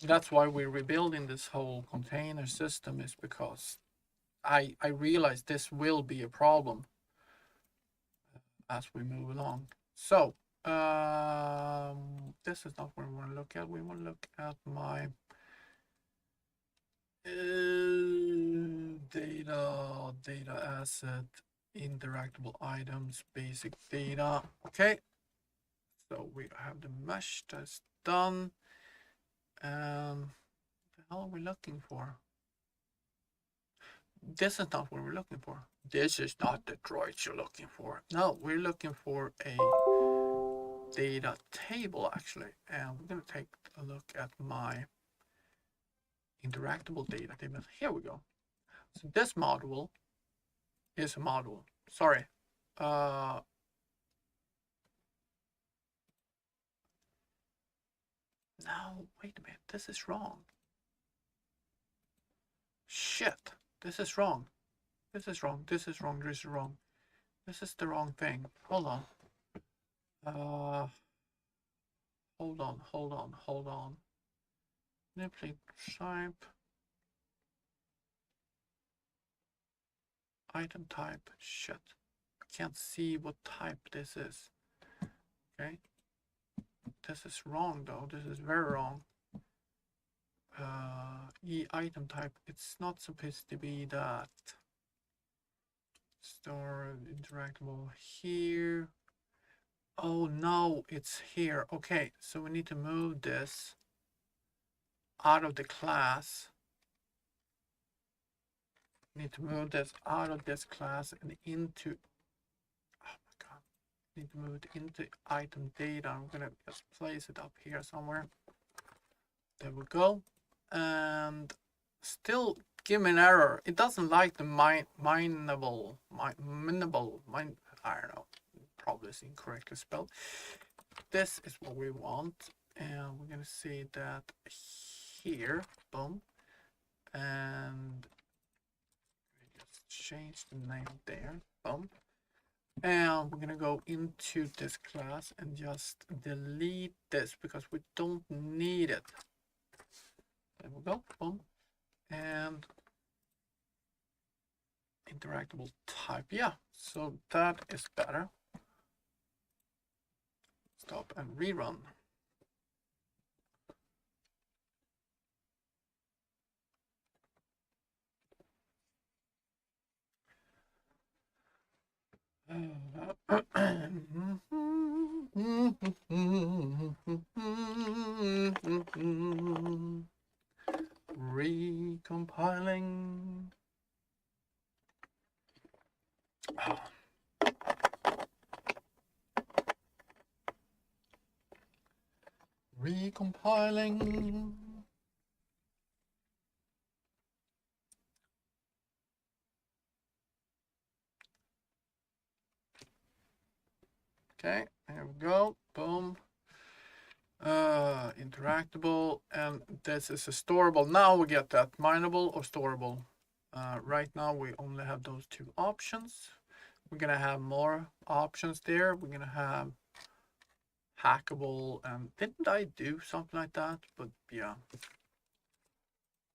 [SPEAKER 1] That's why we're rebuilding this whole container system, is because I realize this will be a problem as we move along. So this is not what we want to look at. We want to look at my data asset, interactable items, basic data. Okay, so we have the mesh that's done. What the hell are we looking for? This is not what we're looking for. This is not the droids you're looking for. No, we're looking for a data table actually, and we're going to take a look at my interactable data table. Here we go. So this module is a module. Sorry. No, wait a minute. This is wrong. Shit. This is wrong. This is wrong. This is wrong. This is wrong. This is the wrong thing. Hold on. Hold on. Manipulate type. Item type. Shit. I can't see what type this is. Okay. This is wrong though. This is very wrong. Item type. It's not supposed to be that. Store interactable here. Oh no, it's here. Okay, so we need to move this out of the class. We need to move this out of this class and into, oh my god, need to move it into item data. I'm gonna just place it up here somewhere. There we go. And still give me an error. It doesn't like the mineable, I don't know, probably is incorrectly spelled. This is what we want, and we're gonna see that here, boom, and just change the name there, boom. And we're gonna go into this class and just delete this because we don't need it. There we go, boom. And interactable type, yeah, so that is better. Stop and rerun. Recompiling. Recompiling. Okay, there we go. Boom. Interactable, and this is a storable. Now we get that mineable or storable. Right now we only have those two options. We're gonna have more options there. We're gonna have hackable, and didn't I do something like that? But yeah,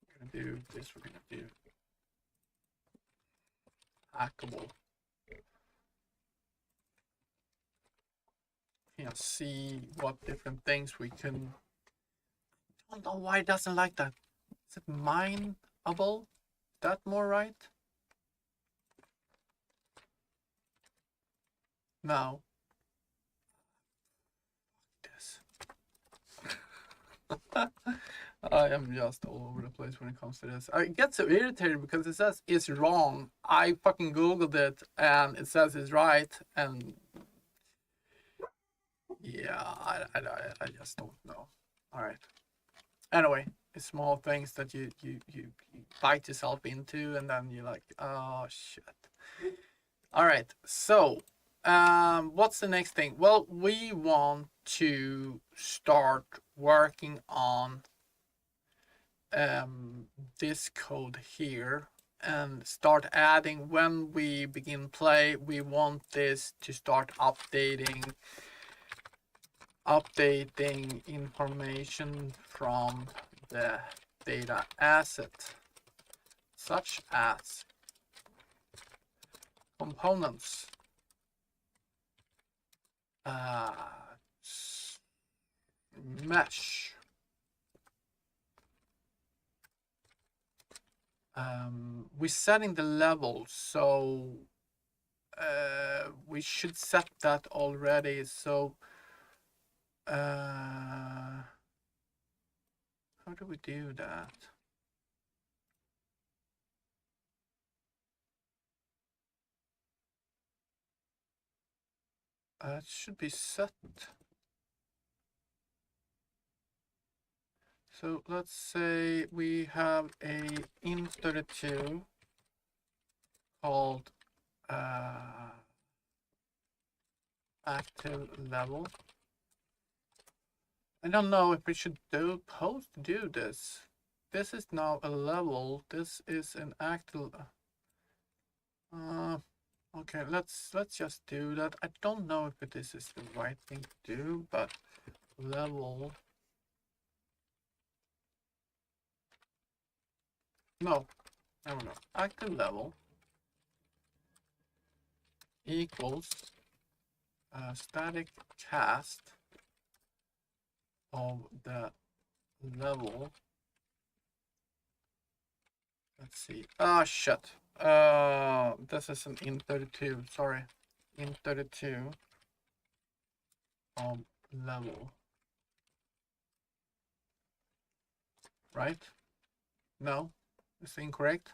[SPEAKER 1] we're gonna do this. We're gonna do hackable. Yeah, see what different things we can. I don't know why it doesn't like that. Is it mineable? Is that more right? No. This. I am just all over the place when it comes to this. I get so irritated because it says it's wrong. I fucking googled it and it says it's right, and yeah, I just don't know. All right. Anyway, it's small things that you bite yourself into, and then you're like, oh shit. All right. So, what's the next thing? Well, we want to start working on this code here and start adding. When we begin play, we want this to start updating information from the data asset, such as components, mesh, we're setting the level, so we should set that already. So how do we do that? It should be set. So let's say we have a int32 called active level. I don't know if we should do this. This is now a level. This is an active. Okay, let's just do that. I don't know if this is the right thing to do, but level. No, I don't know. Active level equals static cast of the level. Let's see. Ah, shit. This is an int32. Sorry, int32 of level. Right? No, it's incorrect.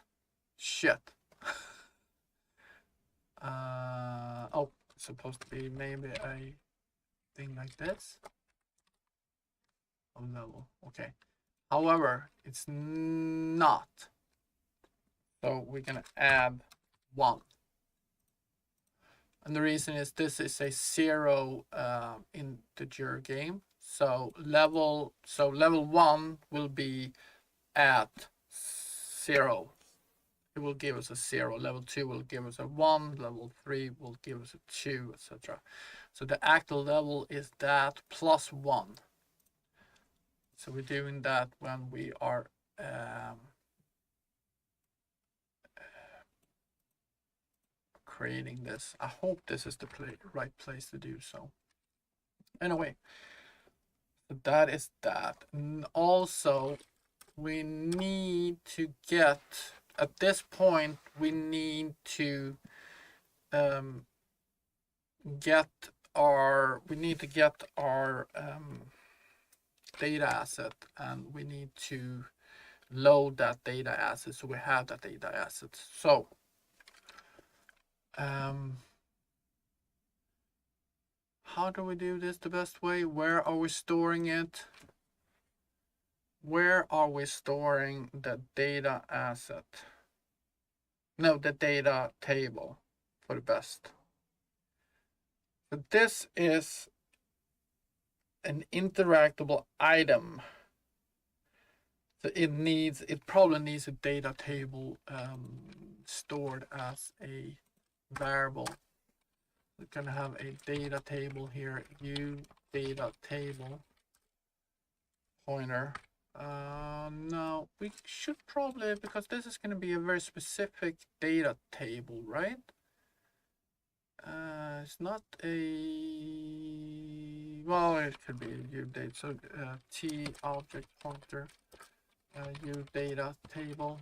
[SPEAKER 1] Shit. Oh, it's supposed to be maybe a thing like this. Of level. Okay. However, it's not. So we're gonna add 1. And the reason is this is a 0 integer game. So level 1 will be at 0. it will give us a 0. Level 2 will give us a 1. Level 3 will give us a 2, etc. So the actual level is that plus 1. So we're doing that when we are creating this. I hope this is the right place to do so. Anyway, so that is that. And also, we need to get, at this point, we need to get our data asset, and we need to load that data asset so we have that data asset. So how do we do this the best way? Where are we storing it? Where are we storing the data asset? No, the data table for the best. So this is an interactable item. So it probably needs a data table stored as a variable. We're gonna have a data table here, u data table pointer. No, we should probably, because this is gonna be a very specific data table, right? It's not a, well, it could be a u date. So t object pointer u data table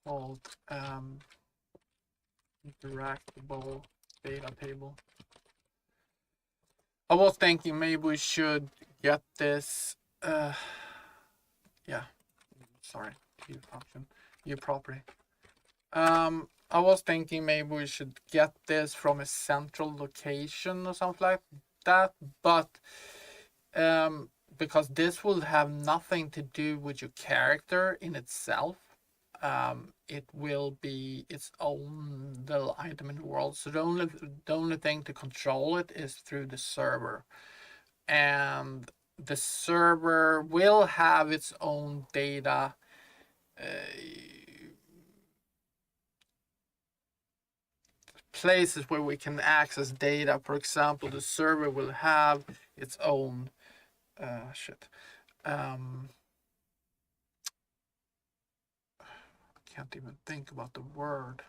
[SPEAKER 1] called interactable data table. I was thinking maybe we should get this. Yeah, sorry, u function, u property. I was thinking maybe we should get this from a central location or something like that, but because this will have nothing to do with your character in itself, it will be its own little item in the world. So the only thing to control it is through the server, and the server will have its own data places where we can access data. For example, the server will have its own can't even think about the word.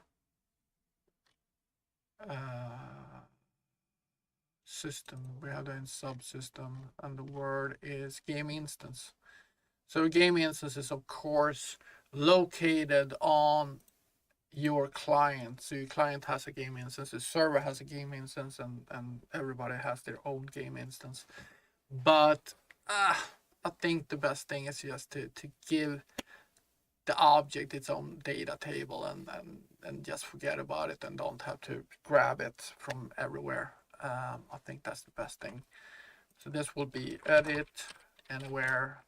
[SPEAKER 1] System. We have that in subsystem, and the word is game instance. So a game instance is of course located on your client. So your client has a game instance, the server has a game instance, and everybody has their own game instance. But I think the best thing is just to give the object its own data table and just forget about it and don't have to grab it from everywhere. I think that's the best thing. So this will be edit anywhere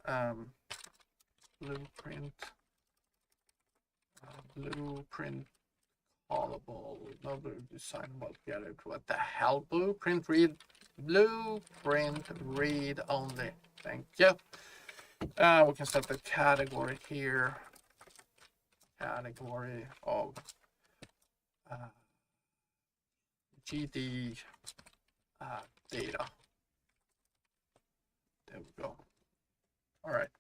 [SPEAKER 1] blueprint callable, no designable, get it. What the hell? Blueprint read only. Thank you. We can set the category here. Category of GD data. There we go. All right.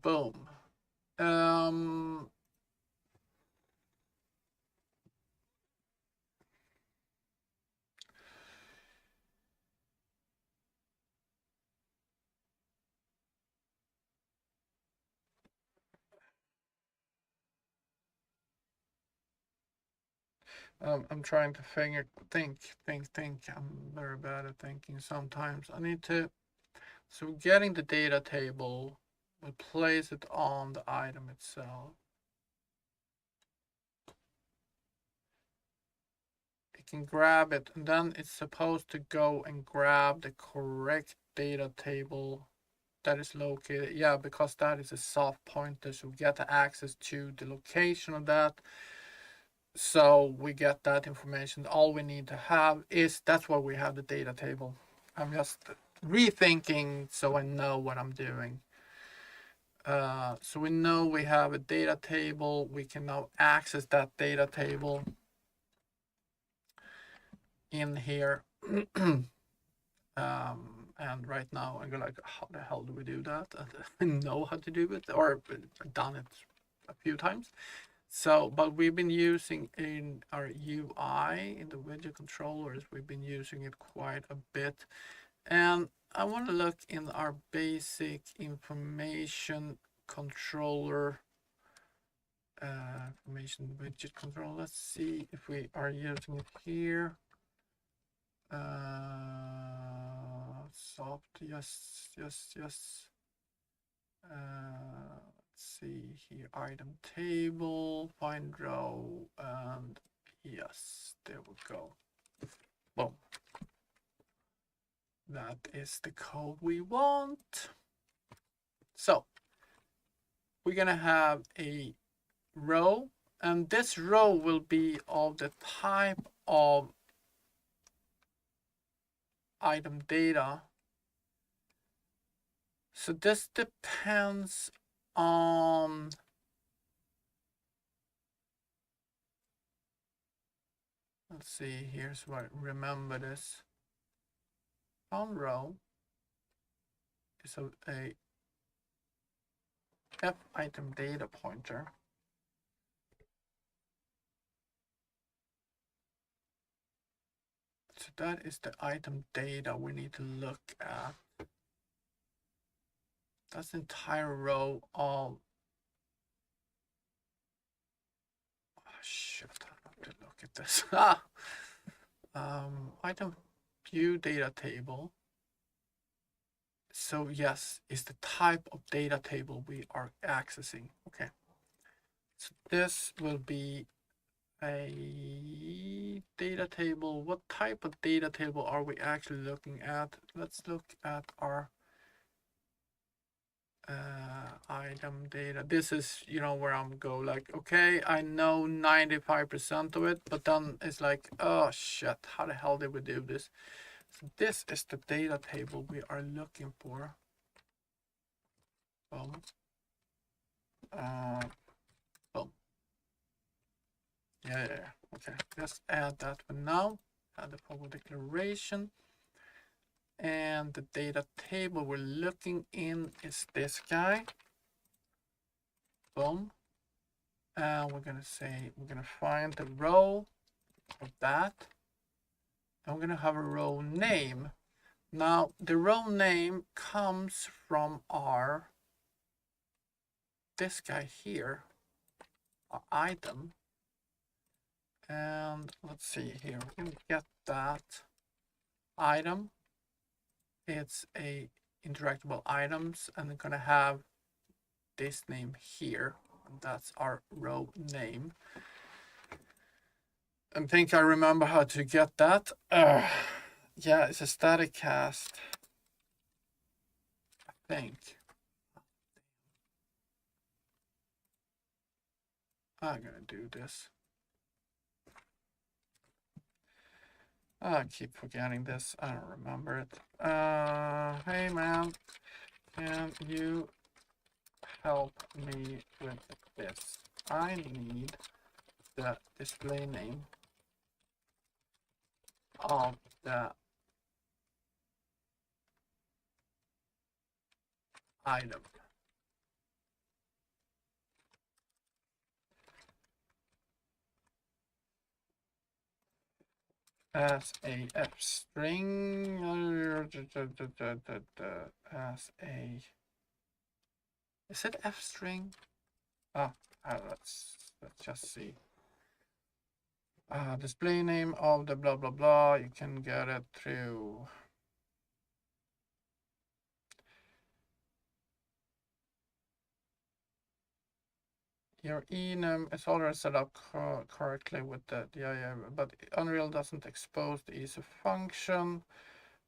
[SPEAKER 1] Boom. I'm trying to think. I'm very bad at thinking sometimes. I need to, so getting the data table, we place it on the item itself. It can grab it, and then it's supposed to go and grab the correct data table that is located. Yeah, because that is a soft pointer, so we get the access to the location of that. So we get that information. All we need to have is, that's why we have the data table. I'm just rethinking so I know what I'm doing. So we know we have a data table. We can now access that data table in here. And right now I'm like, how the hell do we do that? I know how to do it, or I've done it a few times. So, but we've been using in our UI, in the widget controllers, we've been using it quite a bit. And I want to look in our basic information controller, information widget control. Let's see if we are using it here. Soft, yes. Let's see here, item table, find row, and yes, there we go. Boom. That is the code we want. So we're gonna have a row, and this row will be of the type of item data. So this depends on, let's see, here's what, remember this. On row is a f item data pointer. So that is the item data we need to look at. That's the entire row of, oh, shit, I have to look at this. Item view data table. So yes, is the type of data table we are accessing. Okay. So this will be a data table. What type of data table are we actually looking at? Let's look at our item data. This is, you know, where I'm go like, okay, I know 95% of it, but then it's like, oh shit, how the hell did we do this? So this is the data table we are looking for. Boom. Boom. Yeah. Okay, let's add that for now. Add the forward declaration. And the data table we're looking in is this guy. Boom. And we're gonna say, we're gonna find the row of that. And we're gonna have a row name. Now the row name comes from our, this guy here, our item. And let's see here, we can get that item. It's a interactable items, and we're gonna have this name here. And that's our row name. I think I remember how to get that. Yeah, it's a static cast, I think. I'm gonna do this. I keep forgetting this. I don't remember it. Hey man, can you help me with this? I need the display name of the item. As a f string, as a, is it f string? Let's just see. Display name of the blah blah blah. You can get it through your enum is already set up correctly with the but Unreal doesn't expose the easy function.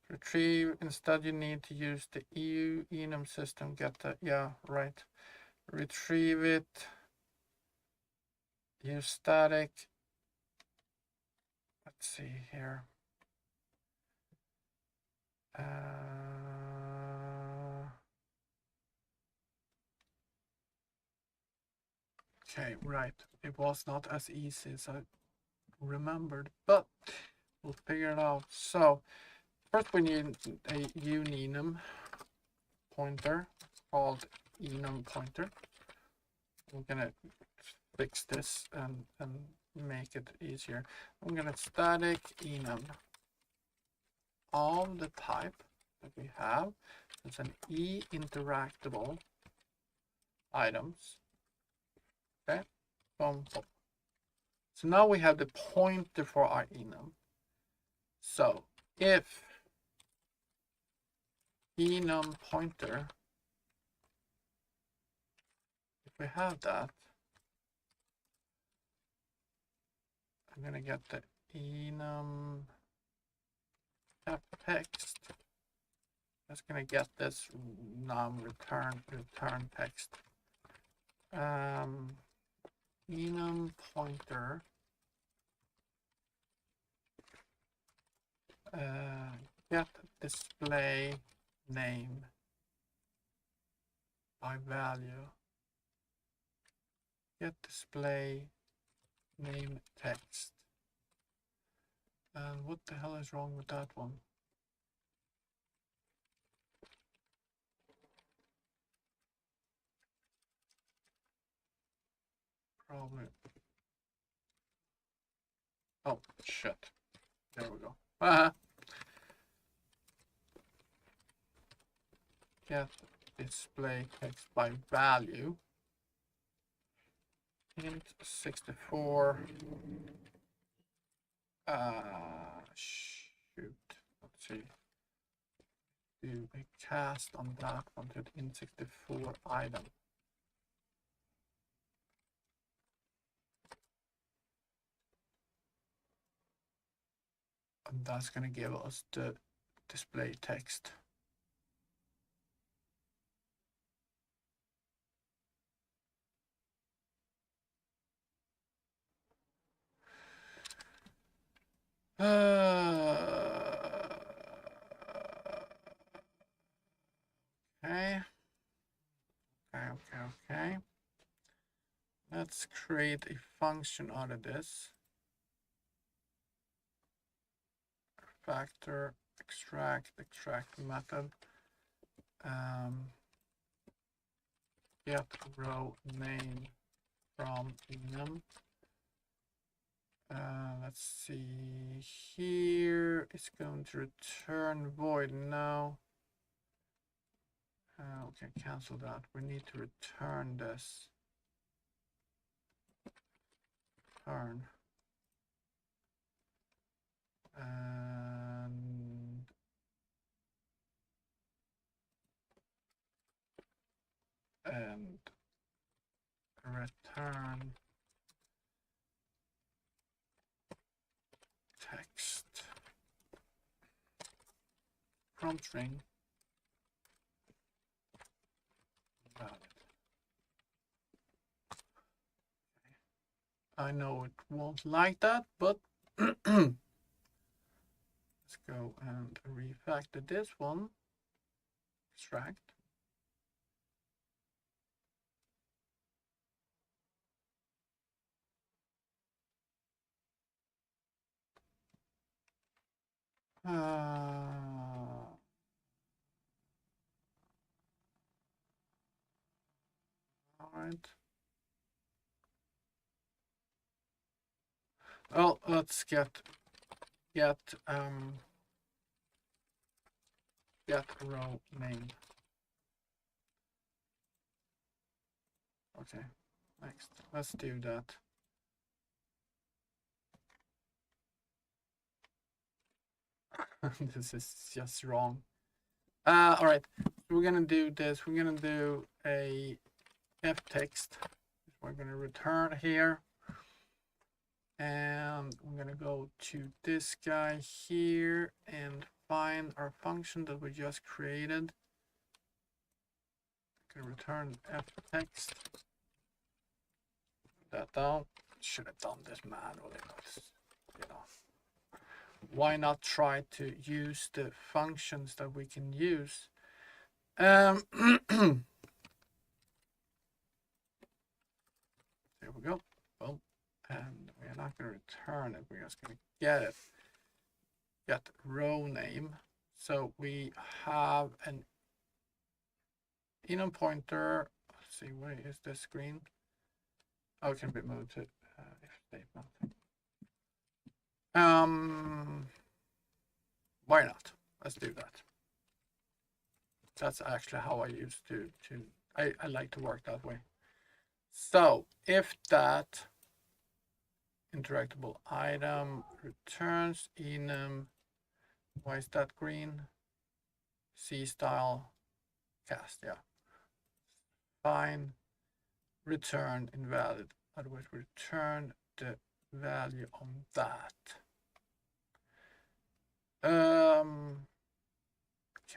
[SPEAKER 1] Retrieve, instead you need to use the EU enum system. Get the, yeah, right. Retrieve it. Use static. Let's see here. Okay, right. It was not as easy as I remembered, but we'll figure it out. So first we need a unenum pointer called enum pointer. We're gonna fix this and make it easier. I'm gonna static enum of the type that we have. It's an interactable items. Okay, boom. So now we have the pointer for our enum. So if enum pointer, if we have that, I'm gonna get the enum text. Just gonna get this num return text. Enum pointer get display name by value. Get display name text. And what the hell is wrong with that one? Probably. Oh, shit. There we go. Get display text by value. Int 64. Shoot. Let's see. Do a cast on that one to int 64 item. And that's going to give us the display text. Okay. Okay. Let's create a function out of this. Factor, extract method. Get row name from enum. Let's see here. It's going to return void now. Okay, cancel that. We need to return this. Return. And return text prompt string valid. I know it won't like that, but let's go and refactor this one. Extract. All right. Well, let's get row name. Okay, next. Let's do that. This is just wrong. All right, we're gonna do this. We're gonna do a f text. We're gonna return here, and I'm gonna go to this guy here and find our function that we just created. I'm gonna return f text. Put that down. Should have done this manually, but you know. Why not try to use the functions that we can use? There we go. Boom. And we're not going to return it. We're just going to get it. Get row name. So we have an enum pointer. Let's see, where is the screen? Oh, it can be moved to if statement. Why not? Let's do that. That's actually how I used to I like to work that way. So if that interactable item returns enum, why is that green? C style cast, yeah. Fine. Return invalid. Otherwise, return the value on that. Can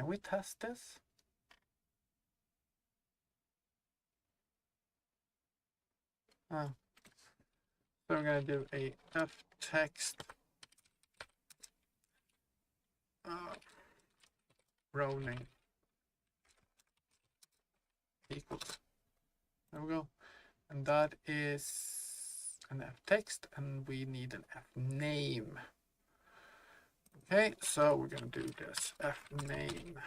[SPEAKER 1] we test this? So we're gonna do a f text row name equals. There we go. And that is an f text, and we need an f name. Okay, so we're gonna do this f name.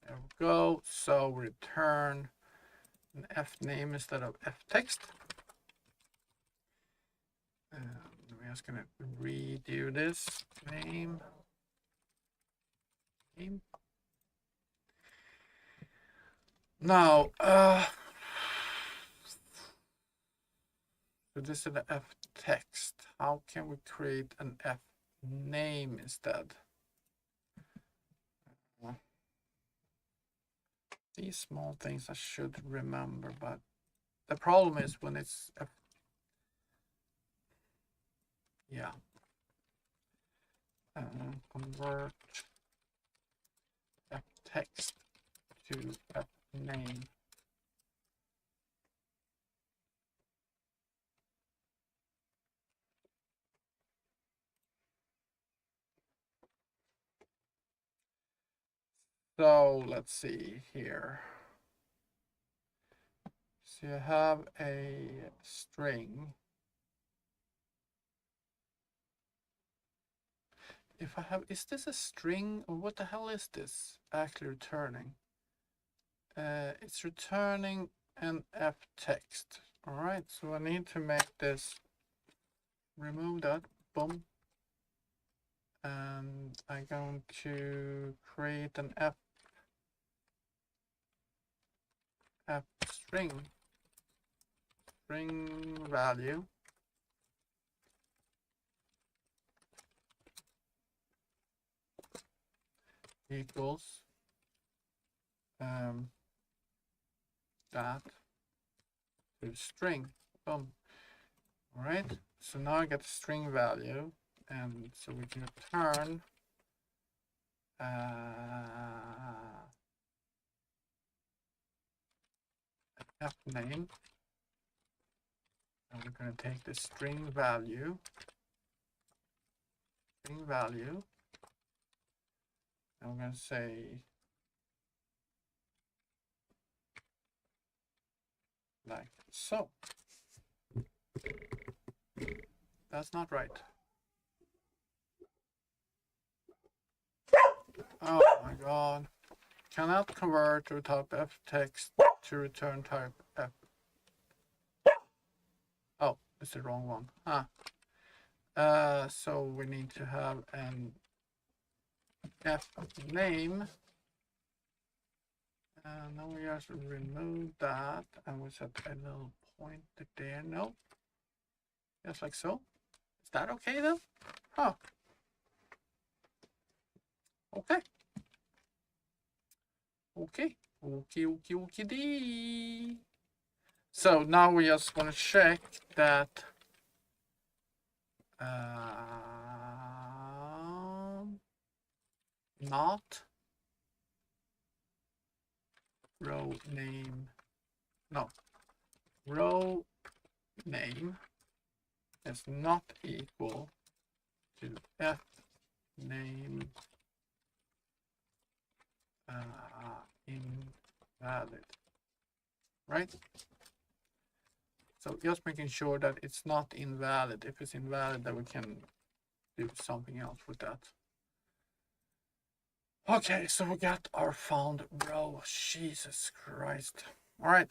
[SPEAKER 1] There we go. So return an f name instead of f text. We're just gonna redo this name. Now, so this is an f text. How can we create an f name instead? These small things I should remember, but the problem is when it's yeah. Convert f text to f name. So let's see here. So you have a string. If I have, is this a string or what the hell is this actually returning? It's returning an f text. All right, so I need to make this, remove that, boom. And I'm going to create an f string value equals that to string. Boom. All right, so now I get the string value, and so we can return f name, and we're going to take the string value, and we're going to say like so. That's not right. Oh my god. Cannot convert to type f text to return type f. Oh, it's the wrong one. So we need to have an f name. And then we just remove that, and we set a little pointer there. No, just like so. Is that okay then? Huh. Okay. Okay dee. So now we just want to check that not row name, no, row name is not equal to f name invalid, right? So just making sure that it's not invalid. If it's invalid, then we can do something else with that. Okay, so we got our found row. Jesus Christ. All right.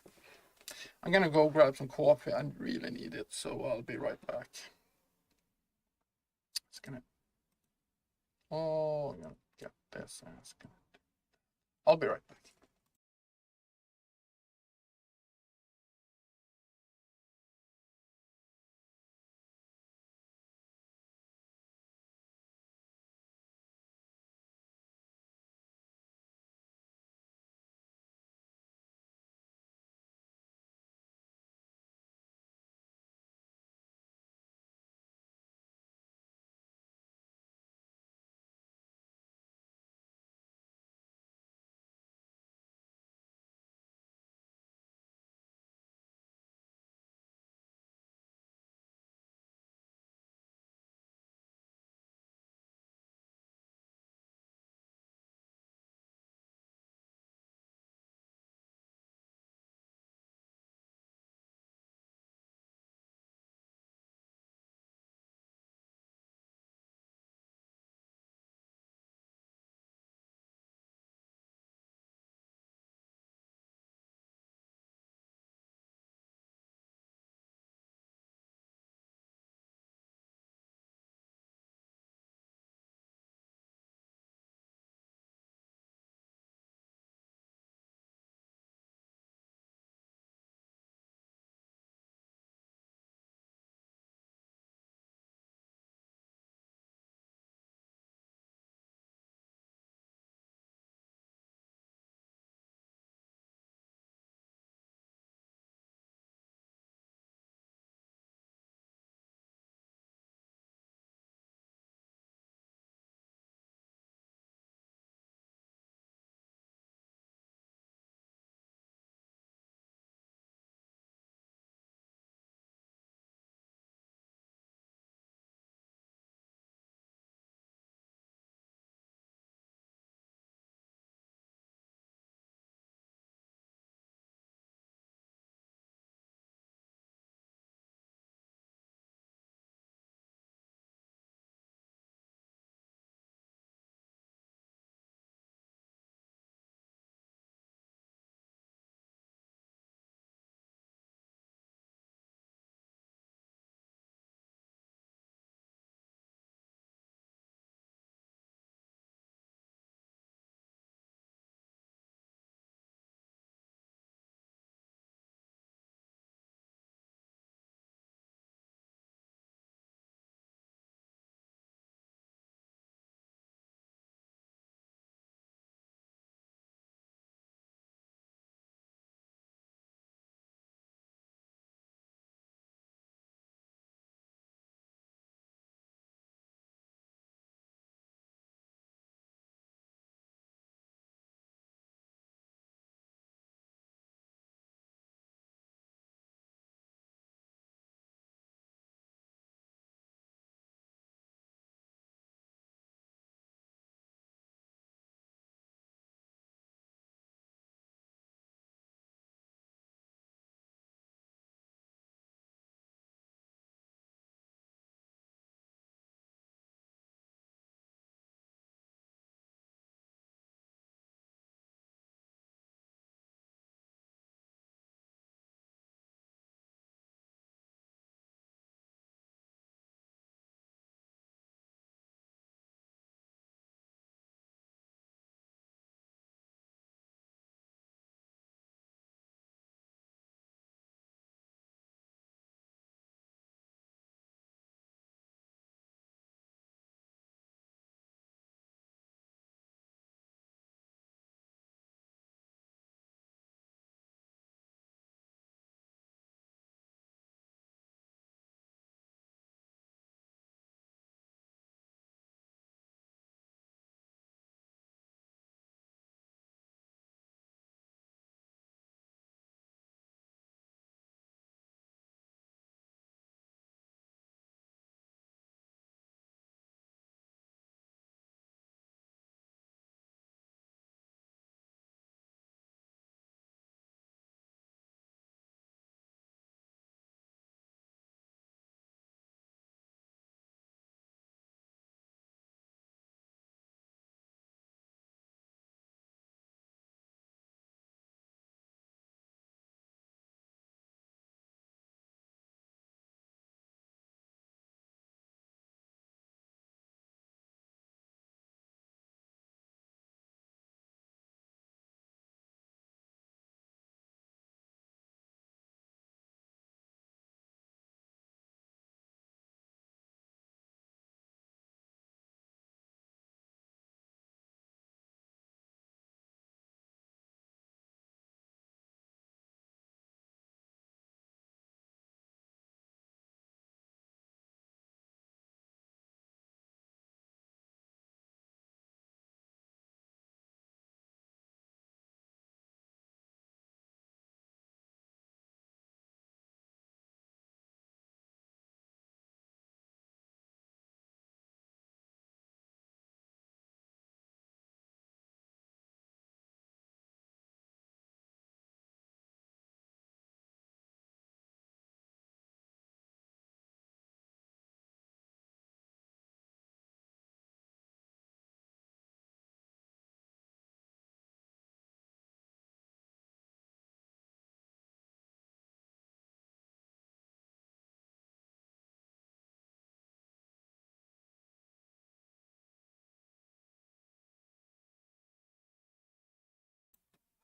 [SPEAKER 1] I'm gonna go grab some coffee. I really need it, so I'll be right back. It's gonna. Oh, I'm gonna get this. I'll be right back.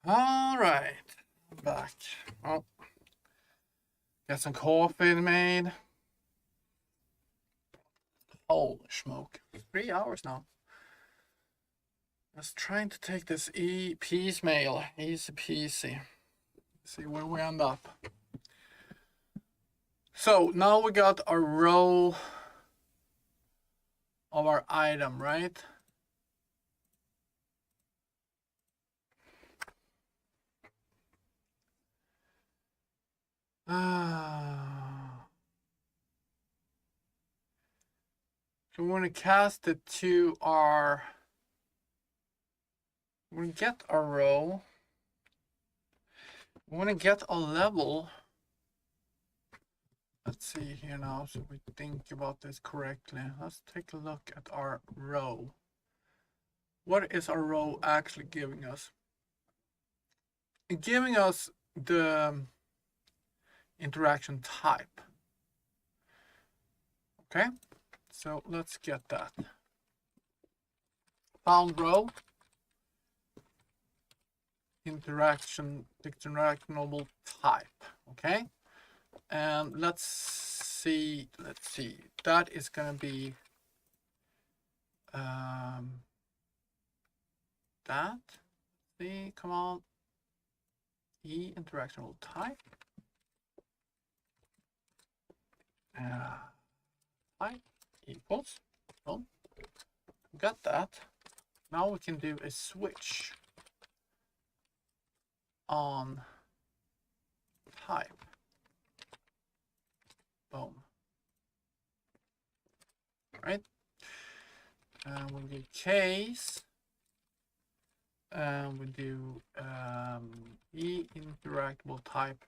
[SPEAKER 1] All right, I'm back. Oh, get some coffee made. Holy smoke. 3 hours now. I was trying to take this piecemeal, easy peasy. See where we end up. So now we got a row of our item, right? So we're gonna cast it to our. We're gonna get a row. We want to get a level. Let's see here now, so we think about this correctly. Let's take a look at our row. What is our row actually giving us? It's giving us the interaction type. Okay, so let's get that. Found row. Interactionable type. Okay, and let's see. That is gonna be that. See, come on. Interactional type. Type equals. Oh, got that. Now we can do a switch on type. Boom. Right. And we'll do case. And we'll do interactable type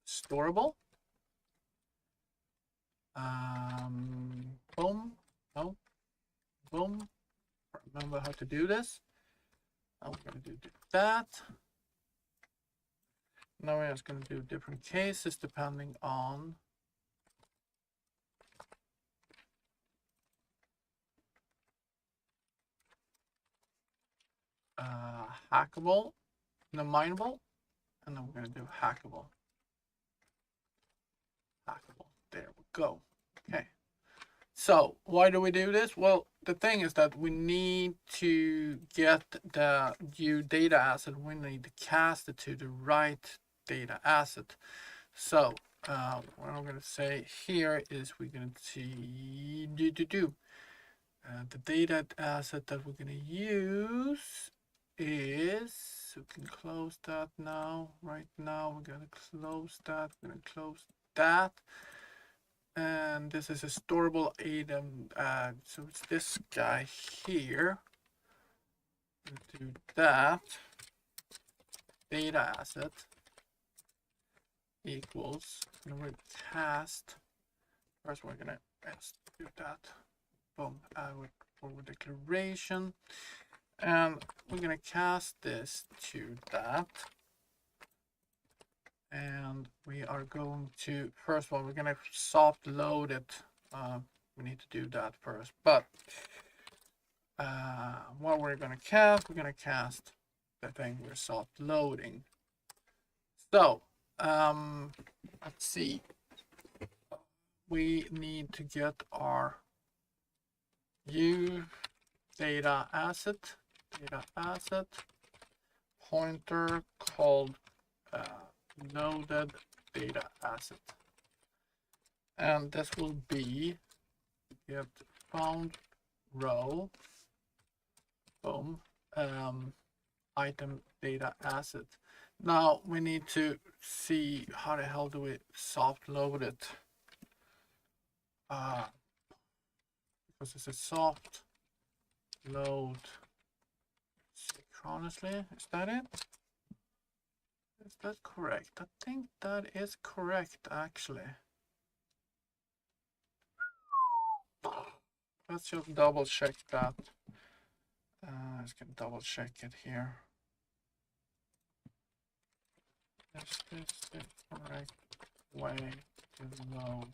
[SPEAKER 1] storable. Boom. Oh, boom. Remember how to do this. I'm going to do that. Now we're just going to do different cases depending on hackable, no mineable, and then we're going to do hackable. There we go. Okay. So why do we do this? Well, the thing is that we need to get the new data asset. We need to cast it to the right data asset. So what I'm going to say here is we're going to see the data asset that we're going to use is, we can close that now. Right now we're going to close that. We're going to close that. And this is a storable item. So it's this guy here. Do that. Data asset equals, and we're cast. First, we're gonna do that. Boom. With forward declaration, and we're gonna cast this to that. And we are going to, first of all, we're going to soft load it. We need to do that first. But what we're going to cast the thing we're soft loading. So let's see. We need to get our new data asset pointer called loaded data asset, and this will be get found row, boom, item data asset. Now we need to see how the hell do we soft load it, because it's a soft load synchronously. Is that it? Is that correct? I think that is correct, actually. Let's just double check that. Let's get double check it here. Is this the correct way to load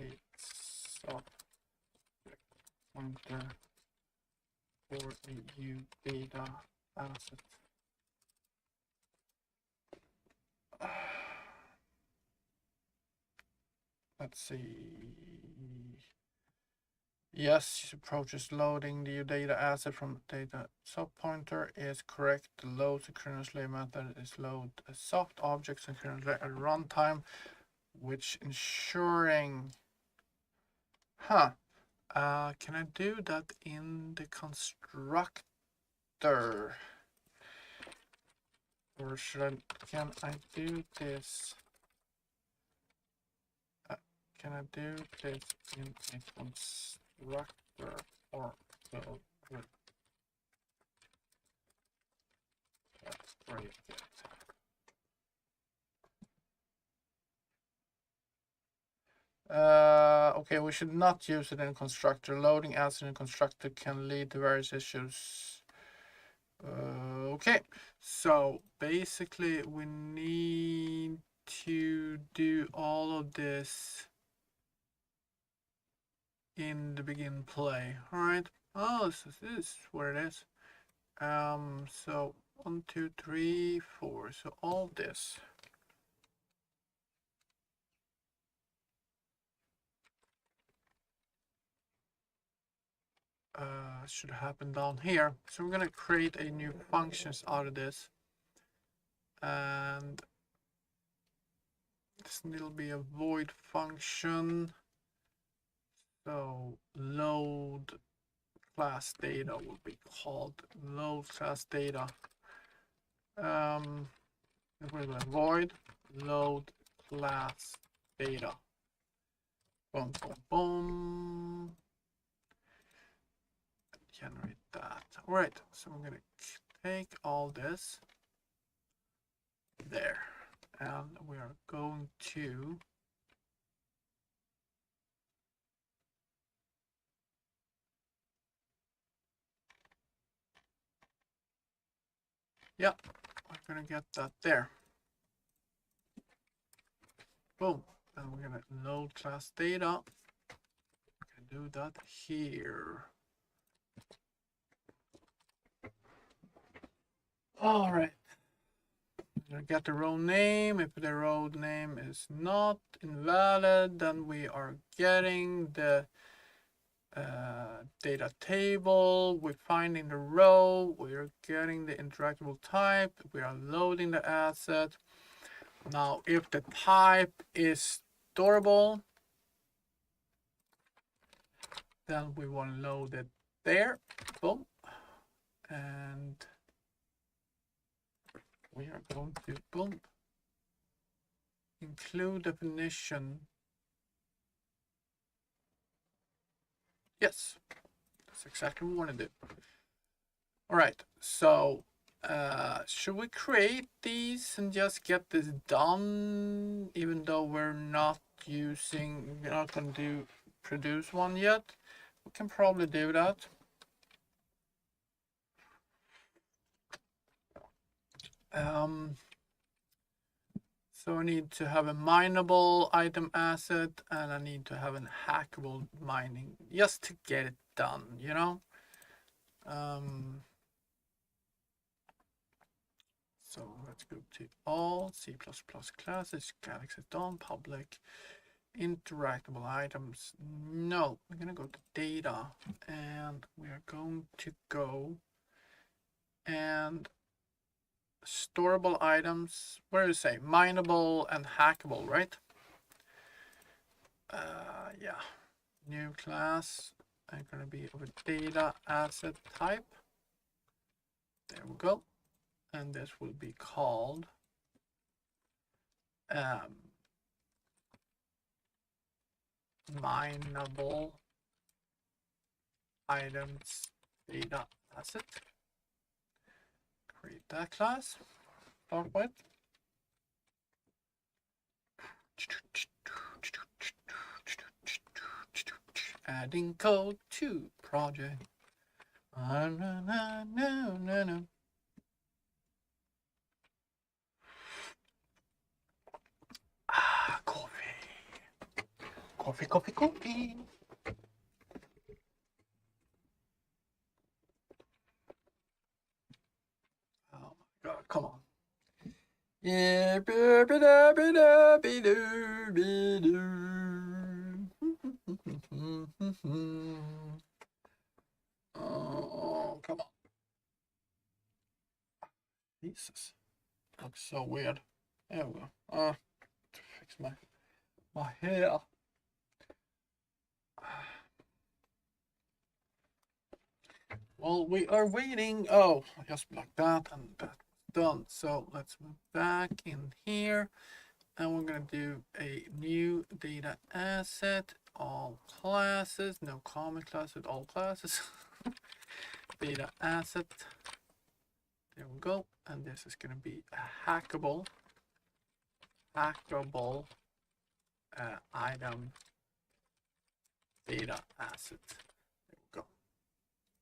[SPEAKER 1] a subject pointer for a new data asset? let's see. Yes, approach is loading the data asset from data subpointer is correct. The load synchronously method is load a soft object synchronously at runtime, which ensuring. Huh. Can I do that in the constructor? Or can I do this? Can I do this in a constructor or will it break it? Okay, we should not use it in constructor. Loading as in constructor can lead to various issues. Okay, so basically we need to do all of this in the begin play. All right. Oh, this is where it is. So 1, 2, 3, 4. So all this. Should happen down here. So we're gonna create a new functions out of this, and this will be a void function. So load class data will be called load class data. We're going void load class data. Boom, boom, boom. Generate that. All right, so I'm gonna take all this there, and we are going to yeah, we're gonna get that there. Boom, and we're gonna load class data. We can do that here. All right. Get the row name. If the row name is not invalid, then we are getting the data table. We're finding the row. We're getting the interactable type. We are loading the asset. Now, if the type is storable, then we want to load it there. Boom. And we are going to boom. Include definition. Yes, that's exactly what we want to do. All right, so should we create these and just get this done, even though we're not going to produce one yet? We can probably do that. So I need to have a mineable item asset, and I need to have a hackable mining just to get it done, you know? So let's go to all C++ classes, Galaxy Dawn, public, interactable items. No, we're gonna go to data, and we are going to go and storable items. Where do you say mineable and hackable, right? Yeah, new class. I'm gonna be over data asset type. There we go. And this will be called mineable items data asset. Create that class. Start with. Adding code to project. No. Coffee. Oh my god, come on. Yeah, oh, come on. Jesus. Looks so weird. There we go. To fix my hair. Well, we are waiting. Oh, just like that, and that's done. So let's move back in here, and we're gonna do a new data asset, all classes, no common classes, all classes. Data asset. There we go, and this is gonna be a hackable item data asset. There we go.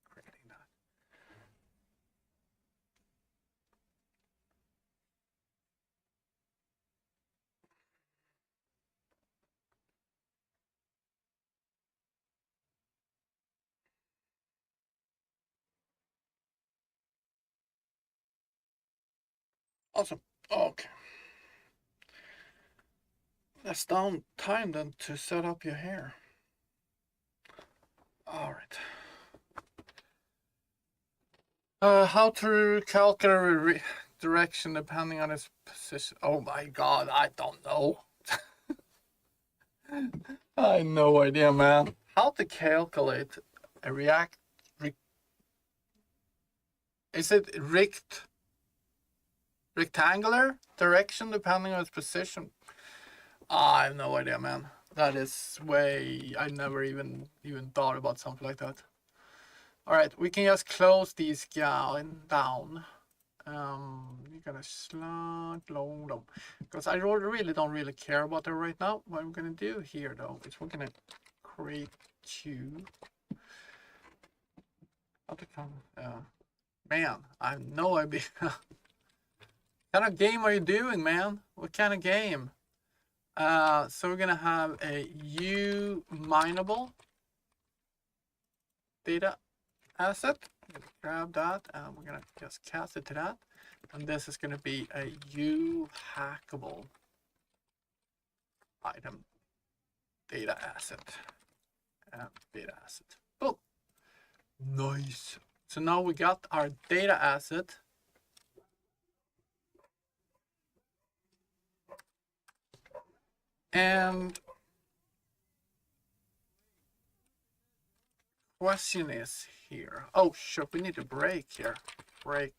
[SPEAKER 1] Creating that. Awesome. Okay. That's down time then to set up your hair. All right. How to calculate direction depending on its position. Oh my god, I don't know. I have no idea, man. How to calculate a is it rectangular direction depending on its position? I have no idea, man. That is way I never even thought about something like that. All right, we can just close these guys down. You gotta slide load them because I really don't really care about that right now. What I'm gonna do here though is we're gonna create two. How to come? Man, I have no idea. What kind of game are you doing, man? What kind of game? So we're gonna have a U mineable data asset. Grab that and we're gonna just cast it to that. And this is gonna be a U hackable item data asset. Data asset. Oh, nice. So now we got our data asset. And question is here. Oh, sure, we need a break here. Break.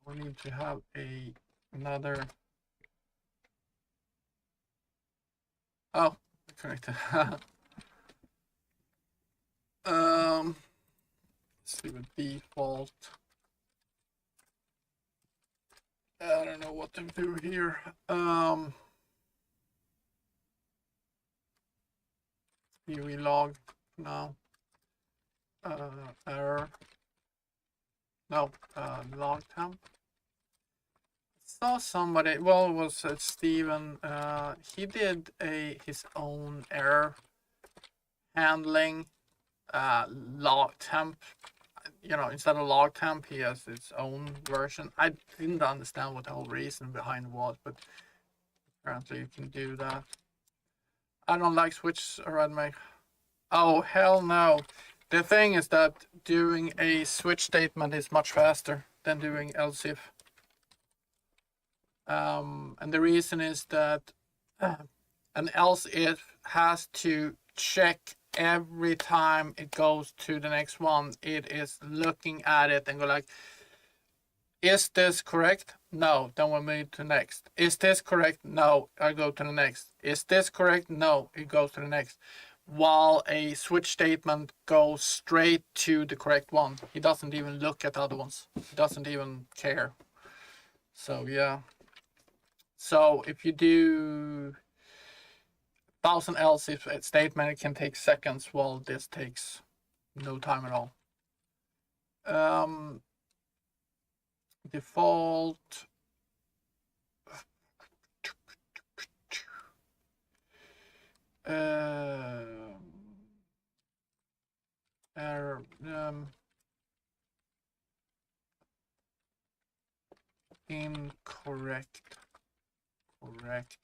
[SPEAKER 1] We need to have another. Oh, correct. Let's see the default. I don't know what to do here. UE log now. Error. No, log temp. Saw somebody. Well, it was Steven. He did his own error handling. Log temp. You know, instead of log temp, he has its own version. I didn't understand what the whole reason behind was, but apparently you can do that. I don't like switch around my. Oh hell no! The thing is that doing a switch statement is much faster than doing else if. And the reason is that an else if has to check every time it goes to the next one. It is looking at it and go like, is this correct? No. Then we move to next. Is this correct? No. I go to the next. Is this correct? No. It goes to the next. While a switch statement goes straight to the correct one. He doesn't even look at the other ones. He doesn't even care. So yeah. So if you do 1,000 else if statement, it can take seconds, while this takes no time at all. Default. or incorrect, correct,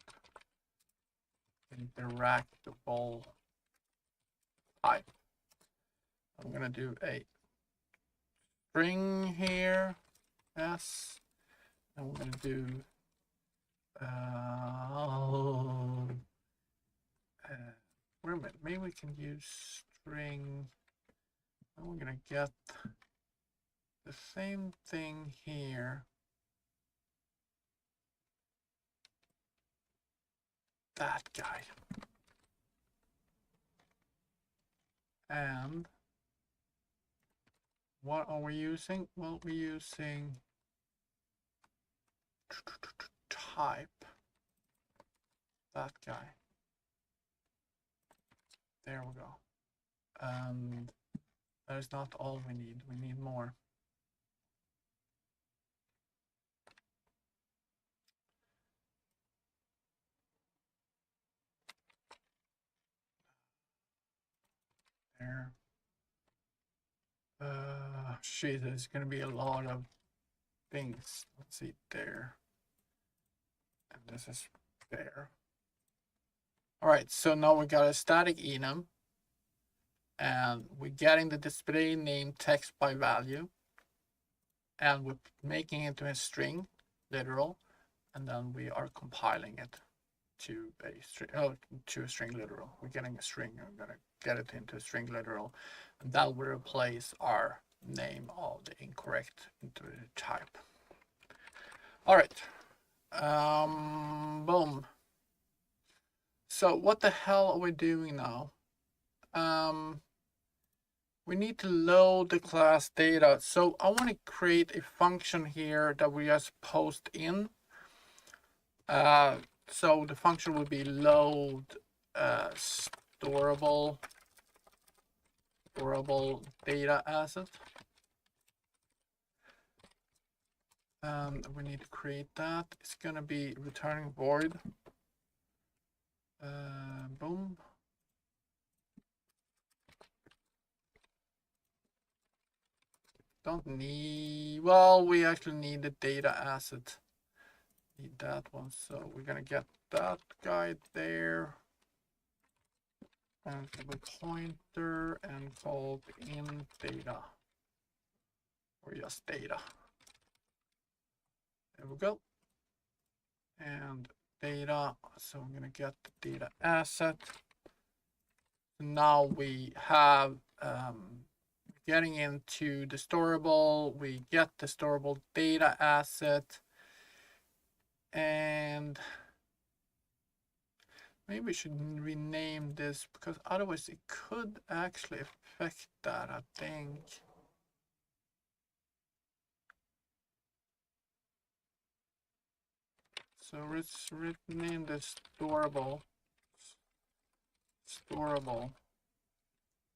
[SPEAKER 1] interactable type. I'm gonna do a string here, s, and we're gonna do wait a minute, maybe we can use string, and we're gonna get the same thing here. That guy. And what are we using? Well, we're using type. That guy. There we go. And that is not all we need. We need more. There. Shit, there's gonna be a lot of things. Let's see, there. And this is there. All right, so now we got a static enum, and we're getting the display name text by value, and we're making it into a string, literal, and then we are compiling it to a string, to a string literal. We're getting a string, and we're gonna get it into a string literal, and that will replace our name of the incorrect into the type. All right, boom. So what the hell are we doing now? We need to load the class data. So I want to create a function here that we just post in. So the function will be load storable data asset. We need to create that. It's gonna be returning void. Boom. Don't need, well, we actually need the data asset. Need that one, so we're gonna get that guy there. And the pointer and called in data. Or just data. There we go. And data, so I'm gonna get the data asset. Now we have getting into the storable, we get the storable data asset, and maybe we should rename this, because otherwise it could actually affect that, I think. So let's rename this storable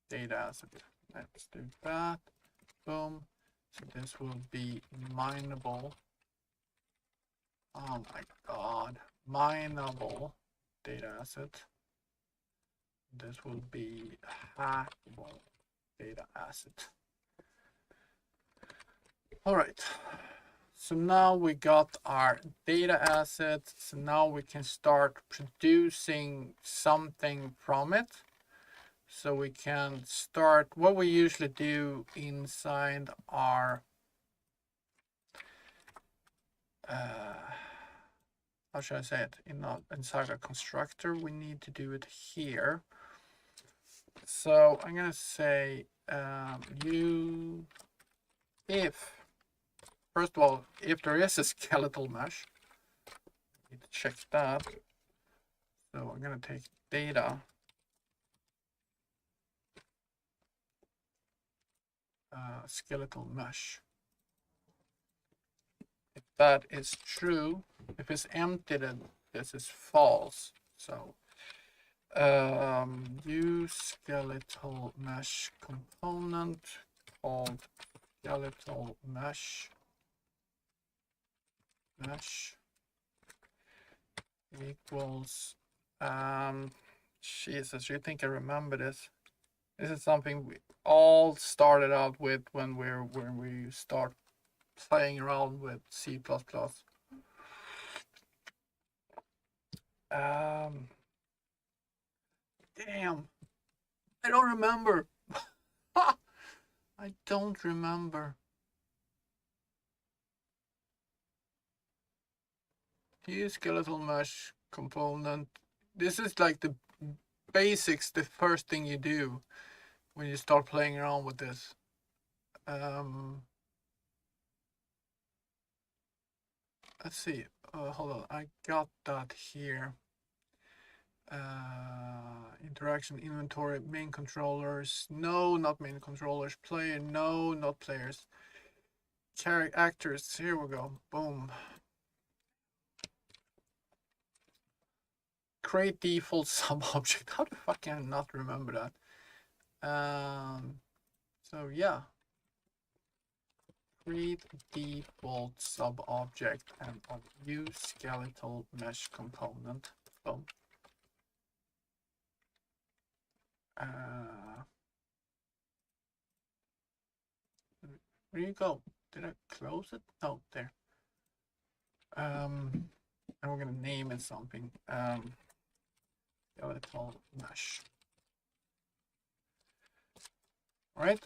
[SPEAKER 1] data asset. Let's do that. Boom. So this will be mineable. Oh my god. Mineable data asset. This will be hackable data asset. All right. So now we got our data assets. So now we can start producing something from it. So we can start what we usually do inside our how should I say it? Inside a constructor, we need to do it here. So I'm gonna say if, first of all, if there is a skeletal mesh, I need to check that. So I'm gonna take data. Skeletal mesh. If that is true, if it's empty, then this is false. So use skeletal mesh component called skeletal mesh equals Jesus, you think I remember this? This is something we all started out with when we start playing around with C++. Um, damn, I don't remember. I don't remember. Use skeletal mesh component. This is like the basics, the first thing you do when you start playing around with this. Let's see. Hold on, I got that here. Interaction inventory, main controllers. No, not main controllers. Player, no, not players. Character actors. Here we go. Boom. Create default sub-object. How the fuck can I not remember that? So yeah. Create default sub-object and use skeletal mesh component. Boom. Where you go? Did I close it? Oh, there. And we're gonna name it something. Skeletal mesh. All right.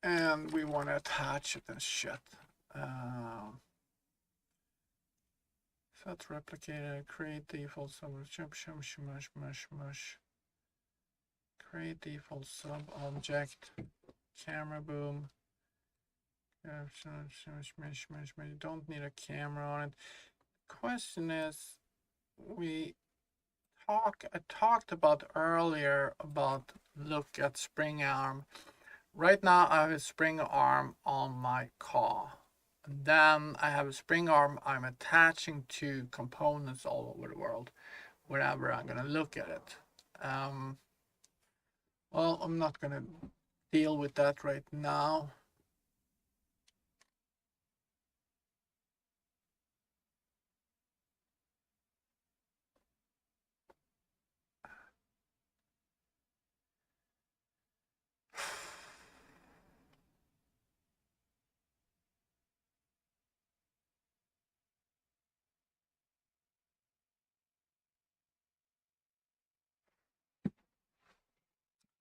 [SPEAKER 1] And we want to attach it and shit. Set replicator, create default sub, mesh. Create default sub object, camera boom. Mesh. You don't need a camera on it. Question is, I talked about earlier about look at spring arm. Right now I have a spring arm on my car. And then I have a spring arm I'm attaching to components all over the world, wherever I'm gonna look at it. Well, I'm not gonna deal with that right now.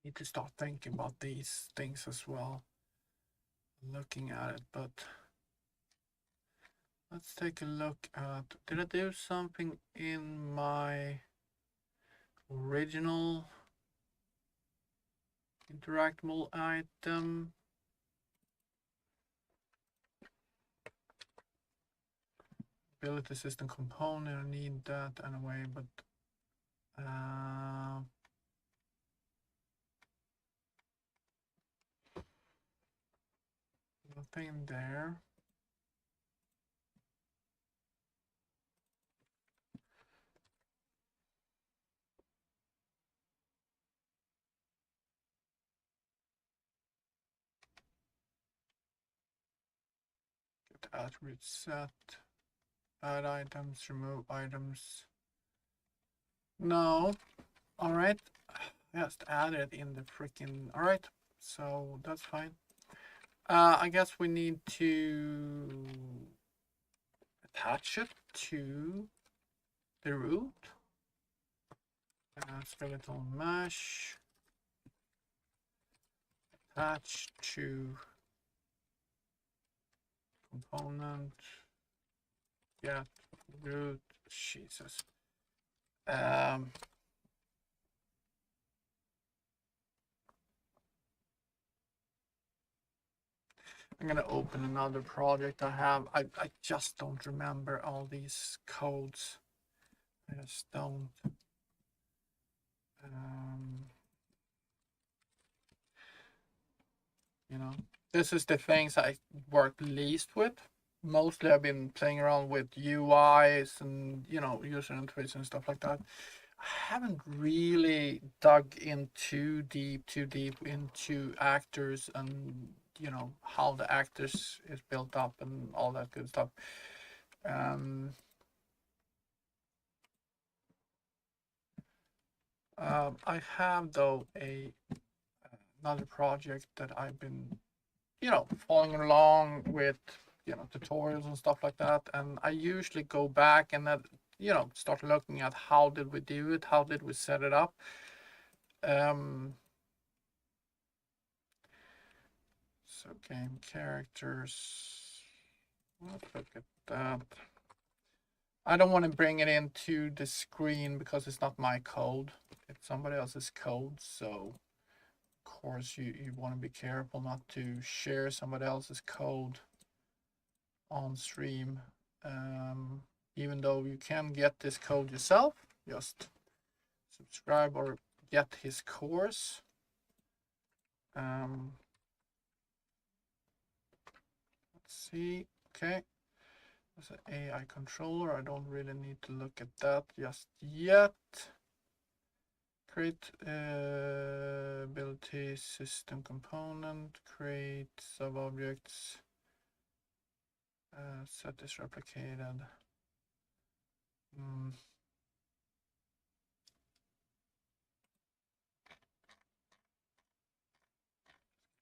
[SPEAKER 1] Need to start thinking about these things as well. Looking at it, but let's take a look at, did I do something in my original interactable item? Ability system component, I need that anyway, but nothing there. Get attribute set, add items, remove items. No, all right. Just add it in the freaking, all right. So that's fine. I guess we need to attach it to the root. Skeletal mesh attach to component get root. Jesus. I'm gonna open another project I have. I just don't remember all these codes. I just don't. You know, this is the things I work least with. Mostly I've been playing around with UIs and, you know, user interface and stuff like that. I haven't really dug in too deep into actors and, you know, how the actors is built up and all that good stuff. I have though another project that I've been, following along with, tutorials and stuff like that. And I usually go back and start looking at how did we do it, how did we set it up. So game characters. Let's look at that. I don't want to bring it into the screen because it's not my code. It's somebody else's code. So of course you want to be careful not to share somebody else's code on stream. Even though you can get this code yourself, just subscribe or get his course. Let's see. Okay. There's an AI controller. I don't really need to look at that just yet. Create ability system component. Create sub-objects. Set is replicated.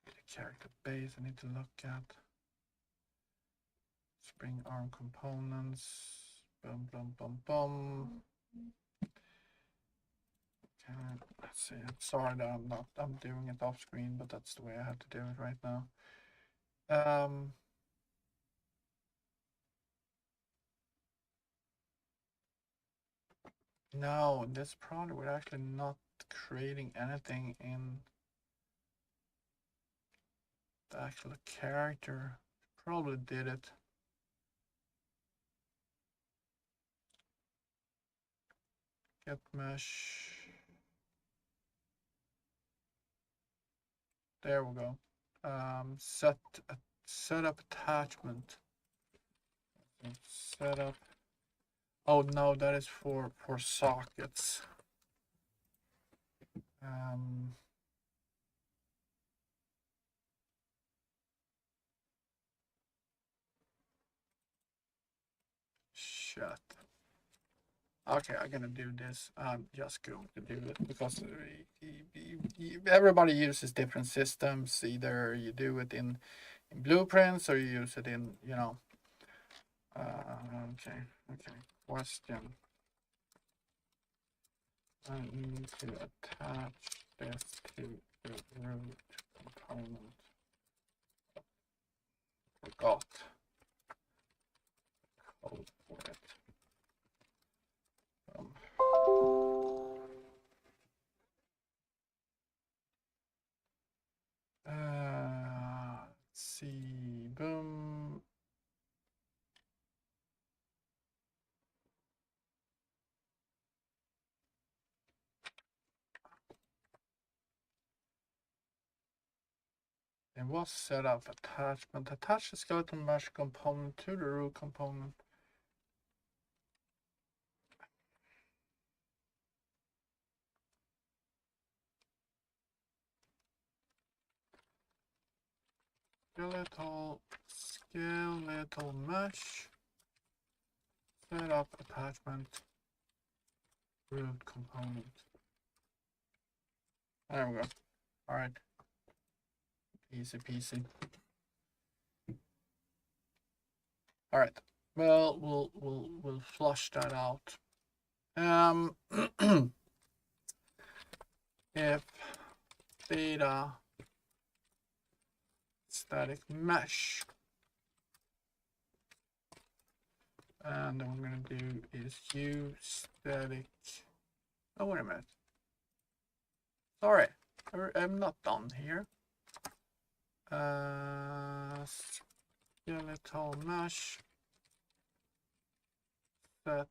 [SPEAKER 1] The character base I need to look at. Spring arm components. Bum bum bum bum. Okay, let's see. I'm sorry that I'm doing it off screen, but that's the way I have to do it right now. No, in this project we're actually not creating anything in the actual character. Probably did it. Get mesh. There we go. Set up attachment. Set up. Oh no, that is for sockets. Shit. Okay, I'm gonna do this. I'm just going to do it because everybody uses different systems. Either you do it in blueprints or you use it in, okay. Question. I need to attach this to the root component. Forgot code for it. Let's see. Boom. It was set up attachment. Attach the skeleton mesh component to the root component. Skeletal mesh. Set up attachment. Root component. There we go. All right. Easy peasy. All right. Well, we'll flush that out. If data static mesh, and then we're gonna do is use static. Oh, wait a minute. Sorry, I'm not done here. Skeletal mesh set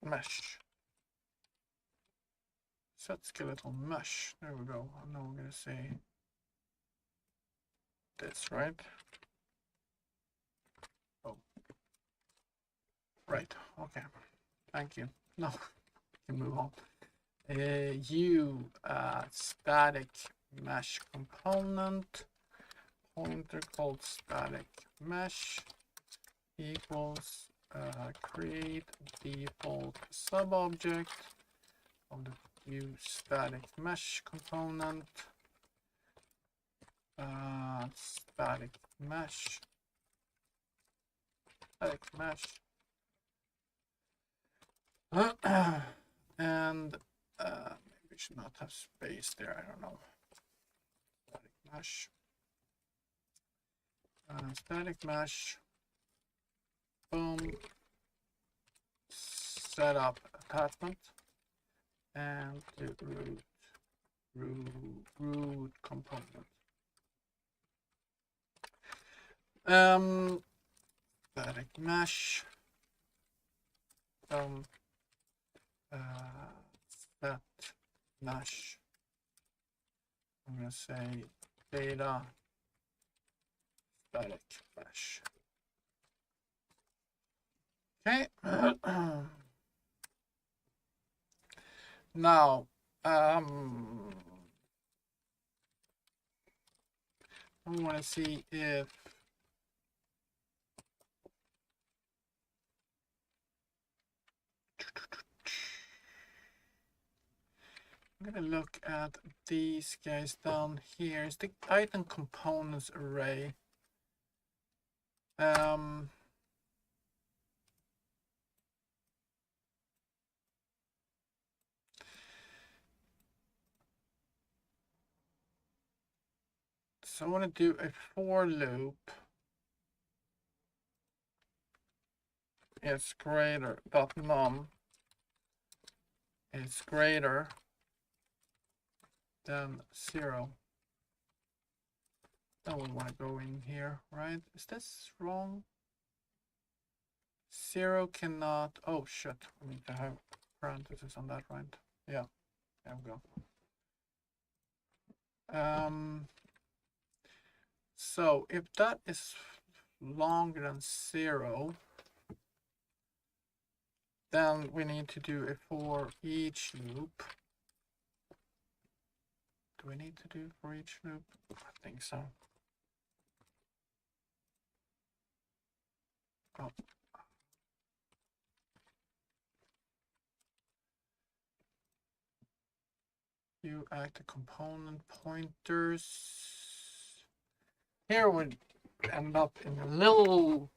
[SPEAKER 1] mesh. Set skeletal mesh. There we go. Now we're gonna say this, right? Oh, right. Okay. Thank you. No, we can move on. Static mesh component pointer called static mesh equals create default subobject of the view static mesh component. Static mesh. And maybe we should not have space there. I don't know. Static mesh. Static mesh. Boom. Set up attachment and the root component. Static mesh. Set mesh. I'm gonna say data static mesh. Okay. Now, I want to see if I'm gonna look at these guys down here. It's the item components array. So I want to do a for loop. It's greater dot num. It's greater than 0. Then we want to go in here, right? Is this wrong? 0 cannot. Oh shit! We need to have parentheses on that, right? Yeah. There we go. So if that is longer than 0, then we need to do a for each loop. Do we need to do for each loop? I think so. Oh. You act the component pointers. Here we end up in a little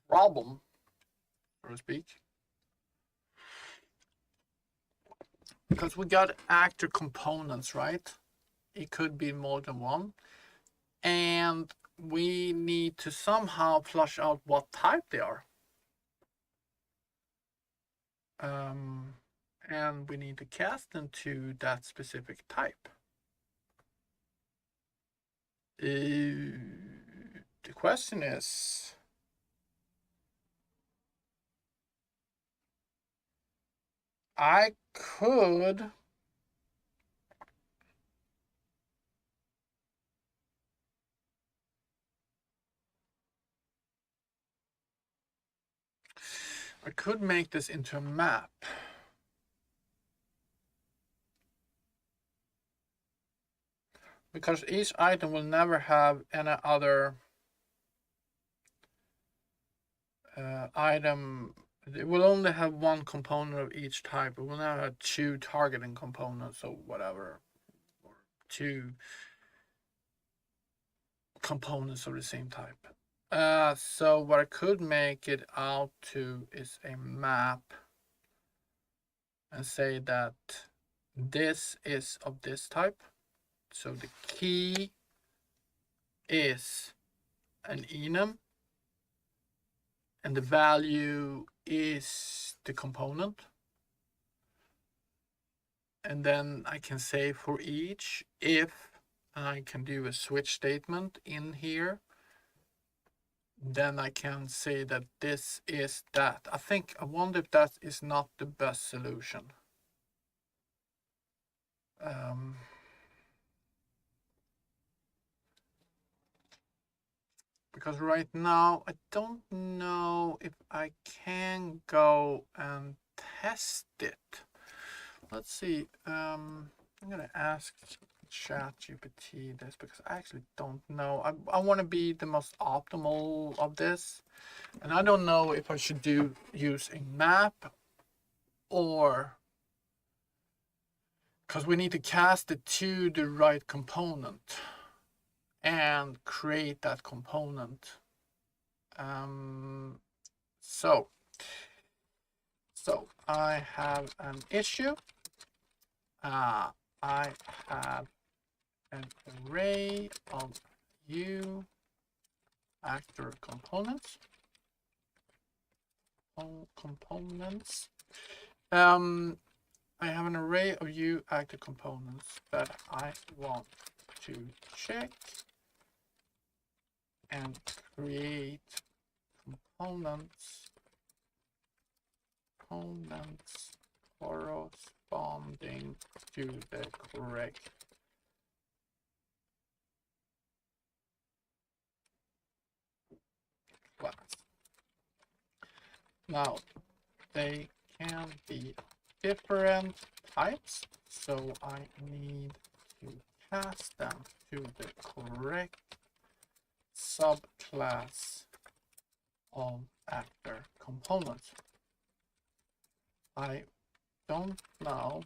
[SPEAKER 1] problem, so to speak, because we got actor components, right? It could be more than one, and we need to somehow flush out what type they are. And we need to cast them to that specific type. The question is, I could make this into a map. Because each item will never have any other item. It will only have one component of each type. It will never have 2 targeting components or whatever, or 2 components of the same type. So what I could make it out to is a map and say that this is of this type. So the key is an enum and the value is the component. And then I can say for each, if I can do a switch statement in here, then I can say that this is that. I wonder if that is not the best solution. Because right now I don't know if I can go and test it. Let's see. I'm gonna ask ChatGPT this because I actually don't know. I want to be the most optimal of this, and I don't know if I should use a map or because we need to cast it to the right component and create that component. So I have an issue. I have an array of U actor components. I have an array of U actor components that I want to check and create components corresponding to the correct class. Now, they can be different types, so I need to cast them to the correct subclass of actor components. I don't know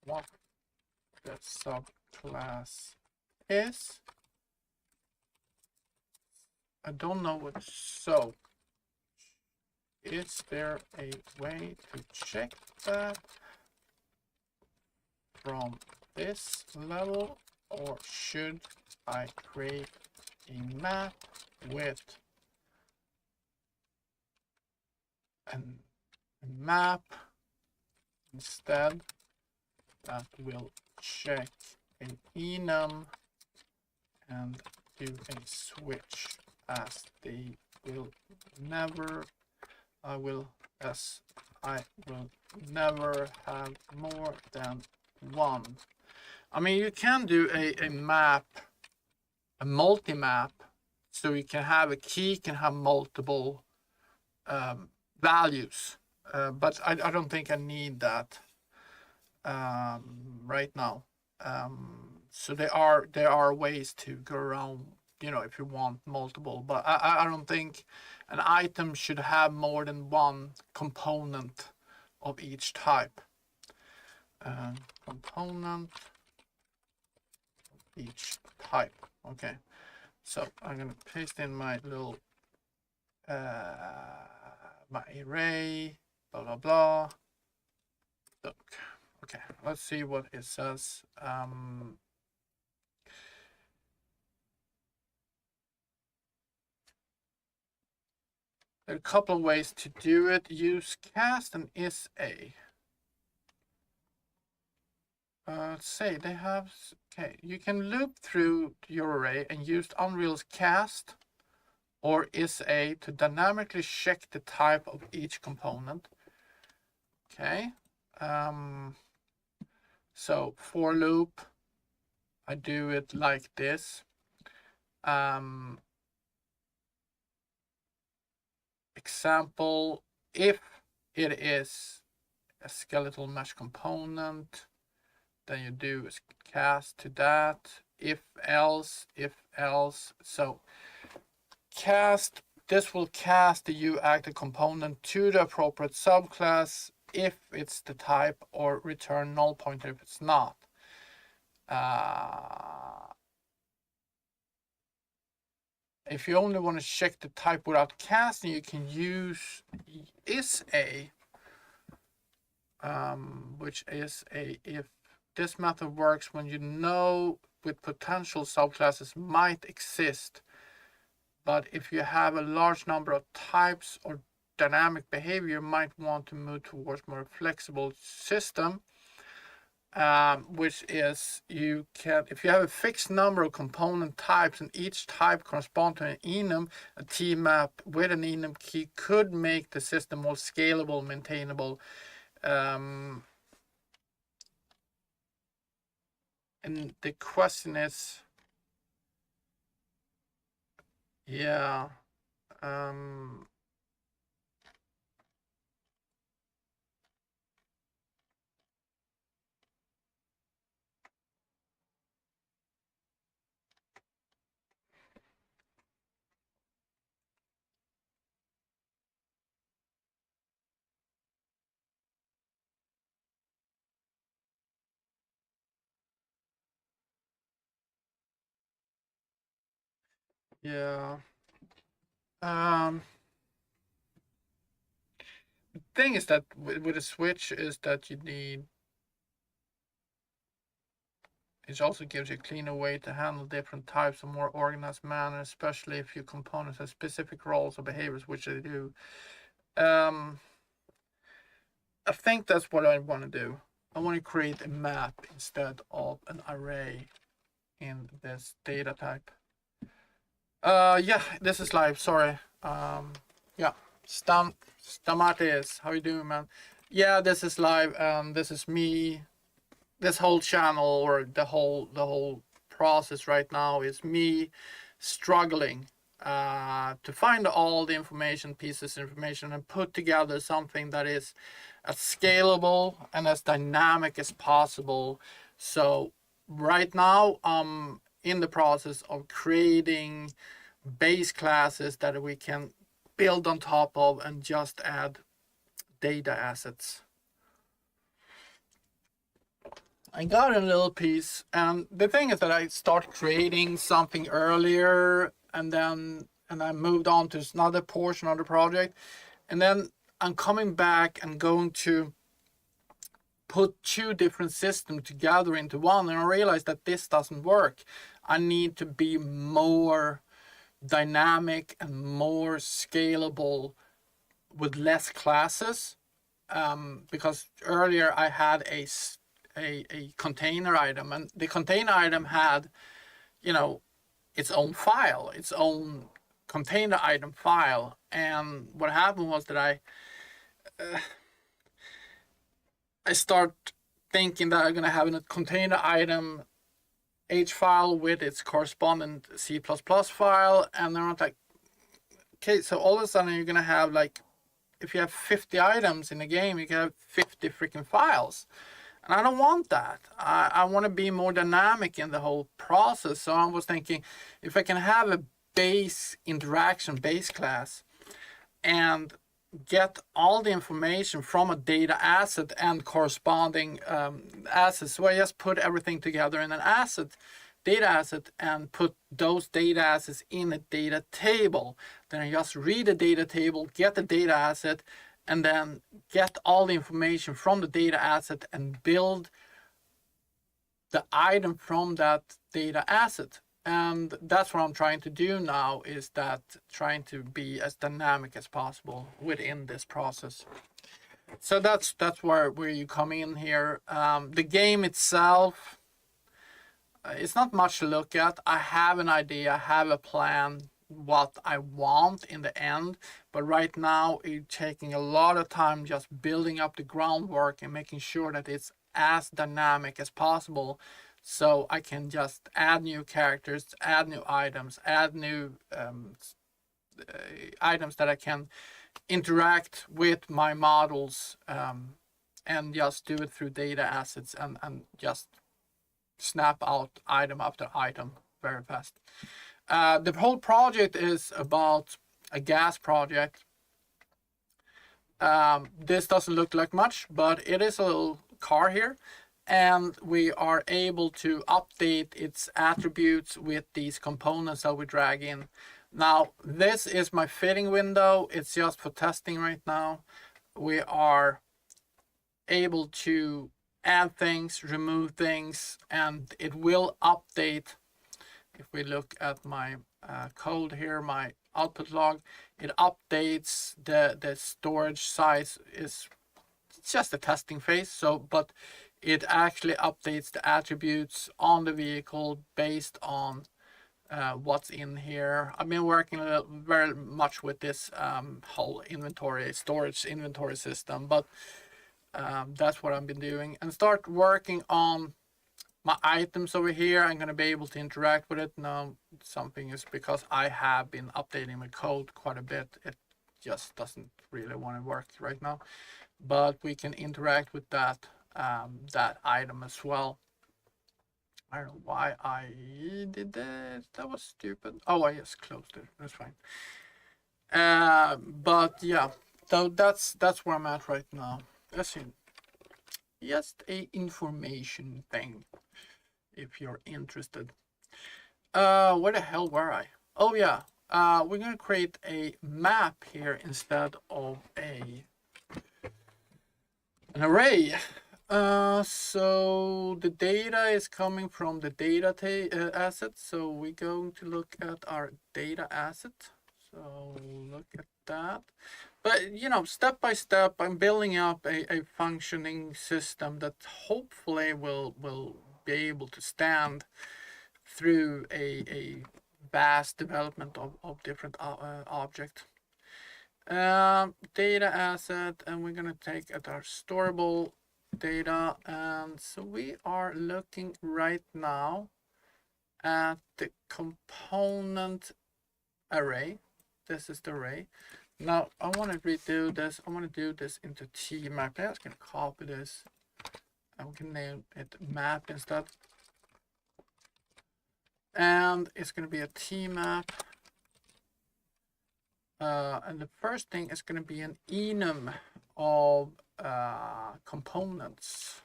[SPEAKER 1] what the subclass is. I don't know what, so is there a way to check that from this level, or should I create a map with a map instead that will check an enum and do a switch, as they will never, I will never have more than one. I mean, you can do a map, a multi-map, so you can have a key can have multiple values, but I don't think I need that right now. So there are ways to go around, you know, if you want multiple, but I don't think an item should have more than one component of each type. Component of each type. Okay, so I'm gonna paste in my little my array, blah blah blah. Look, okay, let's see what it says. There are a couple of ways to do it. Use cast and isa. Let's say they have, okay, you can loop through your array and use Unreal's cast or isa to dynamically check the type of each component. Okay, so for loop, I do it like this. Example, if it is a skeletal mesh component, then you do a cast to that. If else, so cast, this will cast the U actor component to the appropriate subclass if it's the type, or return null pointer if it's not. If you only want to check the type without casting, you can use isa, which is if this method works when you know with potential subclasses might exist, but if you have a large number of types or dynamic behavior, you might want to move towards more flexible system, which is you can, if you have a fixed number of component types and each type corresponds to an enum, a T-map with an enum key could make the system more scalable, maintainable. And the question is, yeah, Yeah. Um, the thing is that with a switch is that you need. It also gives you a cleaner way to handle different types of more organized manner, especially if your components have specific roles or behaviors, which they do. Um, I think that's what I want to do. I want to create a map instead of an array in this data type. Yeah, this is live. Sorry. Yeah, Stamatis, how you doing, man? Yeah, this is live. This is me. This whole channel or the whole process right now is me struggling to find all the information pieces of information and put together something that is as scalable and as dynamic as possible. So right now I'm in the process of creating base classes that we can build on top of and just add data assets. I got a little piece, and the thing is that I start creating something earlier, and I moved on to another portion of the project, and then I'm coming back and going to put two different systems together into one, and I realized that this doesn't work. I need to be more dynamic and more scalable with less classes, because earlier I had a container item, and the container item had, you know, its own file, its own container item file. And what happened was that I start thinking that I'm gonna have a container item H file with its corresponding C++ file, and then I'm like, okay, so all of a sudden you're gonna have, like, if you have 50 items in a game, you can have 50 freaking files. And I don't want that. I want to be more dynamic in the whole process. So I was thinking, if I can have a base interaction, base class, and get all the information from a data asset and corresponding assets. So I just put everything together in an data asset, and put those data assets in a data table. Then I just read the data table, get the data asset, and then get all the information from the data asset and build the item from that data asset. And that's what I'm trying to do now, is that trying to be as dynamic as possible within this process. So that's where you come in here. The game itself, it's not much to look at. I have an idea, I have a plan, what I want in the end, but right now it's taking a lot of time just building up the groundwork and making sure that it's as dynamic as possible, so I can just add new characters, add new items, add new items that I can interact with my models, and just do it through data assets, and just snap out item after item very fast. The whole project is about a gas project. This doesn't look like much, but it is a little car here, and we are able to update its attributes with these components that we drag in. Now, this is my fitting window. It's just for testing right now. We are able to add things, remove things, and it will update. If we look at my code here, my output log, it updates the storage size. It's just a testing phase, so but it actually updates the attributes on the vehicle based on what's in here. I've been working very much with this whole storage inventory system, but that's what I've been doing, and start working on my items over here. I'm going to be able to interact with it now. Something is because I have been updating my code quite a bit. It just doesn't really want to work right now, but we can interact with that that item as well. I don't know why I did that. That was stupid. Oh, I just closed it. That's fine. But yeah, so that's where I'm at right now. That's just a information thing, if you're interested. Where the hell were I? Oh yeah, we're gonna create a map here instead of an array. So the data is coming from the data asset. So we're going to look at our data asset. So look at that. But you know, step by step, I'm building up a functioning system that hopefully will be able to stand through a vast development of different objects. Data asset, and we're gonna take at our storable data, and so we are looking right now at the component array. This is the array. Now I want to redo this. I want to do this into T map. I'm just gonna copy this. I'm gonna name it map instead, and it's gonna be a T map. And the first thing is going to be an enum of components.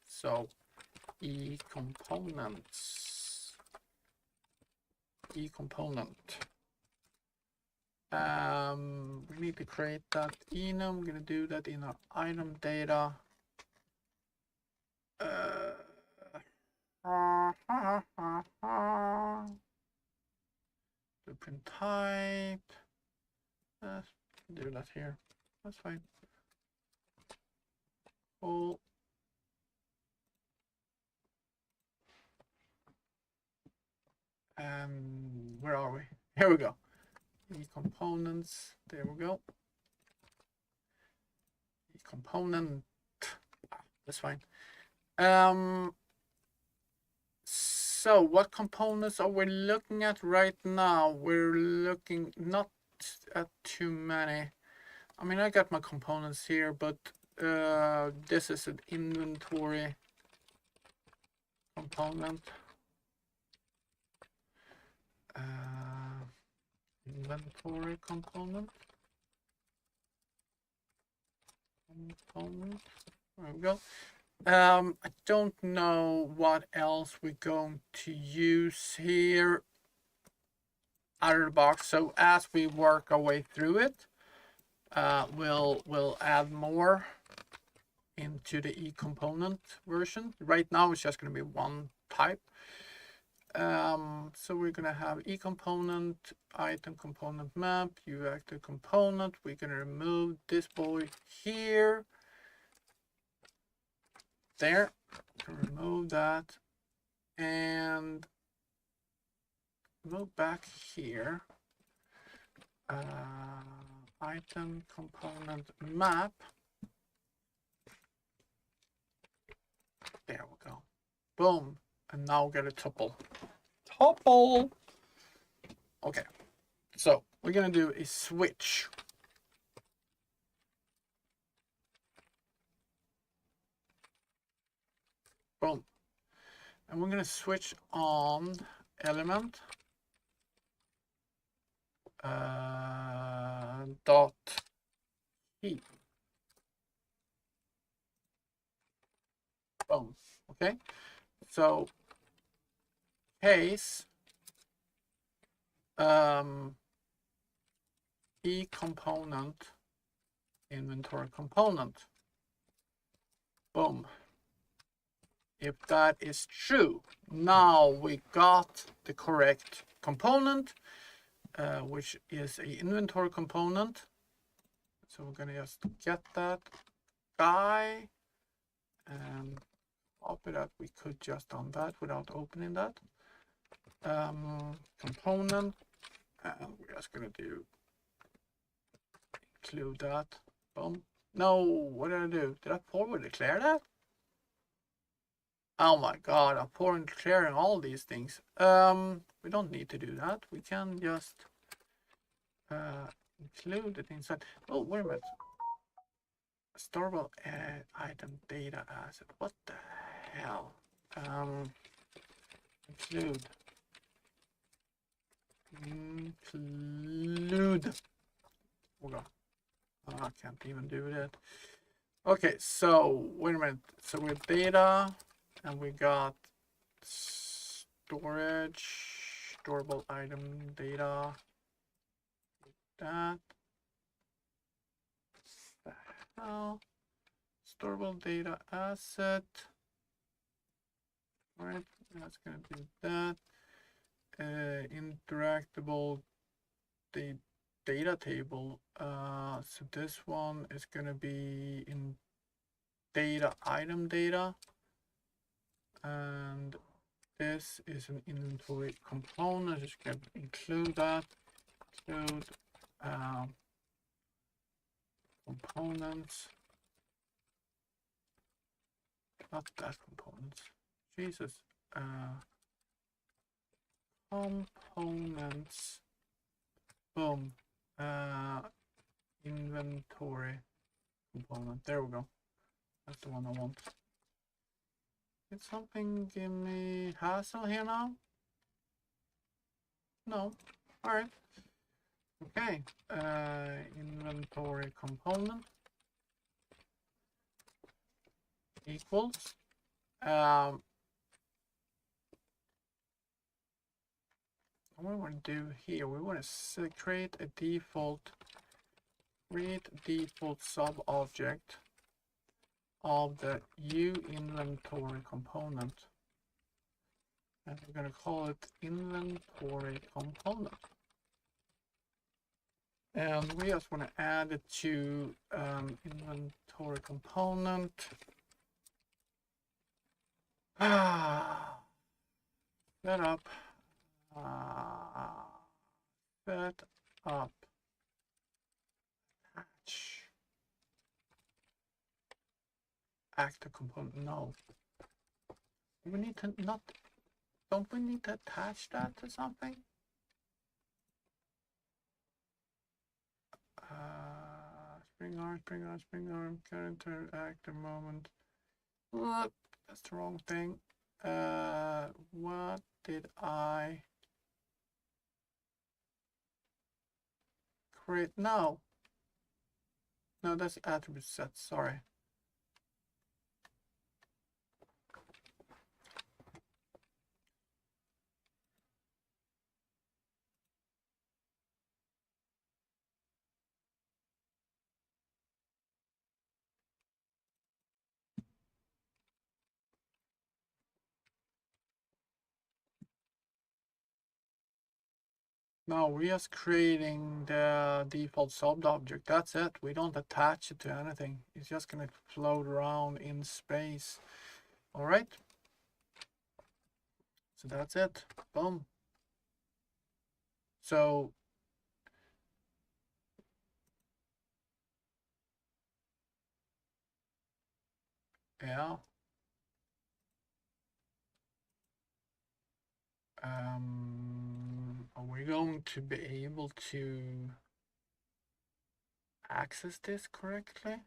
[SPEAKER 1] So e components, e component. We need to create that enum. We're going to do that in our item data. Blueprint type. Do that here. That's fine. Cool. Where are we? Here we go. E components. There we go. E component. That's fine. So what components are we looking at right now? We're looking not at too many. I mean, I got my components here, but this is an inventory component. Inventory component. There we go. I don't know what else we're going to use here out of the box. So as we work our way through it, we'll add more into the e component version. Right now it's just going to be one type. So we're going to have e component, item component map, uActor component. We're going to remove this boy here. There, remove that, and move back here. Item component map. There we go. Boom. And now get a tuple. Tuple. Okay. So we're gonna do a switch. Boom. And we're gonna switch on element dot heap. Boom. Okay. So case e component inventory component. Boom. If that is true, now we got the correct component, which is a inventory component. So we're gonna just get that guy and copy that. We could just done that without opening that component, and we're just gonna do include that. Boom. No, what did I do? Did I forward declare that? Oh my god, I'm pouring clearing all these things. We don't need to do that. We can just include it inside. Oh, wait a minute. Storable item data asset. What the hell? Include. Hold on. Oh, I can't even do that. Okay, so wait a minute. So we have data, and we got storage storable item data. That. Now, storable data asset. Right, that's gonna be that. Interactable data table. So this one is gonna be in data item data, and this is an inventory component. Just gonna include that. Include components. Not that components. Jesus. Components. Boom. Inventory component. There we go. That's the one I want. Did something give me hassle here now? No. All right. Okay. Inventory component equals. What we want to do here, we want to create a default sub object of the uInventory component, and we're going to call it inventory component, and we just want to add it to inventory component. Set up. Set up. Attach. Active component. No. We need to not. Don't we need to attach that to something? Spring arm, current active moment. What? That's the wrong thing. What did I create? No, that's attribute set. Sorry. No, we're just creating the default sub object. That's it. We don't attach it to anything. It's just going to float around in space. All right. So that's it. Boom. So yeah. Are we going to be able to access this correctly?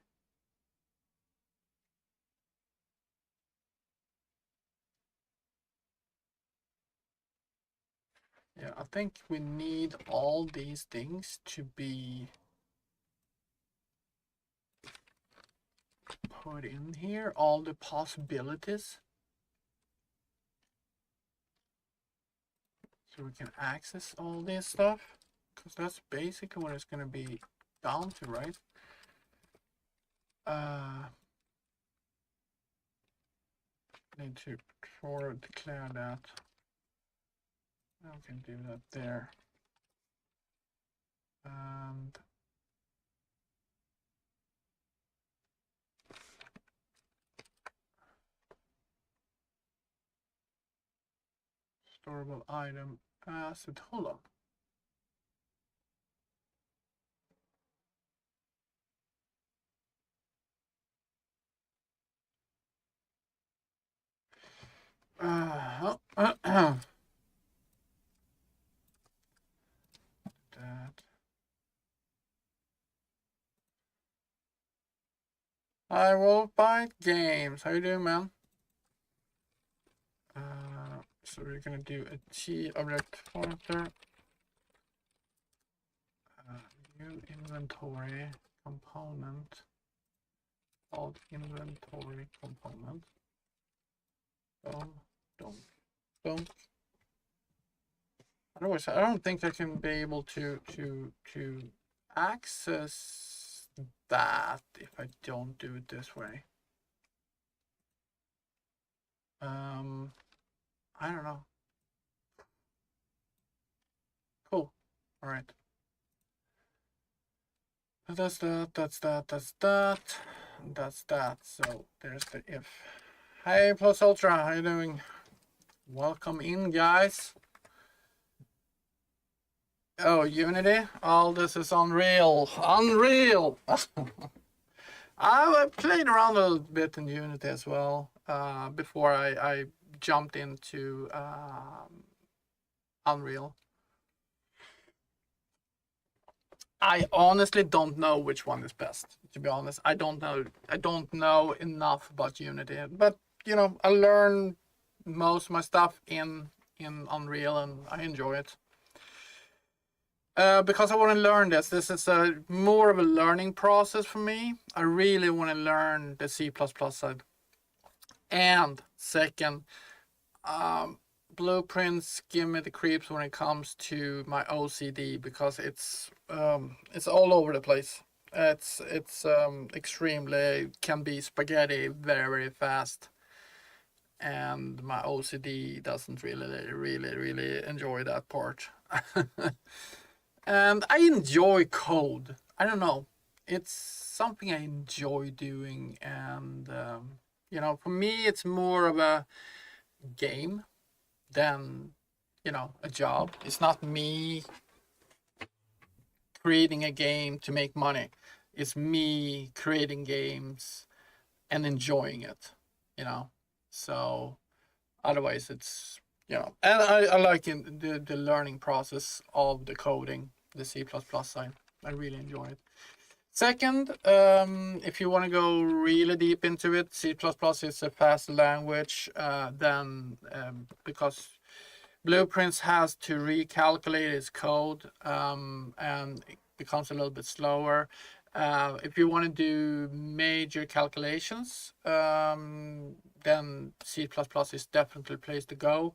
[SPEAKER 1] Yeah, I think we need all these things to be put in here, all the possibilities, so we can access all this stuff, because that's basically what it's going to be down to, right? Need to declare that. I can do that there. And storable item asset. Hold on. That. I will buy games. How you doing, man? So we're gonna do a T object pointer. New inventory component called inventory component. Boom. Otherwise, I don't think I can be able to access that if I don't do it this way. I don't know. Cool. All right. That's that. That's that. That's that. That's that. So there's the if. Hey, Plus Ultra, how you doing? Welcome in, guys. Oh, Unity? All this is unreal. Unreal! I played around a little bit in Unity as well before I jumped into Unreal. I honestly don't know which one is best, to be honest. I don't know. I don't know enough about Unity, but you know, I learn most of my stuff in Unreal, and I enjoy it. Because I want to learn this. This is more of a learning process for me. I really want to learn the C++ side. And second, blueprints give me the creeps when it comes to my OCD because it's all over the place. It's extremely can be spaghetti very fast, and my OCD doesn't really enjoy that part. And I enjoy code. I don't know. It's something I enjoy doing, and you know, for me, it's more of a game than you know a job. It's not me creating a game to make money. It's me creating games and enjoying it. You know, so otherwise it's you know, and I like the learning process of the coding, the C++ side. I really enjoy it. Second, if you want to go really deep into it, C++ is a fast language. Then because Blueprints has to recalculate its code, and it becomes a little bit slower. If you want to do major calculations, then C++ is definitely a place to go.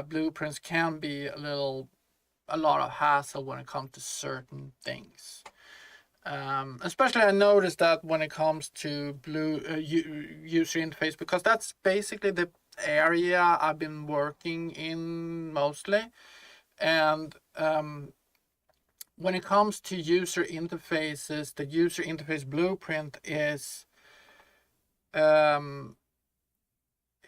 [SPEAKER 1] Blueprints can be a lot of hassle when it comes to certain things. Especially I noticed that when it comes to user interface, because that's basically the area I've been working in mostly. And when it comes to user interfaces, the user interface blueprint is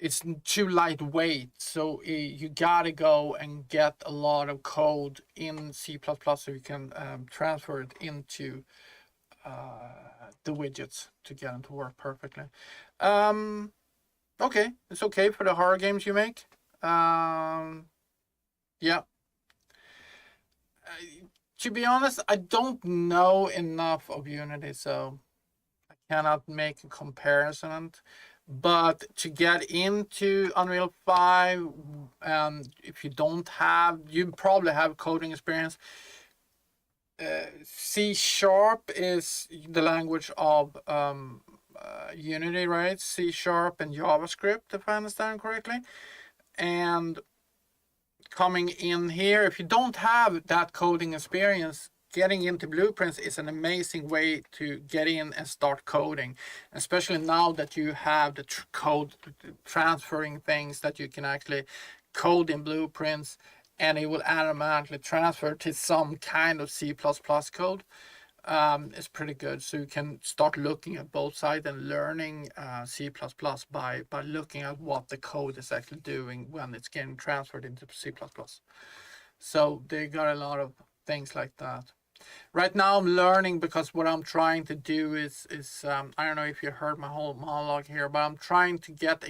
[SPEAKER 1] it's too lightweight, so you gotta go and get a lot of code in C++ so you can transfer it into the widgets to get them to work perfectly. Okay, it's okay for the horror games you make. Yeah. To be honest, I don't know enough of Unity, so I cannot make a comparison. But to get into Unreal 5, if you don't have, you probably have coding experience. C# is the language of Unity, right? C# and JavaScript, if I understand correctly. And coming in here, if you don't have that coding experience, getting into Blueprints is an amazing way to get in and start coding, especially now that you have the code transferring things that you can actually code in Blueprints, and it will automatically transfer to some kind of C++ code. It's pretty good. So you can start looking at both sides and learning C++ by looking at what the code is actually doing when it's getting transferred into C++. So they got a lot of things like that. Right now I'm learning because what I'm trying to do is I don't know if you heard my whole monologue here, but I'm trying to get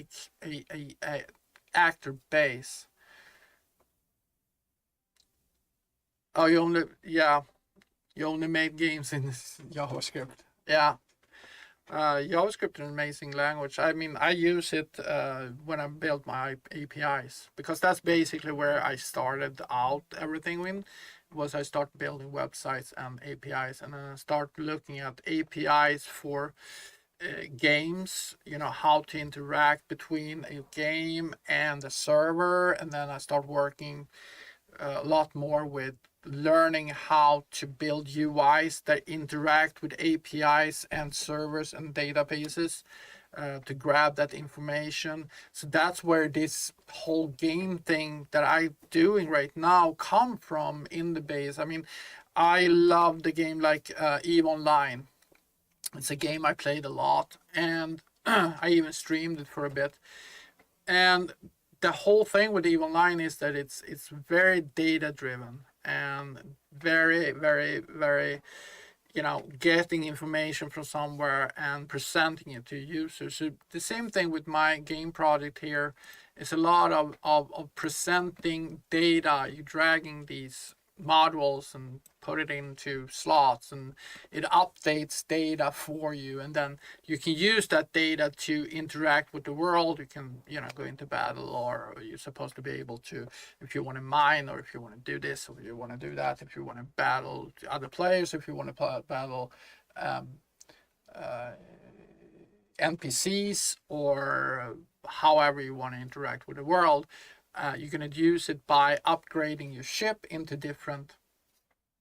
[SPEAKER 1] a actor base. Oh, you only made games in JavaScript. Yeah. JavaScript is an amazing language. I mean, I use it when I build my APIs because that's basically where I started out everything in. Was I start building websites and APIs, and then I start looking at APIs for games. You know how to interact between a game and the server, and then I start working a lot more with learning how to build UIs that interact with APIs and servers and databases to grab that information. So that's where this whole game thing that I'm doing right now come from in the base. I mean, I love the game like EVE Online. It's a game I played a lot, and I even streamed it for a bit. And the whole thing with EVE Online is that it's very data driven and very, very, very, getting information from somewhere and presenting it to users. So the same thing with my game project here. It's a lot of presenting data. You're dragging these modules and put it into slots, and it updates data for you, and then you can use that data to interact with the world. You can go into battle, or you're supposed to be able to, if you want to mine, or if you want to do this, or if you want to do that, if you want to battle other players, if you want to battle NPCs, or however you want to interact with the world. You're going to use it by upgrading your ship into different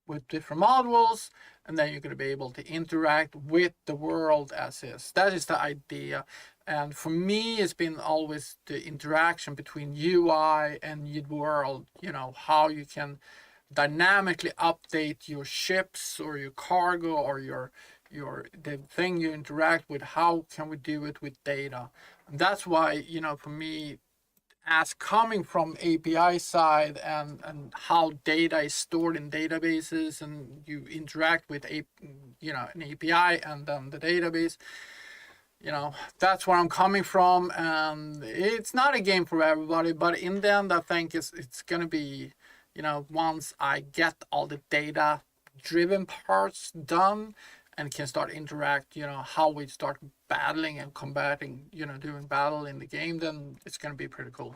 [SPEAKER 1] modules, and then you're going to be able to interact with the world as is. That is the idea. And for me, it's been always the interaction between UI and the world, how you can dynamically update your ships or your cargo or the thing you interact with. How can we do it with data? And that's why, for me, as coming from API side and how data is stored in databases, and you interact with an API and then the database, that's where I'm coming from. And it's not a game for everybody, but in the end, I think it's gonna be, once I get all the data driven parts done and can start interact, how we start battling and combating, doing battle in the game, then it's going to be pretty cool.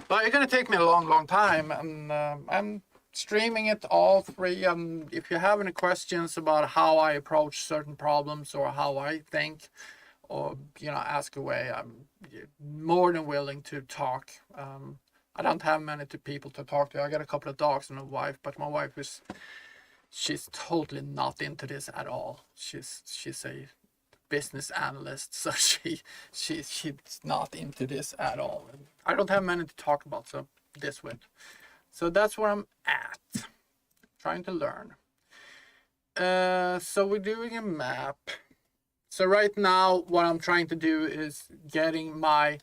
[SPEAKER 1] But it's going to take me a long time, and I'm streaming it all free. If you have any questions about how I approach certain problems or how I think, or ask away, I'm more than willing to talk. I don't have many people to talk to. I got a couple of dogs and a wife, but my wife she's totally not into this at all. She's a business analyst, so she's not into this at all. I don't have many to talk about, so this way. So that's where I'm at, trying to learn. So we're doing a map. So right now, what I'm trying to do is getting my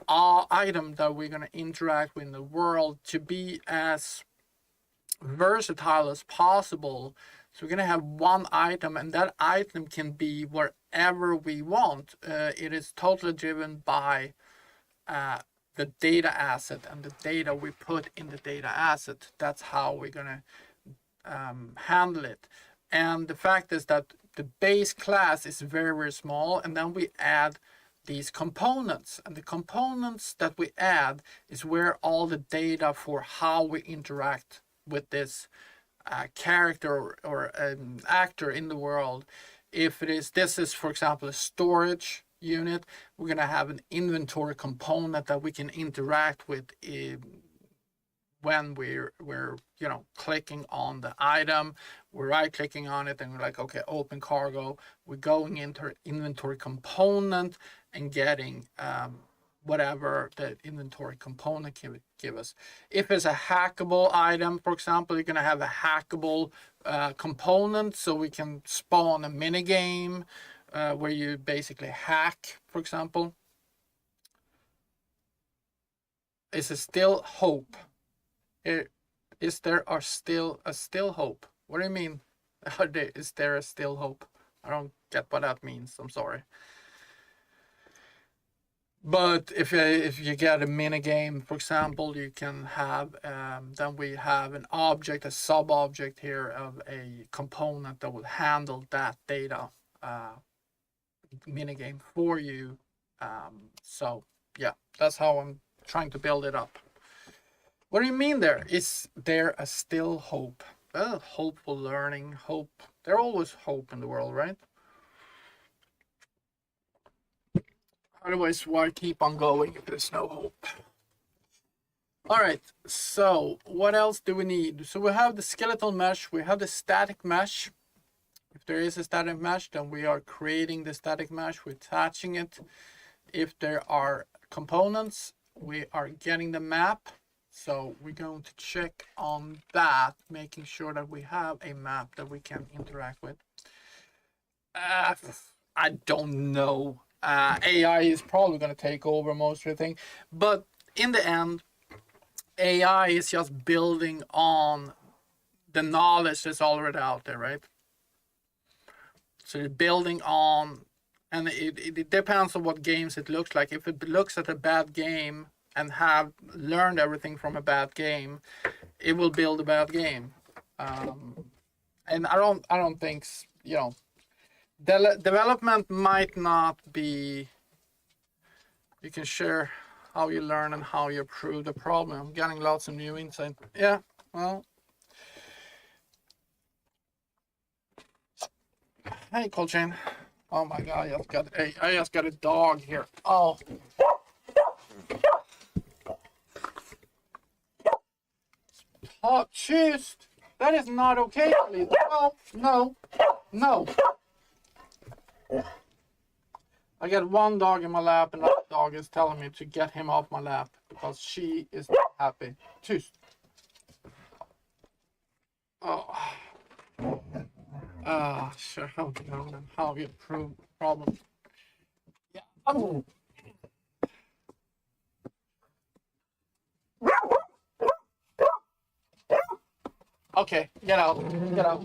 [SPEAKER 1] item that we're gonna interact with in the world to be as versatile as possible. So we're going to have one item, and that item can be wherever we want. It is totally driven by the data asset and the data we put in the data asset. That's how we're going to handle it. And the fact is that the base class is very, very small, and then we add these components, and the components that we add is where all the data for how we interact with this character or actor in the world. If this is, for example, a storage unit, we're going to have an inventory component that we can interact with when we're clicking on the item. We're right clicking on it and we're like, okay, open cargo. We're going into inventory component and getting whatever the inventory component can give us. If it's a hackable item, for example, you're going to have a hackable component, so we can spawn a mini game where you basically hack, for example. Is there still hope? Is there still hope? What do you mean? Is there still hope? I don't get what that means. I'm sorry. But if you get a mini game, for example, you can have then we have an object, a sub object here of a component that will handle that data mini game for you. So yeah, that's how I'm trying to build it up. What do you mean there? Is there a still hope? Well, hopeful learning, hope. There's always hope in the world, right? Otherwise, why keep on going if there's no hope? All right, so what else do we need? So we have the skeletal mesh, we have the static mesh. If there is a static mesh, then we are creating the static mesh, we're attaching it. If there are components, we are getting the map. So we're going to check on that, making sure that we have a map that we can interact with. I don't know. AI is probably going to take over most of the thing, but in the end, AI is just building on the knowledge that's already out there, right? So you're building on, and it depends on what games it looks like. If it looks at a bad game and have learned everything from a bad game, it will build a bad game. And I don't think, you know, development might not be. You can share how you learn and how you improve the problem. I'm getting lots of new insight. Yeah, well, hey, Cold Chain. Oh my God, I just got a dog here. Oh. Oh, tyst! That is not okay, please. No, no, no. I got one dog in my lap, and that dog is telling me to get him off my lap because she is not happy. Tyst. Oh. Sure. How you improve problems. Yeah. Oh. Okay, get out. Get out.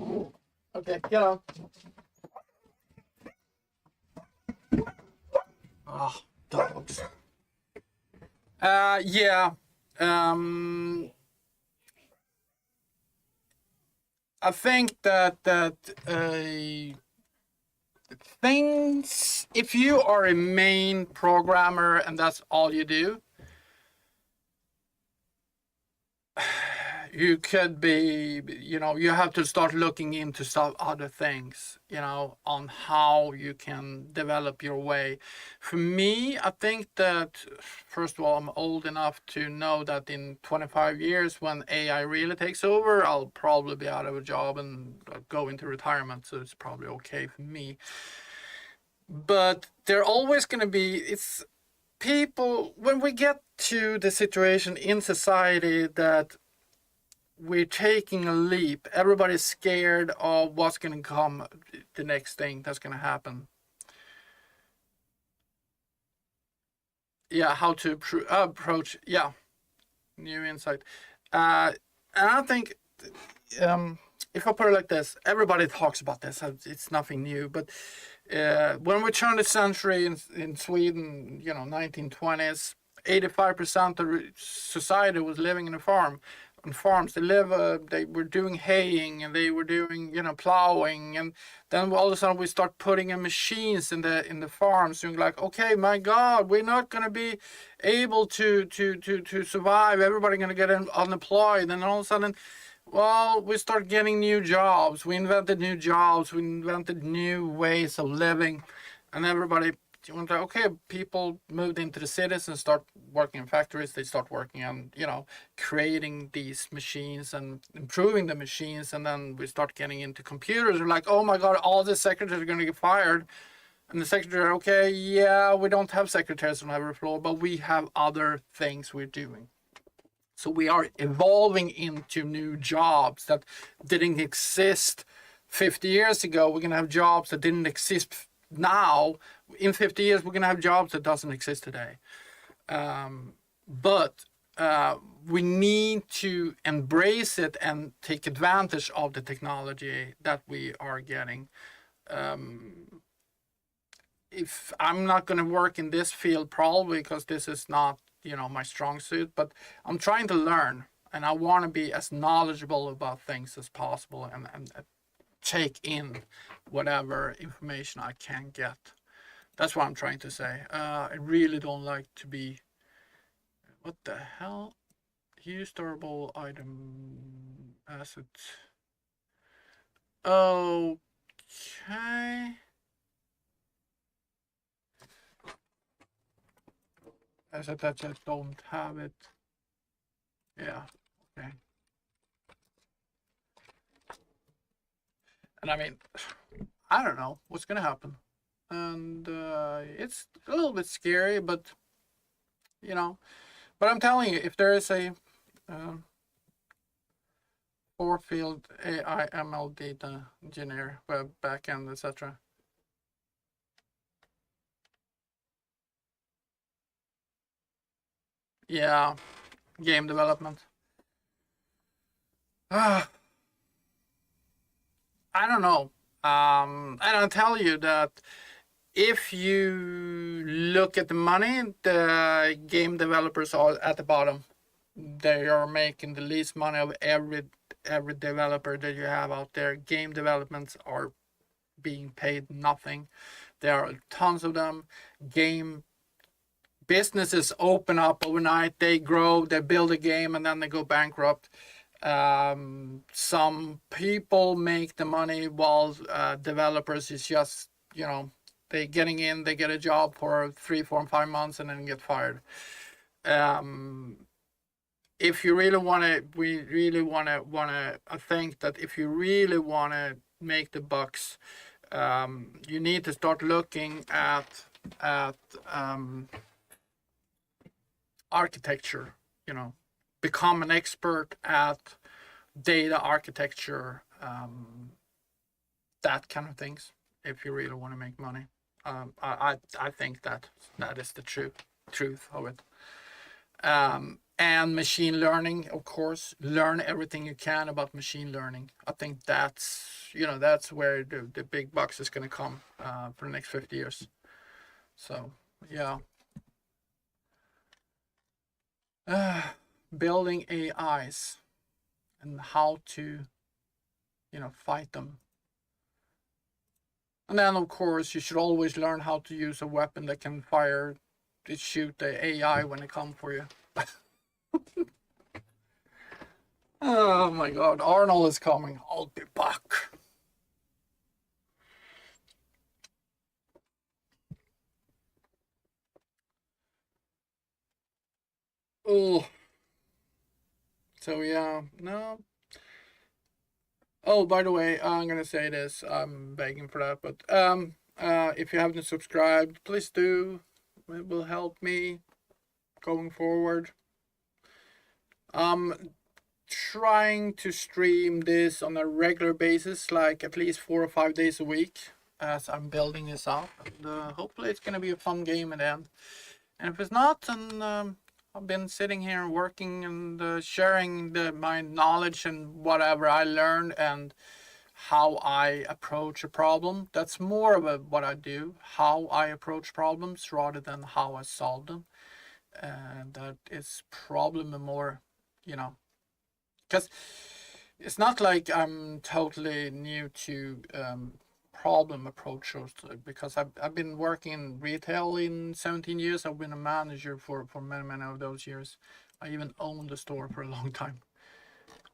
[SPEAKER 1] Okay, get out. Oh, dogs. Yeah. I think that things. If you are a main programmer and that's all you do, you could be, you know, you have to start looking into some other things, you know, on how you can develop your way. For me, I think that, first of all, I'm old enough to know that in 25 years, when AI really takes over, I'll probably be out of a job and go into retirement. So it's probably okay for me. But they're always going to be, it's people, when we get to the situation in society that we're taking a leap. Everybody's scared of what's going to come, the next thing that's going to happen. Yeah, how to approach, yeah, new insight. And I think, if I put it like this, everybody talks about this. It's nothing new. But when we turned the century in Sweden, you know, 1920s, 85% of society was living in a farm. On farms, they were doing haying and they were doing, you know, plowing, and then all of a sudden we start putting in machines in the farms, and like, okay, my God, we're not going to be able to survive. Everybody going to get unemployed, and all of a sudden, well, we start getting new jobs. We invented new jobs. We invented new ways of living, and everybody went, okay, people moved into the cities and start working in factories. They start working on, you know, creating these machines and improving the machines. And then we start getting into computers. We're like, oh my God, all the secretaries are going to get fired. And the secretary, okay, yeah, we don't have secretaries on every floor, but we have other things we're doing. So we are evolving into new jobs that didn't exist 50 years ago. We're going to have jobs that didn't exist now. In 50 years, we're going to have jobs that doesn't exist today. But we need to embrace it and take advantage of the technology that we are getting. If I'm not going to work in this field, probably because this is not, you know, my strong suit, but I'm trying to learn, and I want to be as knowledgeable about things as possible, and take in whatever information I can get. That's what I'm trying to say. I really don't like to be, what the hell? Use durable item asset. Okay. I said that I don't have it. Yeah. Okay. And I mean, I don't know what's gonna happen, and it's a little bit scary, but you know. But I'm telling you, if there is a um, four-field AI ML data engineer, web backend, etc. Yeah, game development. I don't know. And I'll tell you that if you look at the money, the game developers are at the bottom. They are making the least money of every developer that you have out there. Game developments are being paid nothing. There are tons of them. Game businesses open up overnight. They grow. They build a game and then they go bankrupt. Some people make the money while developers is just, they getting in, they get a job for 3, 4, and 5 months and then get fired. If you really want to, we really want to, I think that if you really want to make the bucks, you need to start looking at architecture, become an expert at data architecture, that kind of things, if you really want to make money. I think that is the truth of it. And machine learning, of course, learn everything you can about machine learning. I think that's where the big bucks is going to come for the next 50 years. So, yeah. Building AIs and how to, fight them. And then, of course, you should always learn how to use a weapon that can shoot the AI when they come for you. Oh my God, Arnold is coming. I'll be back. Oh. So yeah, no. Oh, by the way, I'm gonna say this. I'm begging for that, but if you haven't subscribed, please do. It will help me going forward. Trying to stream this on a regular basis, like at least 4 or 5 days a week, as I'm building this up. And hopefully, it's gonna be a fun game in the end. And if it's not, then I've been sitting here working and sharing my knowledge and whatever I learned and how I approach a problem. That's more of what I do, how I approach problems rather than how I solve them. And that is probably more, because it's not like I'm totally new to problem approaches, because I've been working in retail in 17 years. I've been a manager for many of those years. I even owned the store for a long time.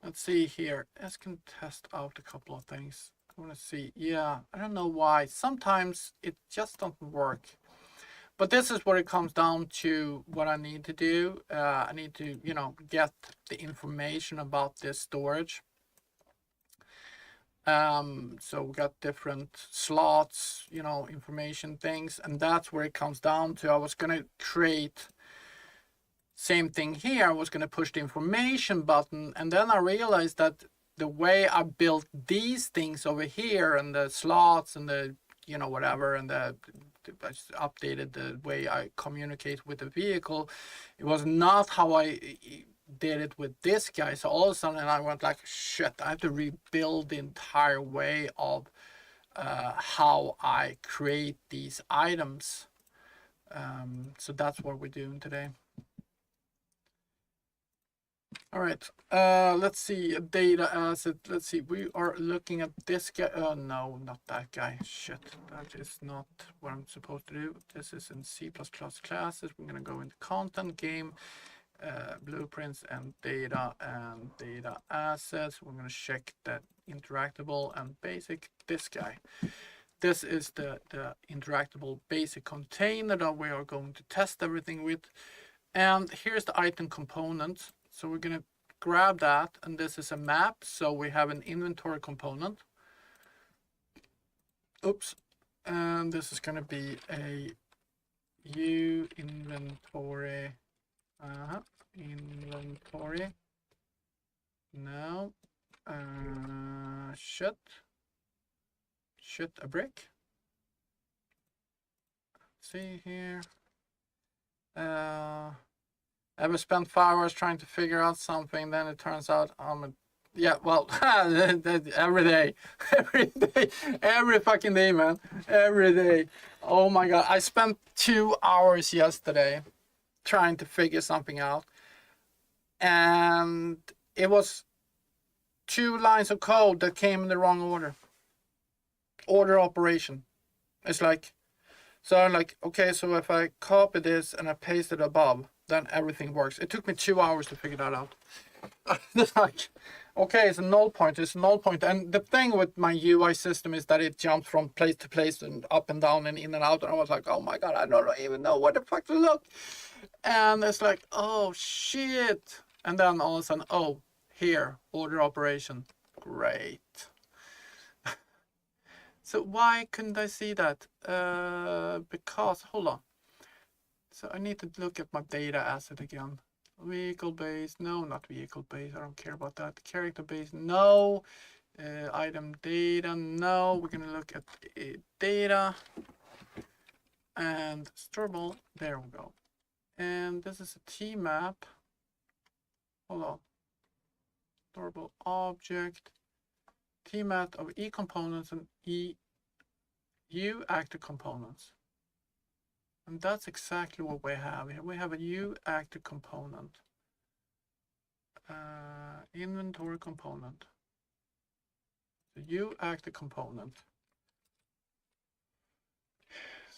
[SPEAKER 1] Let's see here. Let's can test out a couple of things. I want to see. Yeah, I don't know why. Sometimes it just doesn't work. But this is what it comes down to, what I need to do. I need to, get the information about this storage. So we got different slots, information things, and that's where it comes down to. I was going to create same thing here. I was going to push the information button, and then I realized that the way I built these things over here and the slots and the, whatever, and I updated the way I communicate with the vehicle. It was not how I did it with this guy. So all of a sudden I went like, shit, I have to rebuild the entire way of how I create these items. So that's what we're doing today. All right, let's see, data asset. Let's see, we are looking at this guy. Oh, no, not that guy. Shit, that is not what I'm supposed to do. This is in C++ classes. We're going to go into content, game, blueprints, and data assets. We're going to check that interactable and basic, this guy. This is the interactable basic container that we are going to test everything with. And here's the item component. So we're going to grab that, and this is a map, so we have an inventory component. Oops. And this is going to be a U inventory. Inventory. No. Shit a brick. See here. Ever spent 5 hours trying to figure out something, then it turns out I'm a yeah, well, every day, every fucking day, man, every day. Oh my god, I spent 2 hours yesterday trying to figure something out, and it was 2 lines of code that came in the wrong order operation. It's like, so I'm like, okay, so if I copy this and I paste it above, then everything works. It took me 2 hours to figure that out. It's like, okay, it's a null pointer, and the thing with my UI system is that it jumps from place to place and up and down and in and out, and I was like, oh my god, I don't even know where the fuck to look. And it's like, oh shit. And then all of a sudden, oh, here, order operation. Great. So why couldn't I see that? Because, hold on. So I need to look at my data asset again. Vehicle base, no, not vehicle base, I don't care about that. Character base, no. Item data, no. We're gonna look at data and storeable. There we go. And this is a T map. Hold on. Storeable object. T map of E components and U active components. And that's exactly what we have here. We have a U active component. Inventory component. The U active component.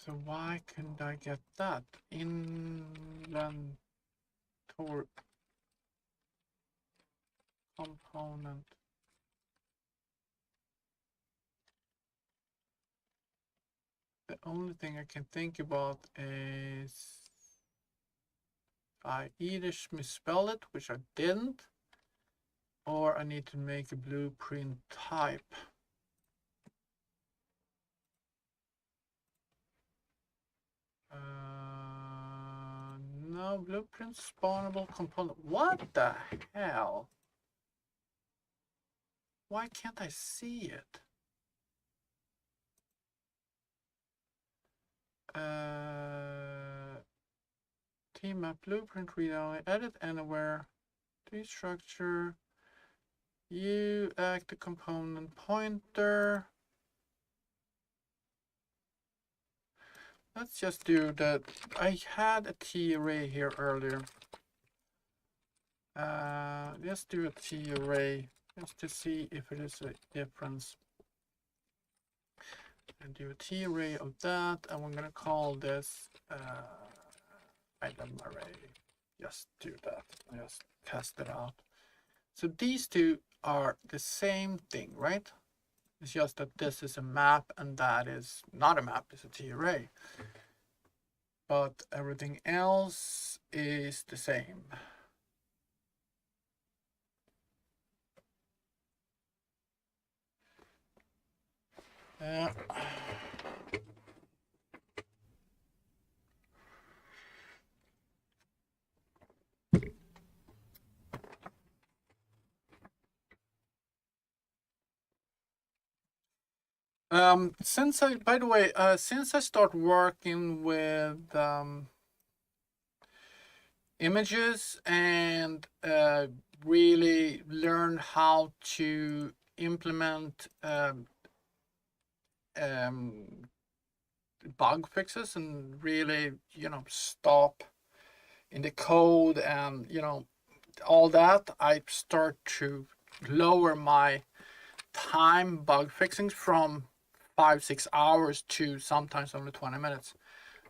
[SPEAKER 1] So why couldn't I get that? Inventory component. The only thing I can think about is I either misspell it, which I didn't, or I need to make a blueprint type. No, blueprint spawnable component. What the hell? Why can't I see it? Team map blueprint read only, edit anywhere, destructure, U active component pointer. Let's just do that. I had a T array here earlier. Let's do a T array just to see if it is a difference. And do a T array of that, and we're gonna call this item array. Just do that. Just test it out. So these two are the same thing, right? It's just that this is a map and that is not a map, it's a T array. But everything else is the same. Since I, by the way, since I start working with images and really learn how to implement bug fixes and really, stop in the code and, all that, I start to lower my time bug fixing from 5-6 hours to sometimes only 20 minutes.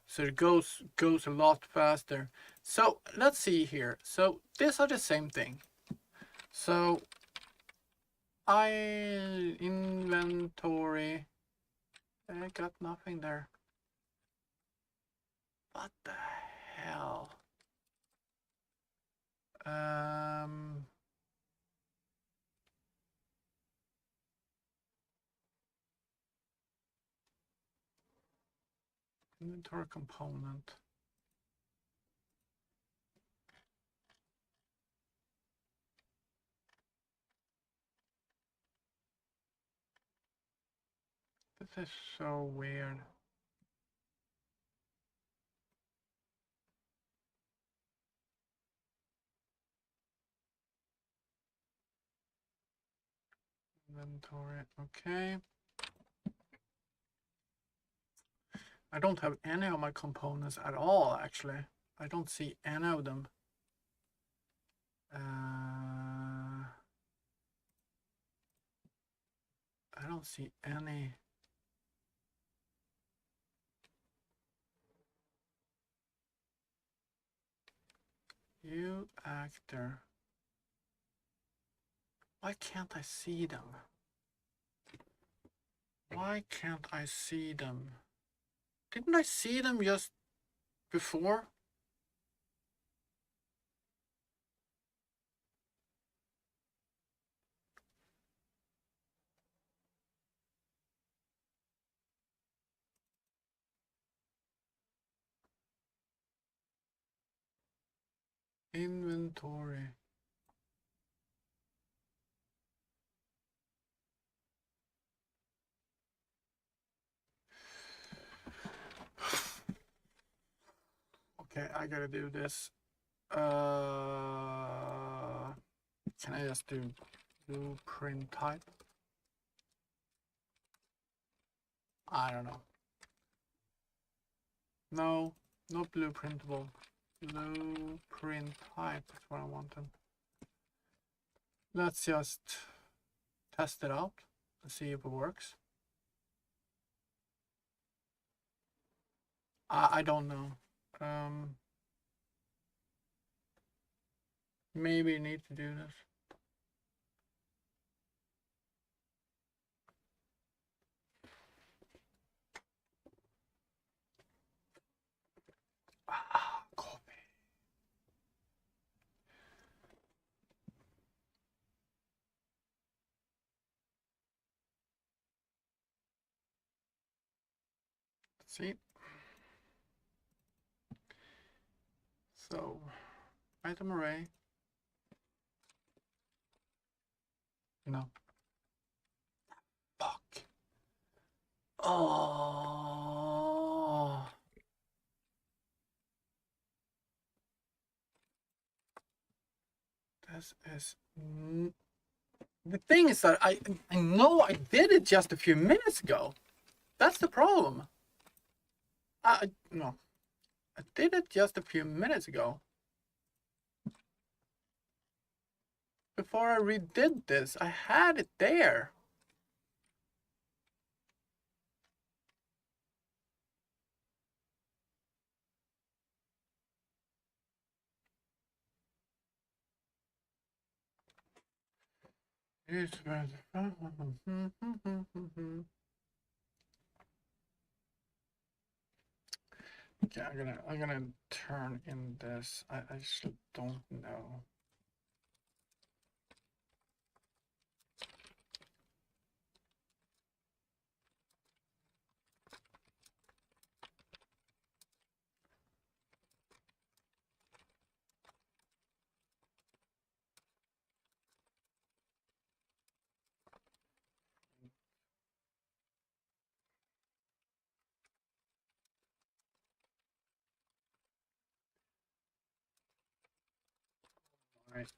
[SPEAKER 1] So it goes a lot faster. So let's see here. So these are the same thing. So inventory, I got nothing there. What the hell? Inventory component. This is so weird. Inventory, okay. I don't have any of my components at all, actually. I don't see any of them. I don't see any. You actor. Why can't I see them? Why can't I see them? Didn't I see them just before? Inventory. Okay, I gotta do this. Can I just do blueprint type? I don't know. No, not blueprintable. Blueprint type is what I wanted. Let's just test it out and see if it works. I don't know. Maybe you need to do this. Copy. Let's see. So, item array. No. Fuck. Oh. This is. The thing is that I know I did it just a few minutes ago. That's the problem. No. I did it just a few minutes ago. Before I redid this, I had it there. Okay, I'm gonna turn in this. I just don't know. All right.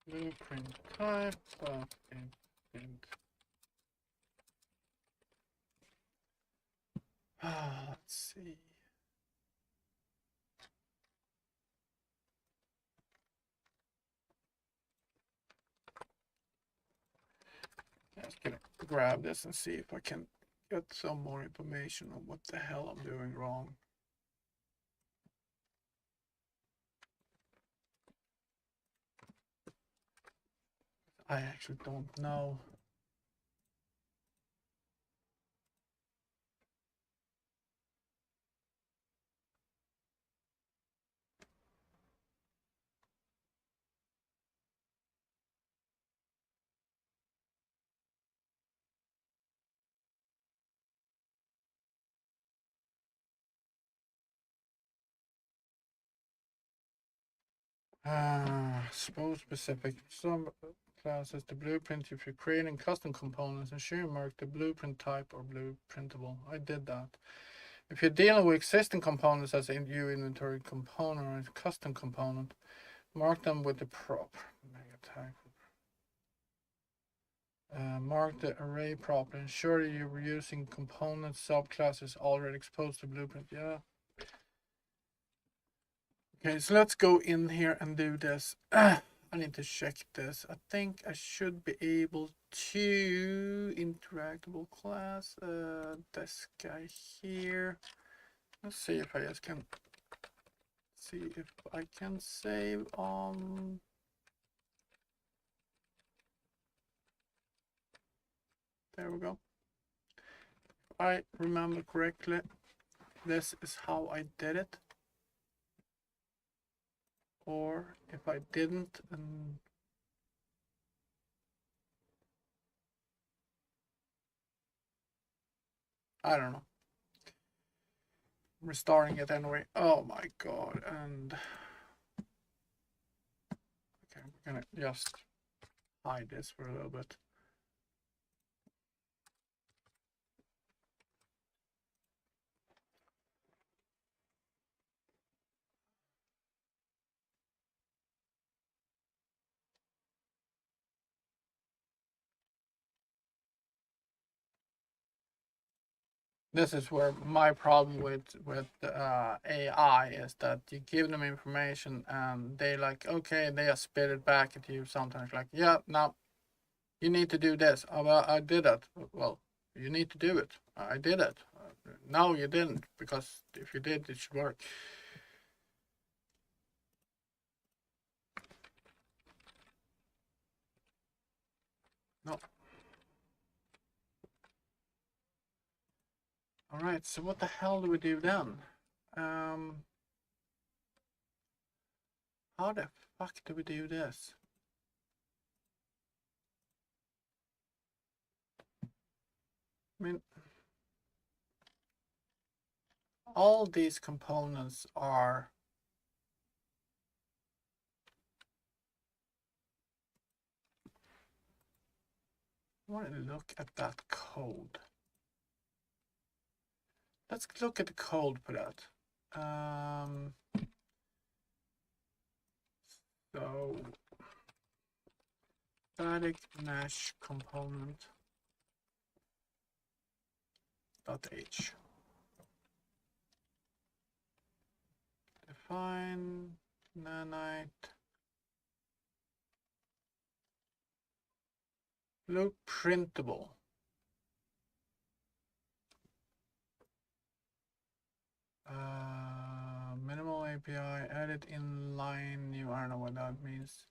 [SPEAKER 1] Blueprint type of int. Let's see. I'm just gonna grab this and see if I can get some more information on what the hell I'm doing wrong. I actually don't know. Suppose specific. Some classes the blueprint. If you're creating custom components, ensure mark the blueprint type or blueprintable. I did that. If you're dealing with existing components as in view inventory component or custom component, mark them with the prop. Mega tag. Mark the array properly. Ensure you were using component subclasses already exposed to blueprint. Yeah. Okay, so let's go in here and do this. I need to check this. I think I should be able to interactable class. This guy here. Let's see if I just can see if I can save on. There we go. If I remember correctly, this is how I did it. Or if I didn't, I don't know. Restarting it anyway. Oh my god. And okay, we're gonna just hide this for a little bit. This is where my problem with AI is that you give them information and they like, okay, they just spit it back at you sometimes like, yeah, now you need to do this. Oh, well, I did it. Well, you need to do it. I did it. No, you didn't, because if you did, it should work. No. All right, so what the hell do we do then? How the fuck do we do this? I mean, all these components are I want to look at that code. Let's look at the code for that. So static mesh component .h. Define nanite blueprintable. Minimal API, edit inline new. I don't know what that means.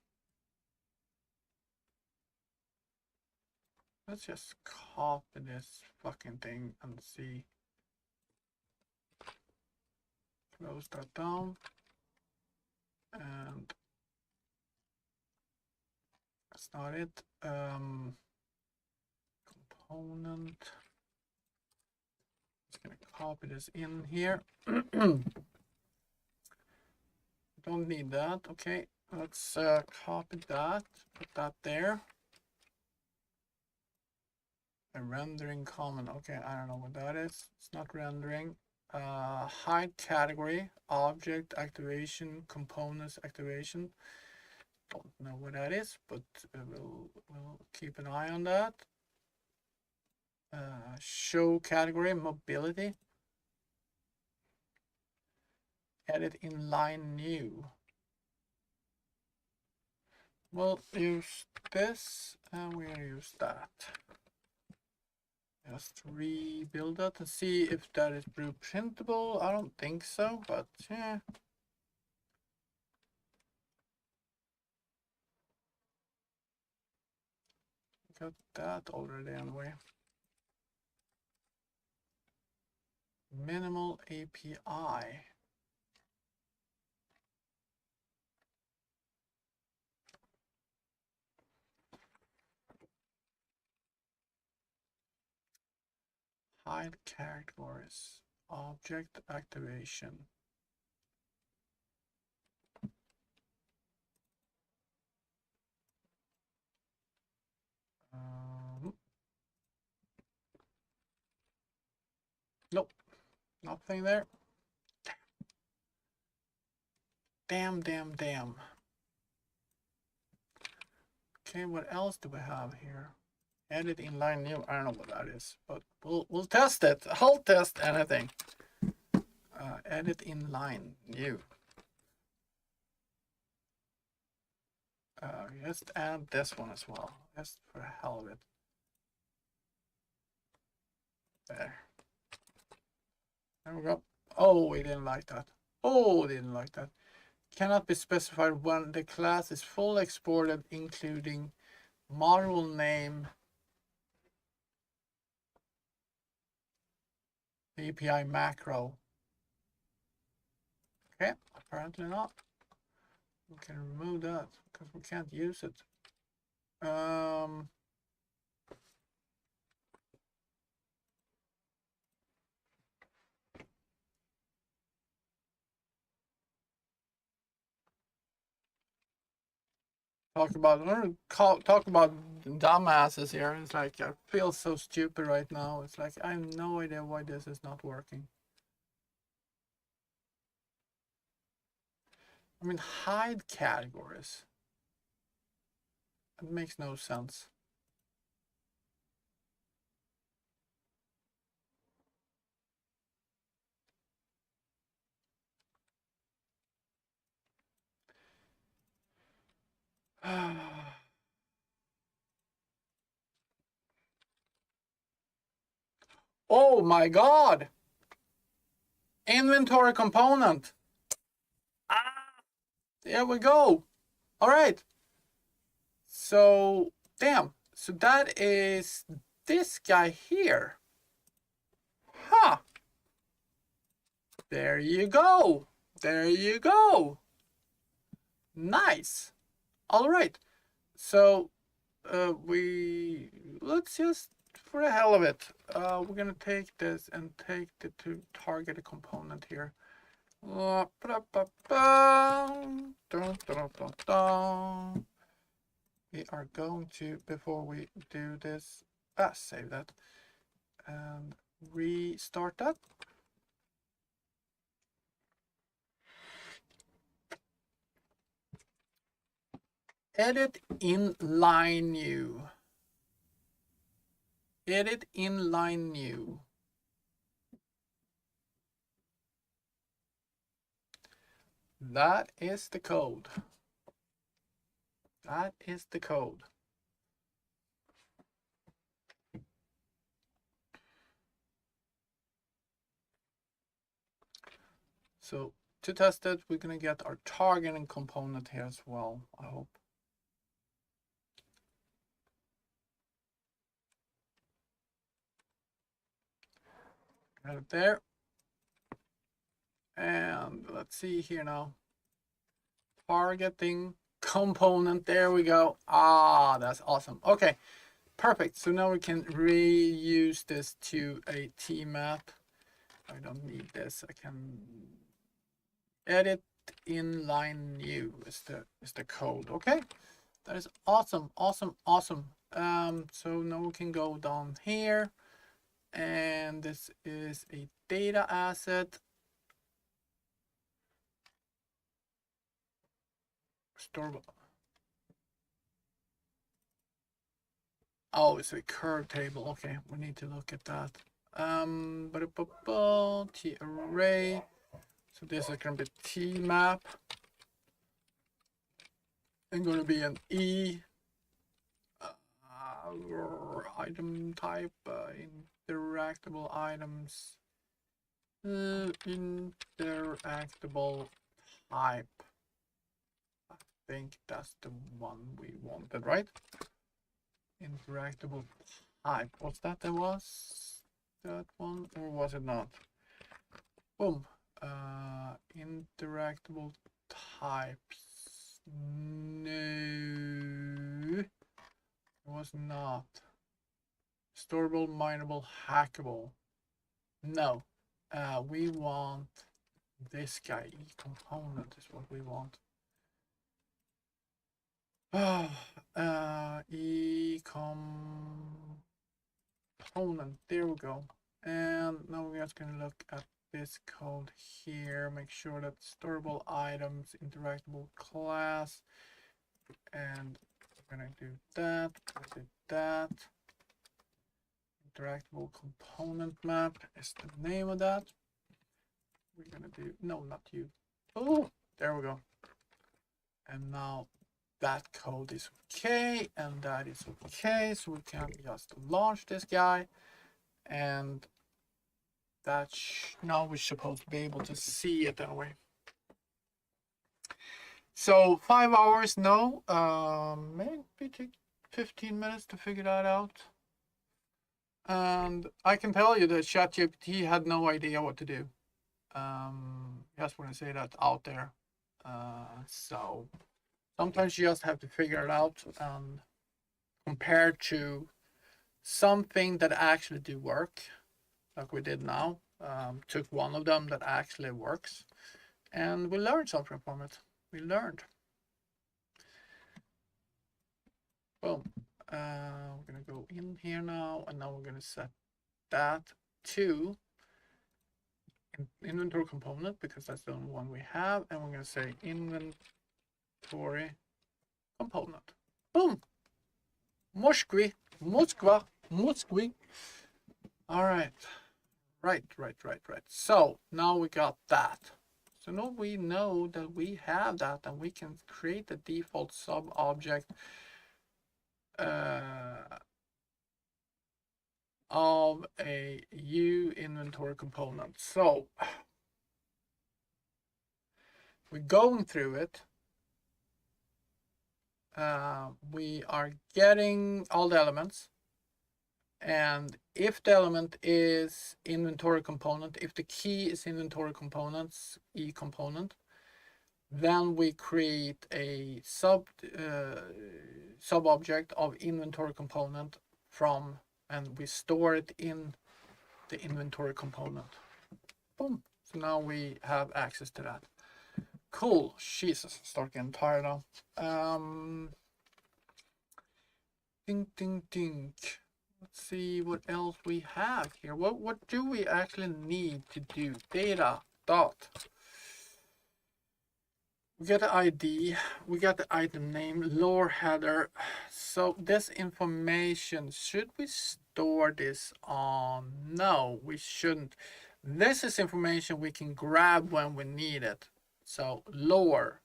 [SPEAKER 1] Let's just copy this fucking thing and see. Close that down. And that's not it. Component. Just gonna copy this in here. Don't need that. Okay, let's copy that, put that there. A rendering common. Okay, I don't know what that is. It's not rendering. Hide category, object activation, components activation. Don't know what that is, but we'll keep an eye on that. Show category, mobility. Edit inline new. We'll use this and we'll use that. Just rebuild that and see if that is blueprintable. I don't think so, but yeah. Got that already anyway. Minimal API. Hide categories. Object activation. Nope, nothing there. Damn. Okay, what else do we have here? Edit inline new. I don't know what that is, but we'll test it. I'll test anything. Edit inline new. Just add this one as well, just for the hell of it. There. There we go. Oh, we didn't like that. Oh, didn't like that. Cannot be specified when the class is fully exported, including module name, API macro. Okay, apparently not. We can remove that because we can't use it. Talk about dumbasses here. It's like I feel so stupid right now. It's like I have no idea why this is not working. I mean, hide categories. It makes no sense. Oh my God! Inventory component. There we go. All right. So, damn. So that is this guy here. Huh. There you go. There you go. Nice. All right. So, let's just, for the hell of it, we're gonna take this and take the to target a component here. We are going to, before we do this, save that and restart that. Edit inline new. Edit inline new. That is the code. That is the code. So to test it, we're gonna get our targeting component here as well, I hope. Got it there. And let's see here now. Targeting component, there we go. Ah, that's awesome. Okay, perfect. So now we can reuse this to a T-map. I don't need this. I can edit inline new is the code. Okay, that is awesome. So now we can go down here, and this is a data asset. Store. Oh, it's a curve table. Okay, we need to look at that. T array. So this is going to be T map. And going to be an E item type, interactable items. Interactable type. I think that's the one we wanted, right? Interactable type. What's that? There was that one, or was it not? Boom. Interactable types. No, it was not. Storable, mineable, hackable. No. We want this guy. E component is what we want. E-component, there we go. And now we're just gonna look at this code here, make sure that storeable items, interactable class, and we're gonna do that, interactable component map is the name of that. We're gonna do, no, not you. Oh, there we go. And now that code is okay, and that is okay, so we can just launch this guy, and now we're supposed to be able to see it anyway. So 5 hours, no, maybe take 15 minutes to figure that out. And I can tell you that ChatGPT had no idea what to do. Just want to say that out there. So sometimes you just have to figure it out, compared to something that actually do work, like we did now. Took one of them that actually works, and we learned something from it. We learned. Boom. We're gonna go in here now, and now we're gonna set that to inventory component, because that's the only one we have, and we're gonna say inventory component. Boom. Moskwi. All right. Right. So now we got that. So now we know that we have that, and we can create the default sub object of a U inventory component. So we're going through it. We are getting all the elements, and if the element is inventory component, if the key is inventory components, E component, then we create a sub object of inventory component from, and we store it in the inventory component. Boom. So now we have access to that. Cool. Jesus, I start getting tired now. Think. Let's see what else we have here. What do we actually need to do? Data dot. We got the ID, we got the item name, lore header. So this information, should we store this on? No, we shouldn't. This is information we can grab when we need it. So lore,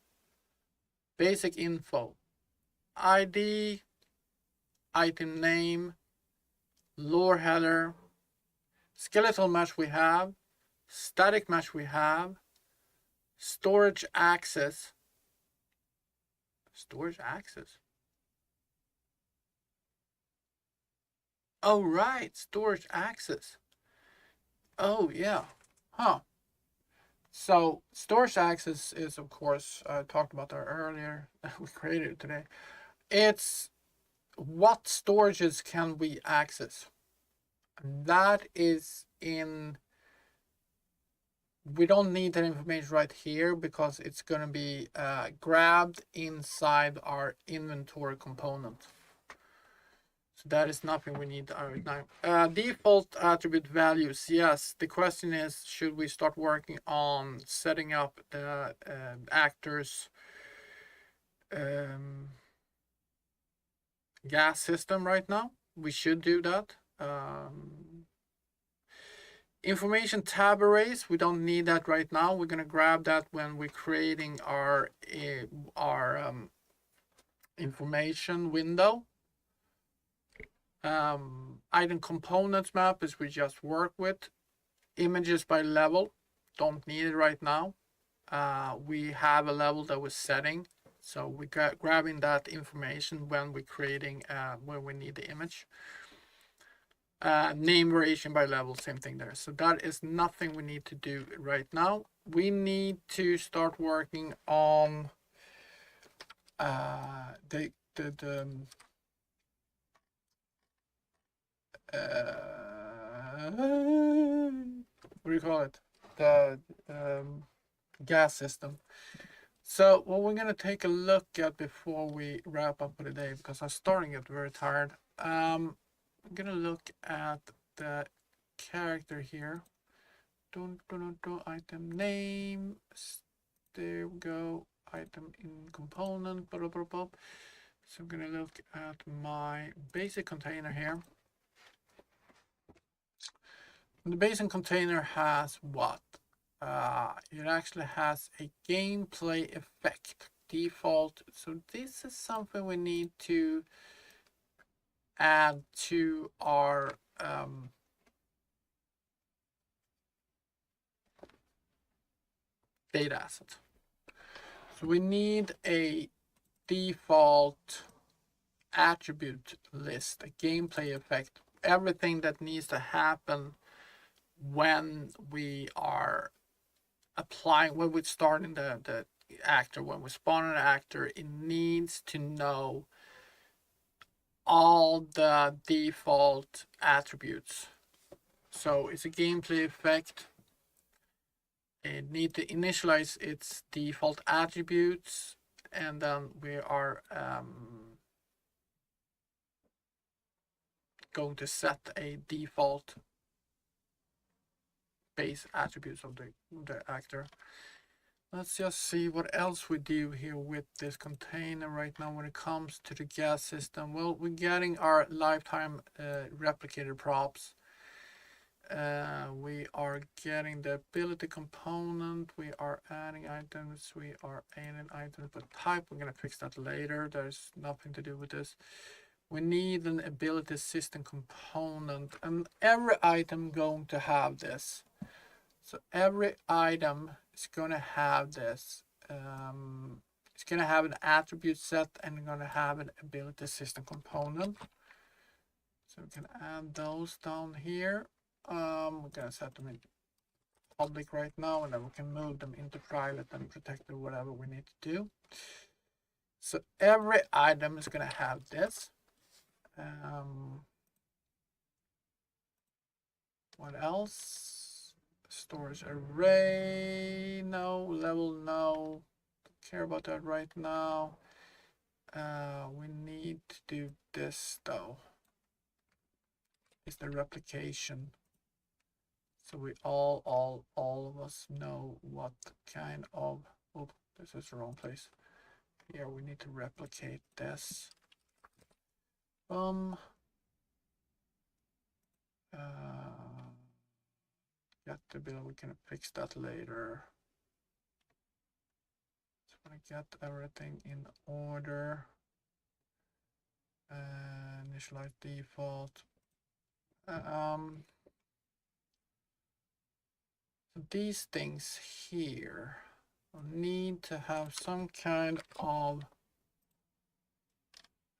[SPEAKER 1] basic info, ID, item name, lore header, skeletal mesh we have, static mesh we have, storage access. Oh, right, storage access. Oh, yeah. Huh. So storage access is, of course, I talked about that earlier. We created it today. It's what storages can we access. That is in, we don't need that information right here because it's going to be grabbed inside our inventory component. So that is nothing we need right now. Default attribute values. Yes, the question is, should we start working on setting up the actors gas system right now? We should do that. Information tab arrays, we don't need that right now. We're going to grab that when we're creating our information window. Item components map is we just work with. Images by level, don't need it right now. We have a level that we're setting, so we got grabbing that information when we're creating when we need the image. Name variation by level, same thing there. So that is nothing we need to do right now. We need to start working on what do you call it? The gas system. So what we're gonna take a look at before we wrap up for the day, because I'm starting to get very tired. I'm gonna look at the character here. Item name. There we go. Item in component. Blah, blah, blah, blah. So I'm gonna look at my basic container here. And the basic container has what? It actually has a gameplay effect default. So this is something we need to add to our data asset. So we need a default attribute list, a gameplay effect, everything that needs to happen when we are applying, when we're starting the actor, when we spawn an actor, it needs to know all the default attributes. So it's a gameplay effect. It needs to initialize its default attributes, and then we are going to set a default base attributes of the actor. Let's just see what else we do here with this container right now when it comes to the gas system. Well, we're getting our lifetime replicator props. We are getting the ability component. We are adding items. We are adding items by type. We're going to fix that later. There's nothing to do with this. We need an ability system component, and every item going to have this. So every item is going to have this. It's going to have an attribute set and going to have an ability system component. So we can add those down here. We're going to set them in public right now, and then we can move them into private and protected, whatever we need to do. So every item is going to have this. What else? Storage array, no. Level, no. Don't care about that right now. We need to do this though. It's the replication. So we all of us know what kind of, oh, this is the wrong place. Here we need to replicate this. Get the bill, we can fix that later. Just want to get everything in order. Initialize default. So these things here need to have some kind of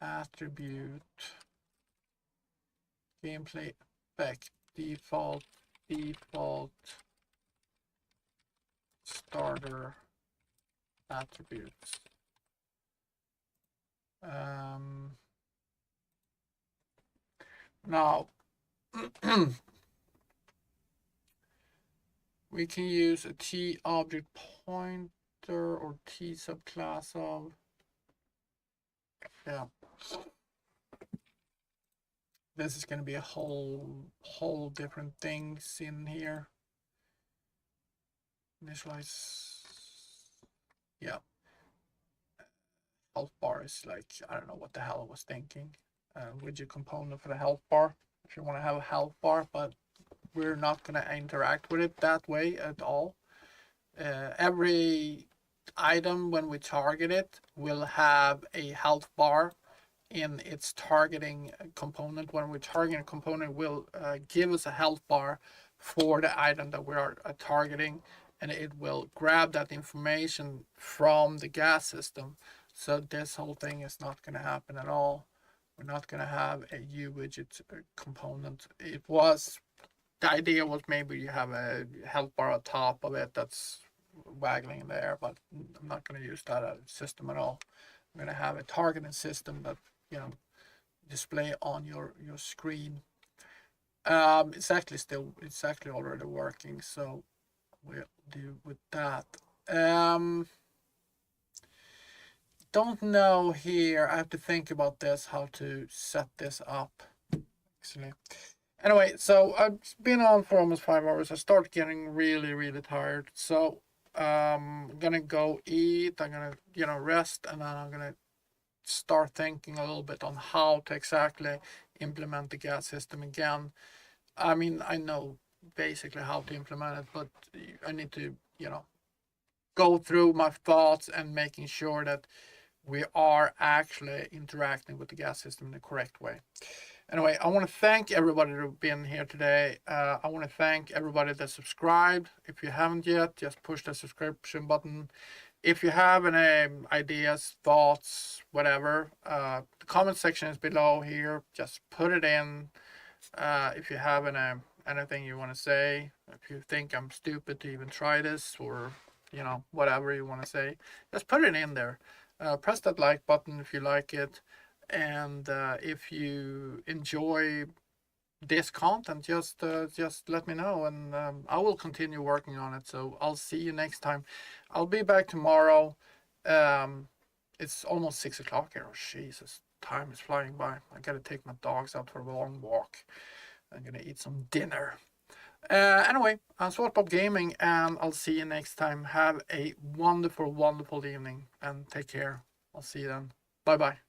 [SPEAKER 1] attribute, gameplay effect, default starter attributes. Now we can use a T object pointer or T subclass of, yeah. This is going to be a whole different things in here. Initialize, yeah. Health bar is like, I don't know what the hell I was thinking. Widget component for the health bar, if you want to have a health bar, but we're not going to interact with it that way at all. Every item, when we target it, will have a health bar in its targeting component. When we target a component, will give us a health bar for the item that we are targeting, and it will grab that information from the gas system. So this whole thing is not going to happen at all. We're not going to have a U-widget component. It was, the idea was maybe you have a health bar on top of it that's waggling there, but I'm not going to use that as a system at all. I'm going to have a targeting system that, you know, display on your screen. It's actually already working, so we'll do with that. don't know here. I have to think about this, how to set this up. Actually. Anyway, so I've been on for almost 5 hours. I start getting really, really tired. So I'm gonna go eat. I'm gonna rest, and then I'm gonna start thinking a little bit on how to exactly implement the gas system again. I mean, I know basically how to implement it, but I need to, go through my thoughts and making sure that we are actually interacting with the gas system in the correct way. Anyway, I want to thank everybody who's been here today. I want to thank everybody that subscribed. If you haven't yet, just push the subscription button. If you have any ideas, thoughts, whatever, the comment section is below here. Just put it in. If you have anything you want to say, if you think I'm stupid to even try this, or whatever you want to say, just put it in there. Press that like button if you like it, and if you enjoy this content, just let me know, and I will continue working on it. So I'll see you next time. I'll be back tomorrow. It's almost 6 o'clock here. Oh, Jesus, time is flying by. I gotta take my dogs out for a long walk. I'm gonna eat some dinner. Anyway, I'm SwordPop Gaming, and I'll see you next time. Have a wonderful, wonderful evening, and take care. I'll see you then. Bye bye.